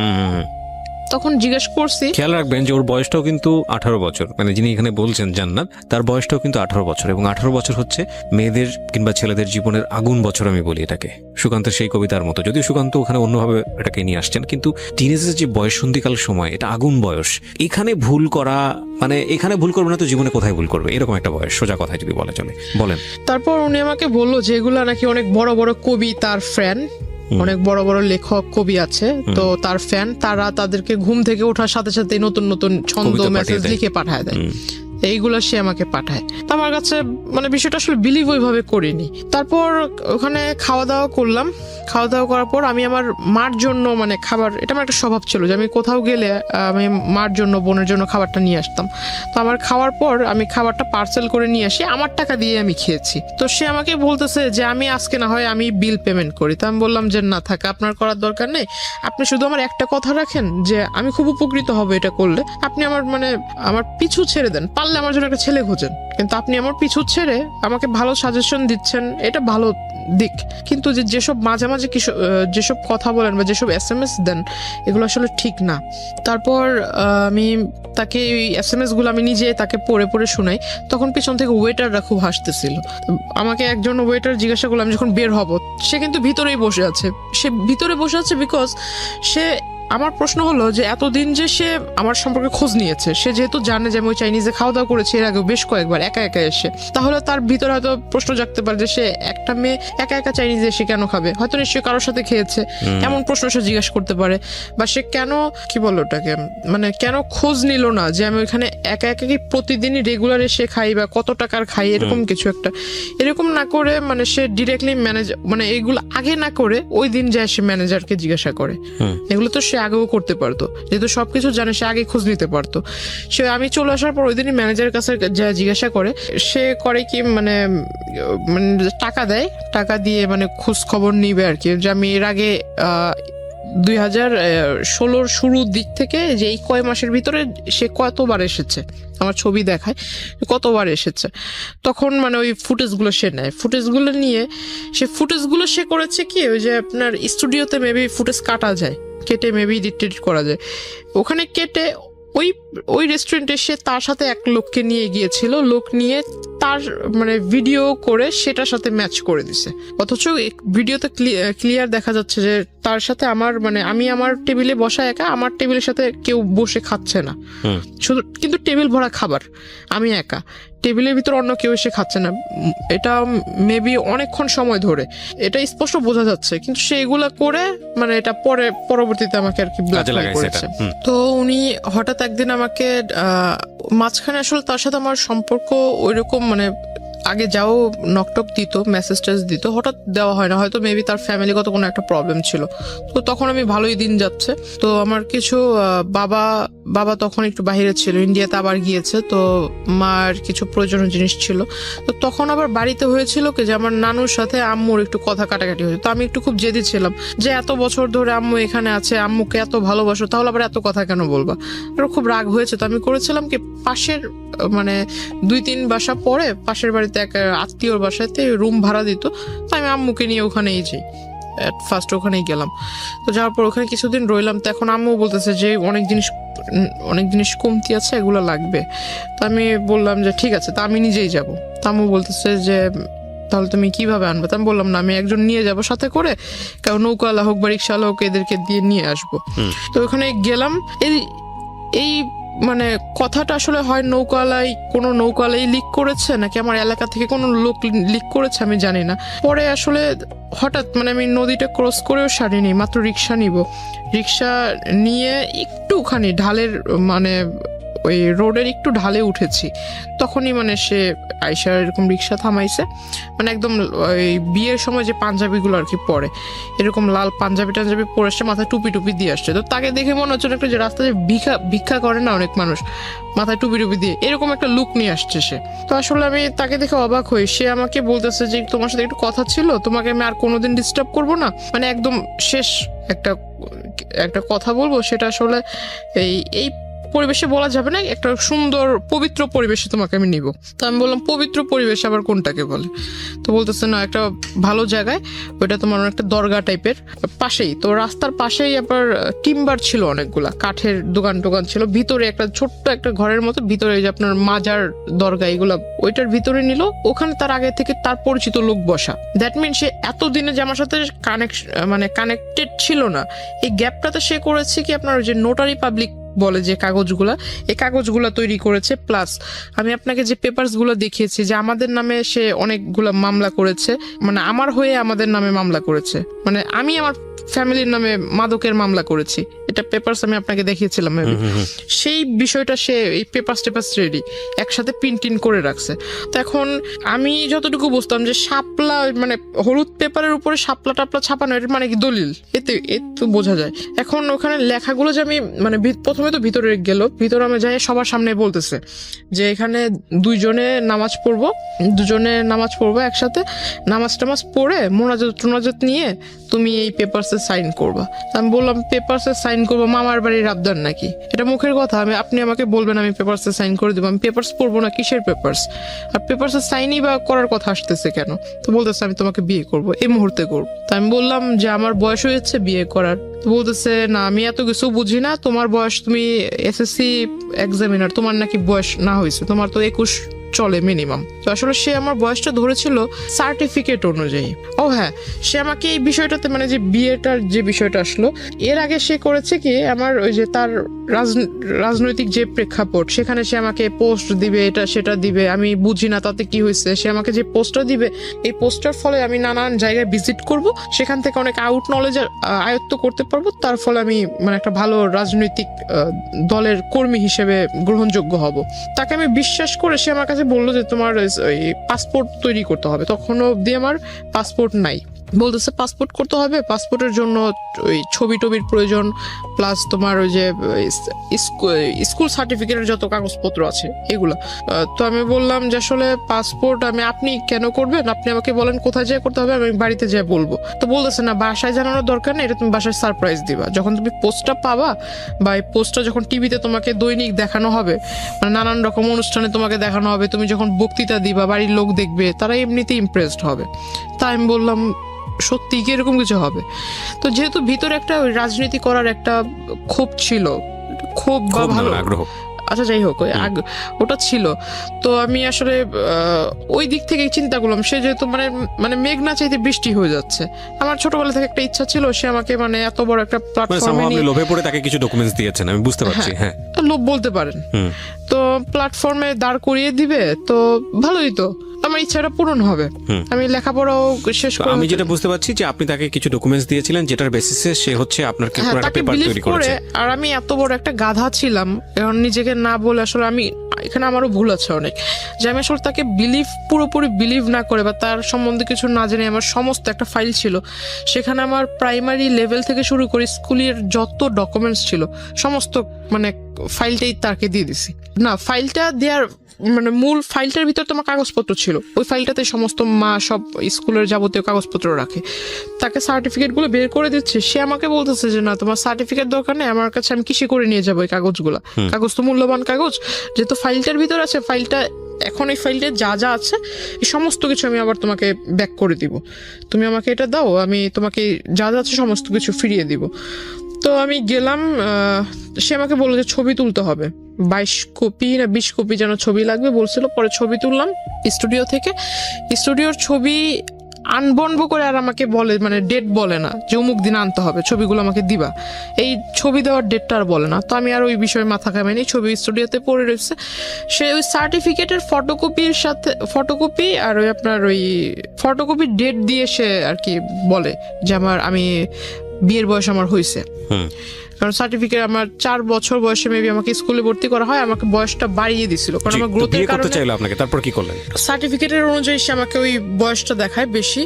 তখন জিজ্ঞেস করছি। খেয়াল রাখবেন যে ওর বয়সটাও কিন্তু 18 বছর, মানে যিনি এখানে বলছেন জান্নাত, তার বয়সটাও কিন্তু 18 বছর, এবং 18 বছর হচ্ছে মেয়েদের কিংবা ছেলেদের জীবনের আগুন বছর আমি বলি এটাকে, সুকান্তের সেই কবিতার মতো। যদিও সুকান্ত ওখানে অন্যভাবে এটাকে নিয়ে আসছেন, কিন্তু টিনেজের যে বয়সন্ধিকাল সময়, এটা আগুন বয়স। এখানে ভুল করা মানে এখানে ভুল করবে না তো জীবনে কোথায় ভুল করবে, এরকম একটা বয়স, সোজা কথায় যদি বলে চলে। বলেন। তারপর উনি আমাকে বললো যে এগুলা নাকি অনেক বড় বড় কবি, তার ফ্যান, অনেক বড় বড় লেখক কবি আছে, তো তার ফ্যান, তারা তাদেরকে ঘুম থেকে ওঠার সাথে সাথে নতুন নতুন ছন্দ মেসেজ লিখে পাঠায় দেয়, এইগুলো সে আমাকে পাঠায়। তো আমার কাছে মানে বিষয়টা আসলে বিলিভ ওইভাবে করিনি। তারপর ওখানে খাওয়া দাওয়া করলাম। খাওয়া দাওয়া করার পর আমি আমার মার জন্য মানে খাবার, এটা আমার একটা স্বভাব ছিল যে আমি কোথাও গেলে আমি মার জন্য বোনের জন্য খাবারটা নিয়ে আসতাম। তো আমার খাওয়ার পর আমি খাবারটা পার্সেল করে নিয়ে আসি, আমার টাকা দিয়ে আমি খেয়েছি। তো সে আমাকে বলতেছে যে আমি আজকে না হয় আমি বিল পেমেন্ট করি। তো আমি বললাম যে না থাক, আপনার করার দরকার নেই, আপনি শুধু আমার একটা কথা রাখেন যে আমি খুব উপকৃত হব এটা করলে, আপনি আমার মানে আমার পিছু ছেড়ে দেন, পারলে আমার জন্য একটা ছেলে খোঁজেন, কিন্তু আপনি আমার পিছু ছেড়ে আমাকে ভালো সাজেশন দিচ্ছেন, এটা ভালো দিক, কিন্তু যেসব মাঝে মাঝে যেসব কথা বলেন বা যেসব SMS দেন এগুলো আসলে ঠিক না। তারপর আমি তাকে SMS গুলো আমি নিজে তাকে পড়ে পড়ে শোনাই। তখন পিছন থেকে ওয়েটাররা খুব হাসতেছিল। আমাকে একজন ওয়েটার জিজ্ঞাসা করলাম যখন বের হব, সে কিন্তু ভিতরেই বসে আছে। সে ভিতরে বসে আছে বিকজ সে, আমার প্রশ্ন হলো যে এতদিন যে সে আমার সম্পর্কে খোঁজ নিয়েছে, সে যেহেতু জানে যে আমি ওই চাইনিজে খাওয়া দাওয়া করেছি এর আগে বেশ কয়েকবার একা একা এসে, তাহলে তার ভিতরে হয়তো প্রশ্ন জাগতে পারে যে সে একটা মেয়ে একা একা চাইনিজে এসে কেন খাবে, হয়তো নিশ্চয়ই কারোর সাথে খেয়েছে, এমন প্রশ্ন সে জিজ্ঞাসা করতে পারে। বা সে কেন কি বলো ওটাকে মানে কেন খোঁজ নিল না যে আমি ওইখানে একা একা কি প্রতিদিনই রেগুলার এসে খাই বা কত টাকার খাই, এরকম কিছু একটা। এরকম না করে মানে সে ডিরেক্টলি ম্যানেজার মানে এগুলো আগে না করে ওই দিন যায় সে ম্যানেজারকে জিজ্ঞাসা করে। এগুলো তো সে আগেও করতে পারতো, যেহেতু সবকিছু জানে সে আগে খোঁজ নিতে পারতো। সে আমি চলে আসার পর ওই দিনই ম্যানেজারের কাছে যা জিজ্ঞাসা করে, সে করে কি মানে টাকা দেয়, টাকা দিয়ে মানে খোঁজ খবর নিবে আর কি, যে আমি এর আগে 2016 শুরুর দিক থেকে যে এই কয় মাসের ভিতরে সে কতবার এসেছে, আমার ছবি দেখায় কতবার এসেছে। তখন মানে ওই ফুটেজগুলো সে নেয়, ফুটেজগুলো নিয়ে ফুটেজগুলো সে করেছে কি ওই যে আপনার স্টুডিওতে মেবি ফুটেজ কাটা যায়, কেটে মেবি এডিট করা যায়, ওখানে কেটে ওই রেস্টুরেন্টে সে তার সাথে এক লোককে নিয়ে গিয়েছিল, লোক নিয়ে তার মানে ভিডিও করে সেটার সাথে ম্যাচ করে দিছে, অথচ ভিডিওতে ক্লিয়ার দেখা যাচ্ছে যে তার সাথে আমার মানে আমি আমার টেবিলে বসা একা, আমার টেবিলের সাথে কেউ বসে খাচ্ছে না, শুধু কিন্তু টেবিল ভরা খাবার, আমি একা, টেবিলের ভিতর অন্য কেউ এসে খাচ্ছে না, এটা মেবি অনেকক্ষণ সময় ধরে, এটা স্পষ্ট বোঝা যাচ্ছে, কিন্তু সে এগুলা করে মানে এটা পরবর্তীতে আমাকে আর কি ব্ল্যাকমেইল করেছে। তো উনি হঠাৎ একদিন আমাকে মাঝখানে আসলে তার সাথে আমার সম্পর্ক ওইরকম মানে আগে যাও নকটক দিত, মেসেজ টেস দিত, হঠাৎ দেওয়া হয় না, হয়তো মেবি তার ফ্যামিলিগত কোনো একটা প্রবলেম ছিল। তো তখন আমি ভালোই দিন যাচ্ছে, তো আমার কিছু বাবা তখন একটু বাইরে ছিল, ইন্ডিয়াতে আবার গিয়েছে, তো মার কিছু প্রয়োজনীয় জিনিস ছিল, তো তখন আবার বাড়িতে হয়েছিল কি যে আমার নানুর সাথে আম্মুর একটু কথা কাটাকাটি হয়েছে, তো আমি একটু খুব জেদি ছিলাম যে এত বছর ধরে আম্মু এখানে আছে, আম্মুকে এত ভালোবাসো, তাহলে আবার এত কথা কেন বলবা, আর খুব রাগ হয়েছে। তো আমি করেছিলাম কি পাশের মানে 2-3 বাসা পরে পাশের বাড়িতে এক আত্মীয়র বাসাতে রুম ভাড়া দিত, তো আমি আম্মুকে নিয়ে ওখানেই যাই, ফার্স্ট ওখানেই গেলাম। তো যাওয়ার পর ওখানে কিছুদিন রইলাম, তো এখন আম্মু বলতেছে যে অনেক জিনিস কমতি আছে, এগুলো লাগবে। তো আমি বললাম যে ঠিক আছে, তা আমি নিজেই যাব। তো আম্মু বলতেছে যে তাহলে তুমি কিভাবে আনবে? তো আমি বললাম না, আমি একজন নিয়ে যাব সাথে করে, কারণ নৌকাওয়ালা হোক বা রিক্সাওয়ালা হোক, এদেরকে দিয়ে নিয়ে আসবো। তো ওখানে গেলাম, এই মানে কথাটা আসলে হয় কোনো নৌকাওয়ালাই লিক করেছে নাকি আমার এলাকা থেকে কোনো লোক লিক করেছে আমি জানি না। পরে আসলে হঠাৎ মানে আমি নদীটা ক্রস করেও সারিনি, মাত্র রিক্সা রিক্সা নিয়ে একটুখানি ঢালের মানে ওই রোডের একটু ঢালে উঠেছি, তখনই মানে সে আইসা এরকম রিক্সা থামাইছে, মানে একদম ওই বিয়ের সময় যে পাঞ্জাবিগুলো আর কি পরে, এরকম লাল পাঞ্জাবি পরে আসছে, মাথায় টুপি দিয়ে আসছে। তো তাকে দেখে মনে হচ্ছে একটা যে রাস্তায় ভিক্ষা করে না অনেক মানুষ, মাথায় টুপি দিয়ে এরকম একটা লুক নিয়ে আসছে সে। তো আসলে আমি তাকে দেখে অবাক হই, সে আমাকে বলতেছে যে তোমার সাথে একটু কথা ছিল, তোমাকে আমি আর কোনোদিন ডিস্টার্ব করবো না, মানে একদম শেষ একটা কথা বলবো, সেটা আসলে এই পরিবেশে বলা যাবে না, একটা সুন্দর পবিত্র পরিবেশে তোমাকে আমি নিব। তো আমি বললাম পবিত্র পরিবেশ আবার কোনটাকে বলে? তো বলতেছে না, একটা ভালো জায়গায়, ওইটা তোমার একটা দরগা টাইপের পাশেই, তো রাস্তার পাশেই আবার টিম্বার ছিল, অনেকগুলা কাঠের দোকান ছিল, ভিতরে একটা ছোট্ট একটা ঘরের মতো, ভিতরে যে আপনার মাজার দরগা এগুলা ওইটার ভিতরে নিল, ওখানে তার আগে থেকে তার পরিচিত লোক বসা। দ্যাট মিন সে এতদিনে যে আমার সাথে কানেক্টেড ছিল না, এই গ্যাপটাতে সে করেছে কি আপনার যে নোটারি পাবলিক বলে যে এই কাগজগুলা তৈরি করেছে, প্লাস আমি আপনাকে যে পেপারস গুলো দেখিয়েছি যে আমাদের নামে সে অনেকগুলা মামলা করেছে, মানে আমার হয়ে আমাদের নামে মামলা করেছে, মানে আমি আমার ফ্যামিলির নামে মাদকের মামলা করেছি, এটা পেপারস আমি আপনাকে দেখিয়েছিলাম। সেই বিষয়টা সে এই পেপারস রেডি একসাথে প্রিন্ট করে রাখছে। তো এখন আমি যতটুকু বুঝতাম যে শাপলা মানে হলুদ পেপারের উপরে শাপলা টাপলা ছাপানো, এর মানে কি দলিল, এতে বোঝা যায়। এখন ওখানে লেখাগুলো যে আমি মানে প্রথমে তো ভিতরে আমি যাই, সবার সামনে বলতেছে যে এখানে দুজনে নামাজ পড়বো একসাথে, নামাজ টামাজ পড়ে মোনাজাত নিয়ে তুমি এই পেপারসে সাইন করবা। আমি বললাম পেপারসে সাইন করবো মামার বাড়ির আবদার নাকি? এটা মুখের কথা, আপনি আমাকে বলবেন আমি পেপারসে সাইন করে দেবো, আমি পেপারস পড়বো না, কিসের পেপারস? আর পেপারসে সাইনই বা করার কথা আসতেছে কেন? তো বলতেছে আমি তোমাকে বিয়ে করবো, এই মুহূর্তে করবো। তো আমি বললাম যে আমার বয়স হয়েছে বিয়ে করার। তো বলতেছে না, আমি এত কিছু বুঝি না, তোমার বয়স, তুমি এসএসসি এক্সামিনার, তোমার নাকি বয়স না হয়েছে, তোমার তো 21 চলে মিনিমাম। তো আসলে সে আমার বয়সটা ধরেছিল সার্টিফিকেট অনুযায়ী। ও হ্যাঁ, সে আমাকে এই বিষয়টাতে মানে যে বিয়েটার যে বিষয়টা আসলো, এর আগে সে করেছে কি আমার ওই যে তার রাজনৈতিক যে প্রেক্ষাপট, সেখানে সে আমাকে পোস্ট দিবে, এটা সেটা দিবে, আমি বুঝি না তাতে কি হয়েছে, সে আমাকে যে পোস্টটা দিবে, এই পোস্টার ফলে আমি নানান জায়গায় ভিজিট করব, সেখান থেকে অনেক আউট নলেজ আয়ত্ত করতে পারবো, তার ফলে আমি মানে একটা ভালো রাজনৈতিক দলের কর্মী হিসেবে গ্রহণযোগ্য হব। তাকে আমি বিশ্বাস করে সে আমার কাছে বললো যে তোমার পাসপোর্ট তৈরি করতে হবে, তখনও অবধি আমার পাসপোর্ট নাই। বলতেছে পাসপোর্ট করতে হবে, পাসপোর্টের জন্য ওই ছবির প্রয়োজন, প্লাস তোমার ওই যে স্কুল সার্টিফিকেটের যত কাগজপত্র আছে এগুলা। তো আমি বললাম যে আসলে পাসপোর্ট আপনি কেন করবেন, আপনি আমাকে বলেন কোথায় যেয়ে করতে হবে, আমি বাড়িতে যেয়ে বলবো। তো বলতেছে না, বাসায় জানানোর দরকার নেই, এটা তুমি বাসায় সারপ্রাইজ দিবা, যখন তুমি পোস্টটা পাবা বা এই পোস্টটা যখন টিভিতে তোমাকে দৈনিক দেখানো হবে, মানে নানান রকম অনুষ্ঠানে তোমাকে দেখানো হবে, তুমি যখন বক্তৃতা দিবা, বাড়ির লোক দেখবে, তারা এমনিতেই ইমপ্রেসড হবে। তাই আমি বললাম সত্যি কি এরকম কিছু হবে? তো যেহেতু ভিতরে একটা রাজনীতি করার একটা ক্ষোভ ছিল, ক্ষোভ বা ভালো আচ্ছা যাই হোক ওটা ছিল। তো আমি আসলে ওই দিক থেকে চিন্তা করলাম, সে যেহেতু মানে মানে মেঘ না চাইতে বৃষ্টি হয়ে যাচ্ছে, আমার ছোটবেলা থেকে একটা ইচ্ছা ছিল সে আমাকে মানে এত বড় একটা মানে প্ল্যাটফর্মে আপনি লোভে পড়ে তাকে কিছু ডকুমেন্টস দিয়েছেন, আমি বুঝতে পারছি। হ্যাঁ, লোভ বলতে পারেন। হুম। তো প্ল্যাটফর্মে দাঁড় করিয়ে দিবে তো ভালোই, তো আমার ইচ্ছাটা পূরণ হবে, আমি লেখাপড়াও শেষ করে আমি যেটা বুঝতে পারছি যে আপনি তাকে কিছু ডকুমেন্টস দিয়েছিলেন যেটার বেসিসে সে হচ্ছে আপনার কি পুরো একটা তাকে পেপার বিলিভ তৈরি করে। করেছে। আর আমি এত বড় একটা গাধা ছিলাম, এখন নিজেকে না বলে আসলে আমি এখানে আমারও ভুল আছে অনেক, যে আমি আসলে তাকে পুরোপুরি বিলিভ না করে বা তার সম্বন্ধে কিছু না জেনে আমার সমস্ত একটা ফাইল ছিল, সেখানে আমার প্রাইমারি লেভেল থেকে শুরু করে স্কুলের যত ডকুমেন্টস ছিল সমস্ত মানে ফাইলটাই তাকে দিয়ে দিছি। না, ফাইলটা দেওয়ার মানে মূল ফাইলটার ভিতর তোমার কাগজপত্র ছিল, ওই ফাইলটাতে সমস্ত মা সব স্কুলের যাবতীয় কাগজপত্র রাখে। তাকে সার্টিফিকেট গুলো বের করে দিচ্ছে, সে আমাকে বলতেছে যে না তোমার সার্টিফিকেট দরকার নেই, আমার কাছে আমি কিসে করে নিয়ে যাবো এই কাগজগুলো, কাগজ তো মূল্যবান কাগজ, যেহেতু ফাইলটার ভিতর আছে, ফাইলটা এখন এই ফাইলটা যা যা আছে এই সমস্ত কিছু আমি আবার তোমাকে ব্যাক করে দিব, তুমি আমাকে এটা দাও, আমি তোমাকে যা যা আছে সমস্ত কিছু ফিরিয়ে দিব। তো আমি গেলাম, সে আমাকে বললো যে ছবি তুলতে হবে, 22 কপি না 20 কপি যেন ছবি লাগবে বলছিল। পরে ছবি তুললাম স্টুডিও থেকে, স্টুডিওর ছবি আনবনবো করে আর আমাকে বলে মানে ডেট বলে না যে অমুক দিন আনতে হবে, ছবিগুলো আমাকে দিবা, এই ছবি দেওয়ার ডেটটা আর বলে না। তো আমি আর ওই বিষয়ে মাথা ঘামাইনি, ছবি স্টুডিওতে পড়ে রয়েছে। সে ওই সার্টিফিকেটের ফটোকপির সাথে ফটোকপি আর ওই আপনার ওই ফটোকপির ডেট দিয়ে সে আর কি বলে যে আমি বিয়ের বয়স আমার হয়েছে, কারণ সার্টিফিকেট আমার 4 বছর বয়সে মেবি আমাকে স্কুলে ভর্তি করা হয়, আমাকে বয়সটা বাড়িয়ে দিছিল কারণ আমার গ্রোথের বিয়ে করতে কারণে। চাইলো আপনাকে, তারপর কি করলেন? সার্টিফিকেটের অনুযায়ী সে আমাকে ওই বয়সটা দেখায় বেশি।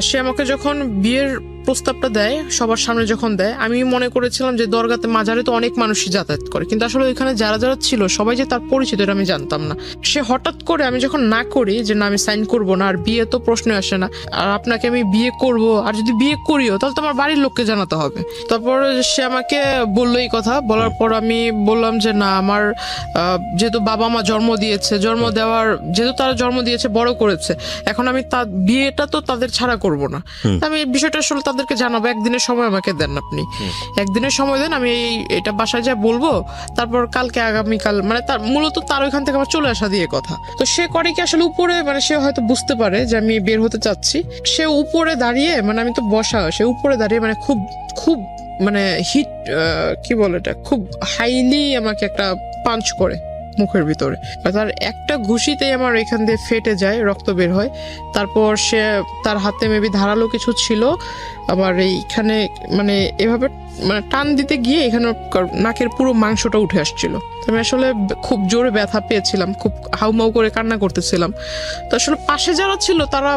সে আমাকে যখন বিয়ের প্রস্তাবটা দেয় সবার সামনে যখন দেয়, আমি মনে করেছিলাম যে দরগাতে মাজারে তো অনেক মানুষই যাতায়াত করে, কিন্তু আসলে ওইখানে যারা যারা ছিল সবাই যে তার পরিচিত এটা আমি জানতাম না। সে হঠাৎ করে আমি যখন না করি যে না আমি সাইন করব না, আর বিয়ে তো প্রশ্ন আসে না, আর আপনাকে আমি বিয়ে করব, আর যদি বিয়ে করিও তাহলে তো আমার বাড়ির লোককে জানাতে হবে। তারপর সে আমাকে বললো এই কথা, বলার পর আমি বললাম যে না আমার যেহেতু বাবা মা জন্ম দিয়েছে, জন্ম দেওয়ার যেহেতু তারা জন্ম দিয়েছে বড় করেছে, এখন আমি তার বিয়েটা তো তাদের ছাড়া করব না, আমি বিষয়টা আসলে তাদেরকে জানাবো, একদিনের সময় আমাকে দেন, আপনি একদিনের সময় দেন, আমি এটা বাসায় যা বলবো, তারপর কালকে আগামীকাল মানে তার মূলত তার ওইখান থেকে আমার চলে আসা দিয়ে কথা। তো সে করে কি আসলে উপরে মানে সে হয়তো বুঝতে পারে যে আমি বের হতে চাচ্ছি, সে উপরে দাঁড়িয়ে মানে আমি তো বসা, সে উপরে দাঁড়িয়ে মানে খুব খুব মানে হিট কি বলে এটা, খুব হাইলি আমাকে একটা পাঞ্চ করে মুখের ভিতরে, তার একটা ঘুষিতেই আমার এখান দিয়ে ফেটে যায়, রক্ত বের হয়। তারপর সে তার হাতে মেবি ধারালো কিছু ছিল, আবার এইখানে মানে এভাবে মানে টান দিতে গিয়ে এখানে নাকের পুরো মাংসটা উঠে আসছিল। আমি আসলে খুব জোরে ব্যথা পেয়েছিলাম, খুব হাউমাউ করে কান্না করতেছিলাম। তো আসলে পাশে যারা ছিল তারা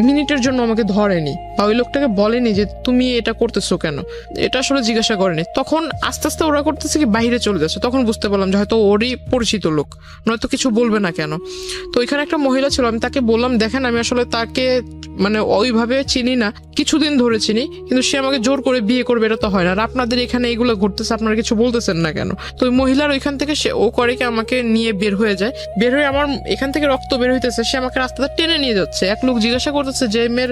মিনিটের জন্য আমাকে ধরেনি বা ওই লোকটাকে বলেনি যে তুমি এটা করতেছো কেন, এটা আসলে জিজ্ঞাসা করেনি। তখন আস্তে আস্তে ওরা করতেছে কি বাইরে চলে যাচ্ছে, তখন বুঝতে পারলাম যে হয়তো ওরই পরিচিত লোক, নয়তো কিছু বলবে না কেন। তো ওইখানে একটা মহিলা ছিল, আমি তাকে বললাম দেখেন আমি আসলে তাকে মানে ওইভাবে চিনি না, কিছুদিন ধরে চিনি, কিন্তু সে আমাকে জোর করে বিয়ে করবে এটা তো হয় না, আর আপনাদের এখানে এইগুলো ঘটতেছে আপনারা কিছু বলতেছেন না কেন। তো ওই মহিলার ওইখান থেকে সে ও করে কি আমাকে নিয়ে বের হয়ে যায়, বের হয়ে আমার এখান থেকে রক্ত বের হইতেছে, সে আমাকে রাস্তাটা টেনে নিয়ে যাচ্ছে। এক লোক জিজ্ঞাসা করতেছে যে মেয়ের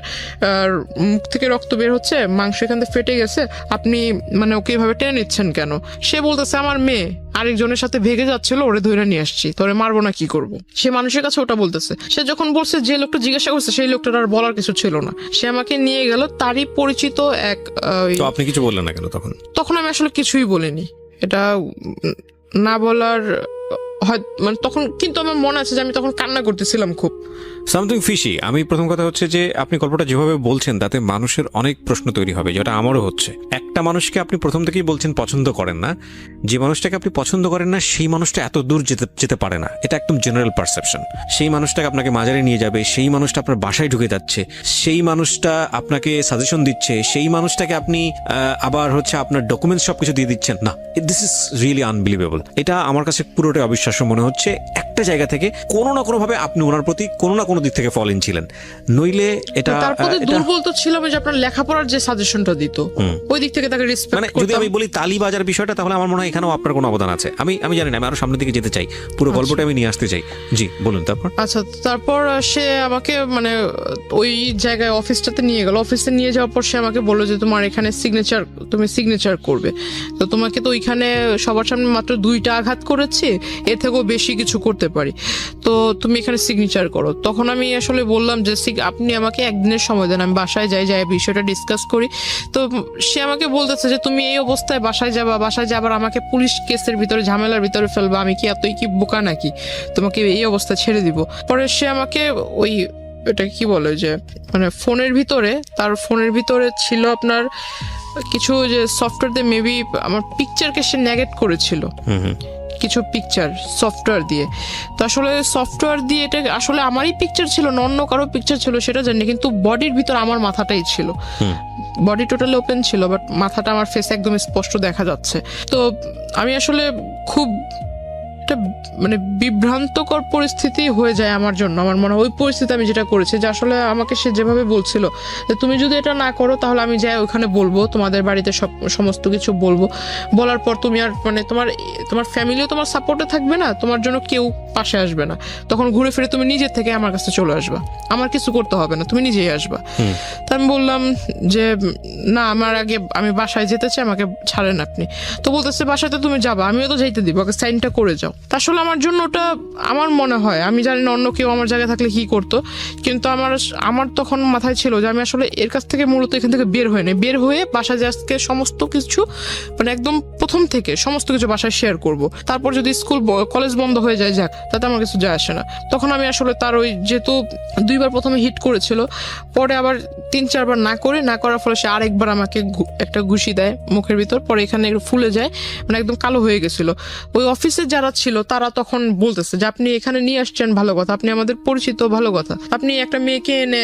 মুখ থেকে রক্ত বের হচ্ছে, মাংস এখান থেকে ফেটে গেছে, আপনি মানে ওকে এইভাবে টেনে নিচ্ছেন কেন? সে বলতেছে আমার মেয়ে আরেকজনের সাথে ভেগে যাচ্ছিল, ওরে ধরে নিয়ে আসছি, তোরে মারবো না কি করবো। সে মানুষের কাছে ওটা বলতেছে। সে যখন বলছে যে লোকটা জিজ্ঞাসা করছে সেই লোকটার আর বলার কিছু ছিল না, সে আমাকে নিয়ে গেল তারই পরিচিত এক। তো আপনি কিছু বললেন না কেন তখন? তখন আমি আসলে কিছুই বলিনি, এটা না বলার হয় মানে তখন, কিন্তু আমার মনে আছে যে আমি তখন কান্না করতেছিলাম খুব। Something fishy. আমি প্রথম কথা হচ্ছে যে আপনি গল্পটা যেভাবে বলছেন তাতে মানুষের অনেক প্রশ্ন তৈরি হবে, যেটা আমারও হচ্ছে। একটা মানুষকে আপনি প্রথম থেকেই বলছেন পছন্দ করেন না, যে মানুষটাকে আপনি পছন্দ করেন না সেই মানুষটা এত দূর যেতে পারে না, এটা একদম জেনারেল পারসেপশন। সেই মানুষটাকে আপনাকে মাজারে নিয়ে যাবে, সেই মানুষটা আপনার বাসায় ঢুকে যাচ্ছে, সেই মানুষটা আপনাকে সাজেশন দিচ্ছে, সেই মানুষটাকে আপনি আবার হচ্ছে আপনার ডকুমেন্টস সবকিছু দিয়ে দিচ্ছেন না। This is really unbelievable. এটা আমার কাছে পুরোটাই অবিশ্বাস্য মনে হচ্ছে। একটা জায়গা থেকে কোনো না কোনো ভাবে আপনি ওনার প্রতি কোনো না কোনো দিক থেকে ফল ইন ছিলেন, নইলে এটা তার প্রতি দুর্বল তো ছিল যে আপনার লেখাপড়ার যে সাজেশনটা দিত ওই দিক থেকে থেকে তাকে মানে রেসপেক্ট যদি করতাম। আমি বলি তালি বাজার বিষয়টা, তাহলে আমার মনে হয় এখানেও আপনার কোনো অবদান আছে। আমি জানি না, আমি আরো সামনের দিকে যেতে চাই, পুরো গল্পটা আমি নিয়ে আসতে চাই। জি বলুন তারপর। আচ্ছা, তারপর সে আমাকে মানে ওই জায়গায় অফিসটাতে নিয়ে গেল। অফিসে নিয়ে যাওয়ার পর সে আমাকে বললো যে তোমার এখানে তুমি সিগনেচার করবে, তো তোমাকে তো ওইখানে সবার সামনে মাত্র 2টা আঘাত করেছি, এর থেকেও বেশি কিছু করতে পারি, তো তুমি এখানে সিগনেচার করো। তখন আমি আসলে বললাম যে আপনি আমাকে একদিনের সময় দেন, আমি বাসায় যাই বিষয়টা ডিসকাস করি। তো সে আমাকে বলতেছে যে তুমি এই অবস্থায় বাসায় যাবার আমাকে পুলিশ কেসের ভিতরে ঝামেলার ভিতরে ফেলবা, আমি কি এতই কি বোকা নাকি, তোমাকে এই অবস্থা ছেড়ে দিব। পরে সে আমাকে ওই এটা কি বলে যে মানে তার ফোনের ভিতরে ছিল আপনার কিছু যে সফটওয়্যার দিয়ে মেবি আমার পিকচারকে সে নেগেট করেছিল, কিছু পিকচার সফটওয়্যার দিয়ে। তো আসলে সফটওয়্যার দিয়ে এটা আসলে আমারই পিকচার ছিল না অন্য কারো পিকচার ছিল সেটা জানি, কিন্তু বডির ভিতর আমার মাথাটাই ছিল, বডি টোটালি ওপেন ছিল, বাট মাথাটা আমার ফেসে একদম স্পষ্ট দেখা যাচ্ছে। তো আমি আসলে খুব একটা মানে বিভ্রান্তকর পরিস্থিতি হয়ে যায় আমার জন্য। আমার মনে হয় ওই পরিস্থিতি আমি যেটা করেছি, যে আসলে আমাকে সে যেভাবে বলছিল যে তুমি যদি এটা না করো তাহলে আমি যাই ওখানে বলবো, তোমাদের বাড়িতে সমস্ত কিছু বলবো, বলার পর তুমি আর মানে তোমার ফ্যামিলিও তোমার সাপোর্টে থাকবে না, তোমার জন্য কেউ পাশে আসবে না, তখন ঘুরে ফিরে তুমি নিজের থেকে আমার কাছে চলে আসবা, আমার কিছু করতে হবে না, তুমি নিজেই আসবা। তা আমি বললাম যে না, আমি বাসায় যেতে চাই, আমাকে ছাড়েন আপনি। তো বলতেছে বাসাতে তুমি যাবা, আমিও তো যাইতে দিব, আগে সাইনটা করে যাও। আসলে আমার জন্য ওটা আমার মনে হয়, আমি জানি না অন্য কেউ আমার জায়গায় থাকলে কি করতো, কিন্তু আমার তখন মাথায় ছিল যে আমি আসলে এর কাছ থেকে মূলত এখান থেকে বের হয়ে বাসায় আজকে সমস্ত কিছু মানে একদম প্রথম থেকে সমস্ত কিছু বাসায় শেয়ার করব, তারপর যদি স্কুল কলেজ বন্ধ হয়ে যায় যাক, তাতে আমার কিছু যায় আসে না। তখন আমি আসলে তার ওই যেহেতু 2বার প্রথমে হিট করেছিল, পরে আবার 3-4 বার না করার ফলে সে আরেকবার আমাকে একটা ঘুষি দেয় মুখের ভিতর, পরে এখানে একটু ফুলে যায়, মানে একদম কালো হয়ে গেছিল। ওই অফিসে যারা ছিল তারা তখন বলতেছে যে আপনি এখানে নিয়ে আসছেন ভালো কথা, আপনি আমাদের পরিচিত ভালো কথা, আপনি একটা মেয়েকে এনে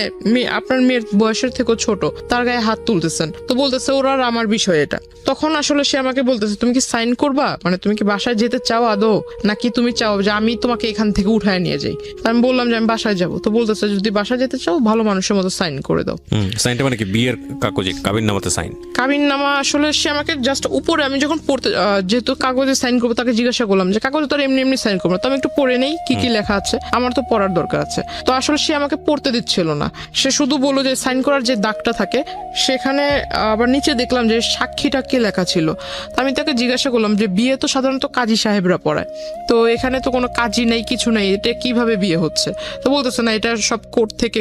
আপনার মেয়ের বয়সের থেকেও ছোট তার গায়ে হাত তুলতেছেন, তো বলতেছে ওরা আর আমার বিষয় এটা। তখন আসলে সে আমাকে বলতেছে তুমি কি সাইন করবা, মানে তুমি কি বাসায় যেতে চাও আদৌ, নাকি তুমি চাও যে আমি তোমাকে এখান থেকে উঠায় নিয়ে যাই। আমি বললাম যে আমি বাসায় যাবো। তো বলতেছে যদি বাসায় যেতে চাও ভালো মানুষের মতো সাইন করে দাও। সাইনটা মানে কি বিয়ের কাগজে কাবিননামাতে সাইন? কাবিননামা আসলে সে আমাকে জাস্ট উপরে, আমি যখন পড়তে যেহেতু কাগজে সাইন করবো, তাকে জিজ্ঞাসা করলাম যে কাগজে তো আর এমনি সাইন করবো না, তো আমি একটু পড়ে নেই কি কি লেখা আছে, আমার তো পড়ার দরকার আছে। তো আসলে সে আমাকে পড়তে দিচ্ছিল না, সে শুধু বললো যে সাইন করার যে দাগটা থাকে সেখানে আবার নিচে দেখলাম যে সাক্ষীটা কে লেখা ছিল। তো আমি তাকে জিজ্ঞাসা করলাম যে বিয়ে তো সাধারণত কাজী সাহেবরা পড়ায়, তো এখানে তো কোনো কাজী নেই, কিছু নেই, এটা কিভাবে বিয়ে হচ্ছে? তো বলতেছে না, এটা সব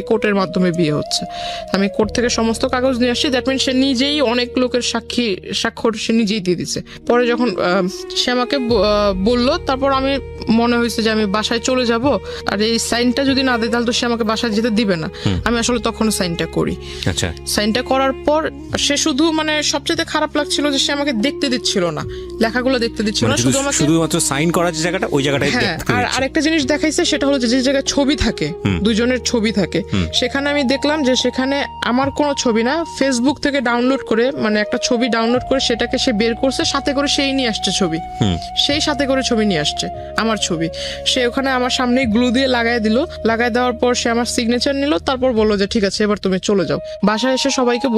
কোর্টের মাধ্যমে বিয়ে হচ্ছে। আমি কোর্ট থেকে সমস্ত কাগজ নিয়ে আসছি, দ্যাট মিন সে নিজেই অনেক লোকের স্বাক্ষর সে নিজেই দিয়ে দিছে। পরে যখন সে আমাকে বললো, তারপর আমি মনে হয়েছে যে আমি বাসায় চলে যাব, আর এই সাইনটা যদি না দেয় তাহলে তো সে আমাকে বাসায় যেতে দিবে না। আমি আসলে তখন সাইনটা করি। আচ্ছা, সাইনটা করার পর সে শুধু মানে সবচেয়ে খারাপ লাগছিল যে সে আমাকে দেখতে দিচ্ছিল না, লেখাগুলো দেখতে দিচ্ছিল না, শুধু আমাকে শুধুমাত্র সাইন করার যে জায়গাটা ওই জায়গাটাই হ্যাঁ। আর আরেকটা জিনিস দেখাইছে, সেটা হলো যে জায়গায় ছবি থাকে, দুজনের ছবি থাকে, সেখানে আমি দেখলাম যে সেখানে আমার কোনো ছবি না, ফেসবুক থেকে ডাউনলোড করে মানে একটা ছবি ডাউনলোড করে সেটাকে সে বের করছে, সাথে করে সেই নিয়ে আসছে ছবি, সেই সাথে করে ছবি নিয়ে আসছে আমার ছবি, সে ওখানে আমার সামনে গ্লু দিয়ে লাগাই দেওয়ার পর সে আমার সিগনেচার নিল, তারপর বললো যে ঠিক আছে এবার তুমি চলে যাও। বাসায় এসে সবাইকে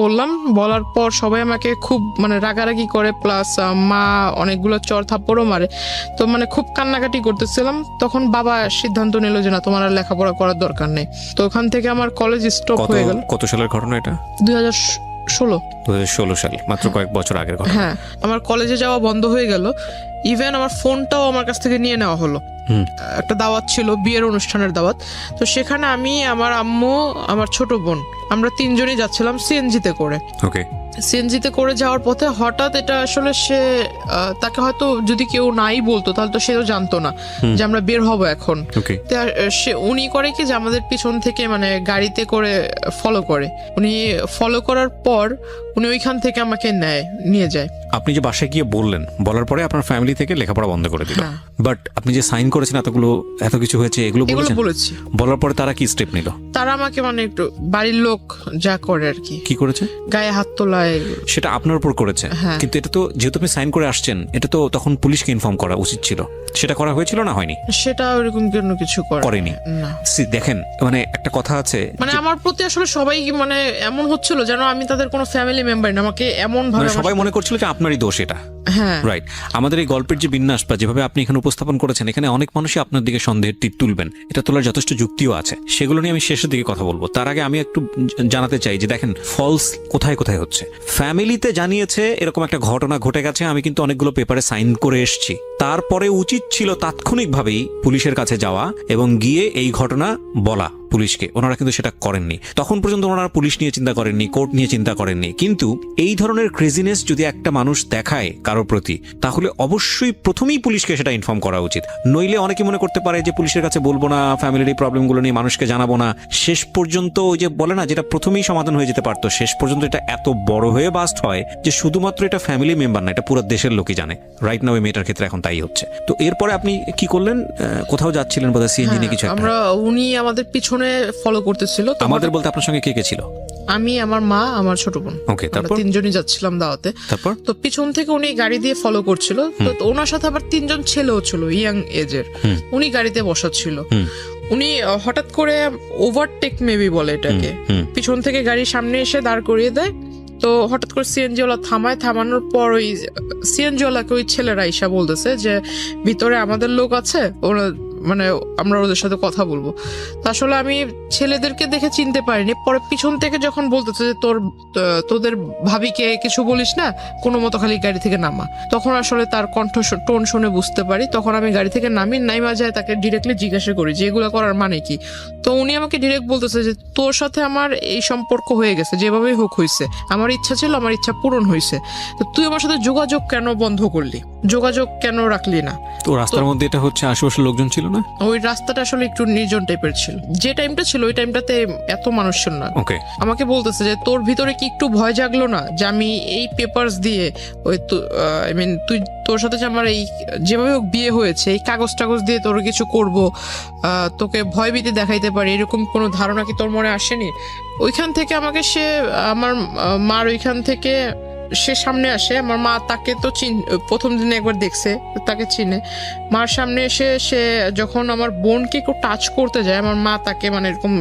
বলার পর সবাই আমাকে খুব মানে রাগারাগি করে, প্লাস মা অনেকগুলো চর থাপ্পড়ও মারে, তো মানে খুব কান্নাকাটি করতেছিলাম। তখন বাবা সিদ্ধান্ত নিল যে না, তোমার আর লেখাপড়া করার দরকার নেই। তো ওখান থেকে আমার কলেজ স্টপ হয়ে গেল। কত সালের ঘটনা এটা? 2016 সাল, মাত্র কয়েক বছর আগের ঘটনা। হ্যাঁ, আমার কলেজে যাওয়া বন্ধ হয়ে গেল, ইভেন আমার ফোনটাও আমার কাছ থেকে নিয়ে নেওয়া হলো। একটা দাওয়াত ছিল, বিয়ের অনুষ্ঠানের দাওয়াত, তো সেখানে আমি, আমার আম্মু, আমার ছোট বোন, আমরা 3জনই যাচ্ছিলাম সিএনজিতে করে। ওকে। সিএনজিতে করে যাওয়ার পথে হঠাৎ এটা আসলে তাকে হয়তো যদি কেউ নাই বলতো তাহলে তো সেও জানতো না যে আমরা বের হব এখন। উনি করে কি যে আমাদের পিছন থেকে মানে গাড়িতে করে ফলো করে, উনি ফলো করার পর উনি ওইখান থেকে আমাকে নিয়ে যায়। আপনি যে বাসায় গিয়ে বলার পরে আপনার ফ্যামিলি থেকে লেখাপড়া বন্ধ করে দিল, হ্যাঁ। বাট আপনি যে সাইন করেছেন এত কিছু হয়েছে এগুলো এগুলো বলেছেন? বলেছি। বলার পরে তারা কি স্টেপ নিল? তারা আমাকে মানে একটু বাড়ির লোক যা করে আর কি, কি করেছে? গায়ে হাত তোলায়। সেটা আপনার উপর করেছে, হ্যাঁ। কিন্তু এটা তো যেহেতু আপনি সাইন করে আসছেন, এটা তো তখন পুলিশকে ইনফর্ম করা উচিত ছিল। সেটা করা হয়েছিল না হয়নি? সেটা ওরকম কোনো কিছু করেনি। না। দেখেন, মানে একটা কথা আছে, মানে আমার প্রতি আসলে সবাই মানে এমন হচ্ছিল যেন আমি তাদের কোনো ফ্যামিলি মেম্বার না, আমাকে এমন ভাবে মানে সবাই মনে করছিল যে আপনারই দোষ এটা। হ্যাঁ, রাইট। আমাদের এই গল্পের যে বিন্যাস বা যেভাবে আপনি এখানে উপস্থাপন করেছেন, এখানে অনেক মানুষই আপনার দিকে সন্দেহের তীর তুলবেন, এটা তোলার যথেষ্ট যুক্তিও আছে। সেগুলো নিয়ে আমি শেষের দিকে কথা বলবো। তার আগে আমি একটু জানাতে চাই যে দেখেন, ফলস কোথায় কোথায় হচ্ছে। ফ্যামিলিতে জানিয়েছে এরকম একটা ঘটনা ঘটে গেছে, আমি কিন্তু অনেকগুলো পেপারে সাইন করে এসেছি। তারপরে উচিত ছিল তাৎক্ষণিকভাবেই পুলিশের কাছে যাওয়া এবং গিয়ে এই ঘটনা বলা পুলিশকে। ওনারা কিন্তু সেটা করেননি। তখন পর্যন্ত ওনারা পুলিশ নিয়ে চিন্তা করেননি, কোর্ট নিয়ে চিন্তা করেননি। কিন্তু এই ধরনের ক্রেজিনেস যদি একটা মানুষ দেখায় কারোর প্রতি, তাহলে অবশ্যই প্রথমেই পুলিশকে সেটা ইনফর্ম করা উচিত। নইলে অনেকে মনে করতে পারে যে পুলিশের কাছে বলবো না, ফ্যামিলির এই প্রবলেমগুলো নিয়ে মানুষকে জানাবো না। শেষ পর্যন্ত ওই যে বলে না, যেটা প্রথমেই সমাধান হয়ে যেতে পারতো, শেষ পর্যন্ত এটা এত বড় হয়ে বাস্ট হয় যে শুধুমাত্র এটা ফ্যামিলি মেম্বার না, এটা পুরো দেশের লোকই জানে। রাইট নাও এই মেয়েটার ক্ষেত্রে এখন তাই হচ্ছে। তো এরপরে আপনি কি করলেন? কোথাও যাচ্ছিলেন বোধহয়, সিএনজি নিয়ে কিছু একটা। আমরা উনি আমাদের পিছনে ফলো করতেছিল। তো আমাদের বলতে আপনার সঙ্গে কে কে ছিল? আমি, আমার মা, আমার ছোট বোন। ওকে, আমরা তারপর? তিনজনই যাচ্ছিলাম দাওয়াতে। তারপর? তো পিছন থেকে উনি গাড়ি দিয়ে ফলো করছিল। তো ওনার সাথে আবার তিনজন ছেলেও ছিল, ইয়াং এজের। উনি গাড়িতে বসা ছিল। উনি হঠাৎ করে ওভারটেক মেবি বলে এটাকে, পিছন থেকে গাড়ির সামনে এসে দাঁড় করিয়ে দেয়। তো হঠাৎ করে সিএনজি ওয়ালা থামানোর পর ওই সিএনজি ওয়ালাকে ওই ছেলেরা ঈশা বলতেছে যে ভিতরে আমাদের লোক আছে, ওরা মানে আমরা ওদের সাথে কথা বলবো। তো আসলে আমি ছেলেদেরকে দেখে চিনতে পারিনি। পরে পিছন থেকে যখন বলতেছে যে তোদের ভাবিকে কিছু বলিস না, কোনো মতো খালি গাড়ি থেকে নামা, তখন আসলে তার কণ্ঠ টোন শুনে বুঝতে পারি। তখন আমি গাড়ি থেকে নাইমা যায়, তাকে ডিরেক্টলি জিজ্ঞাসা করি যে এগুলো করার মানে কি। তো উনি আমাকে ডিরেক্ট বলতেছে যে তোর সাথে আমার এই সম্পর্ক হয়ে গেছে, যেভাবেই হোক হয়েছে, আমার ইচ্ছা ছিল, আমার ইচ্ছা পূরণ হয়েছে। তো তুই আমার সাথে যোগাযোগ কেন বন্ধ করলি, যোগাযোগ কেন রাখলি না? তো রাস্তার মধ্যে এটা হচ্ছে, আশেপাশের লোকজন ছিল না? ওই রাস্তাটা আসলে একটু নির্জন টাইপের ছিল। যে টাইমটা ছিল ওই টাইমটাতে এত মানুষ ছিল না। ওকে। আমাকে বলতেছে যে তোর ভিতরে কি একটু ভয় জাগলো না যে আমি এই পেপারস দিয়ে ওই আই মিন তোর সাথে যে আমার এই যেভাবে হোক বিয়ে হয়েছে, এই কাগজ টাগজ দিয়ে তোর কিছু করব, তোকে ভয়ভীতি দেখাইতে পারি, এরকম কোনো ধারণা কি তোর মনে আসেনি? ওইখান থেকে আমাকে সে আমার মার ওইখান থেকে সে সামনে আসে। আমার মা তাকে তো প্রথম দিনে একবার দেখছে, তাকে চিনে। মার সামনে এসে সে যখন আমার বোনকে একটু টাচ করতে যায়, আমার মা তাকে মানে এরকম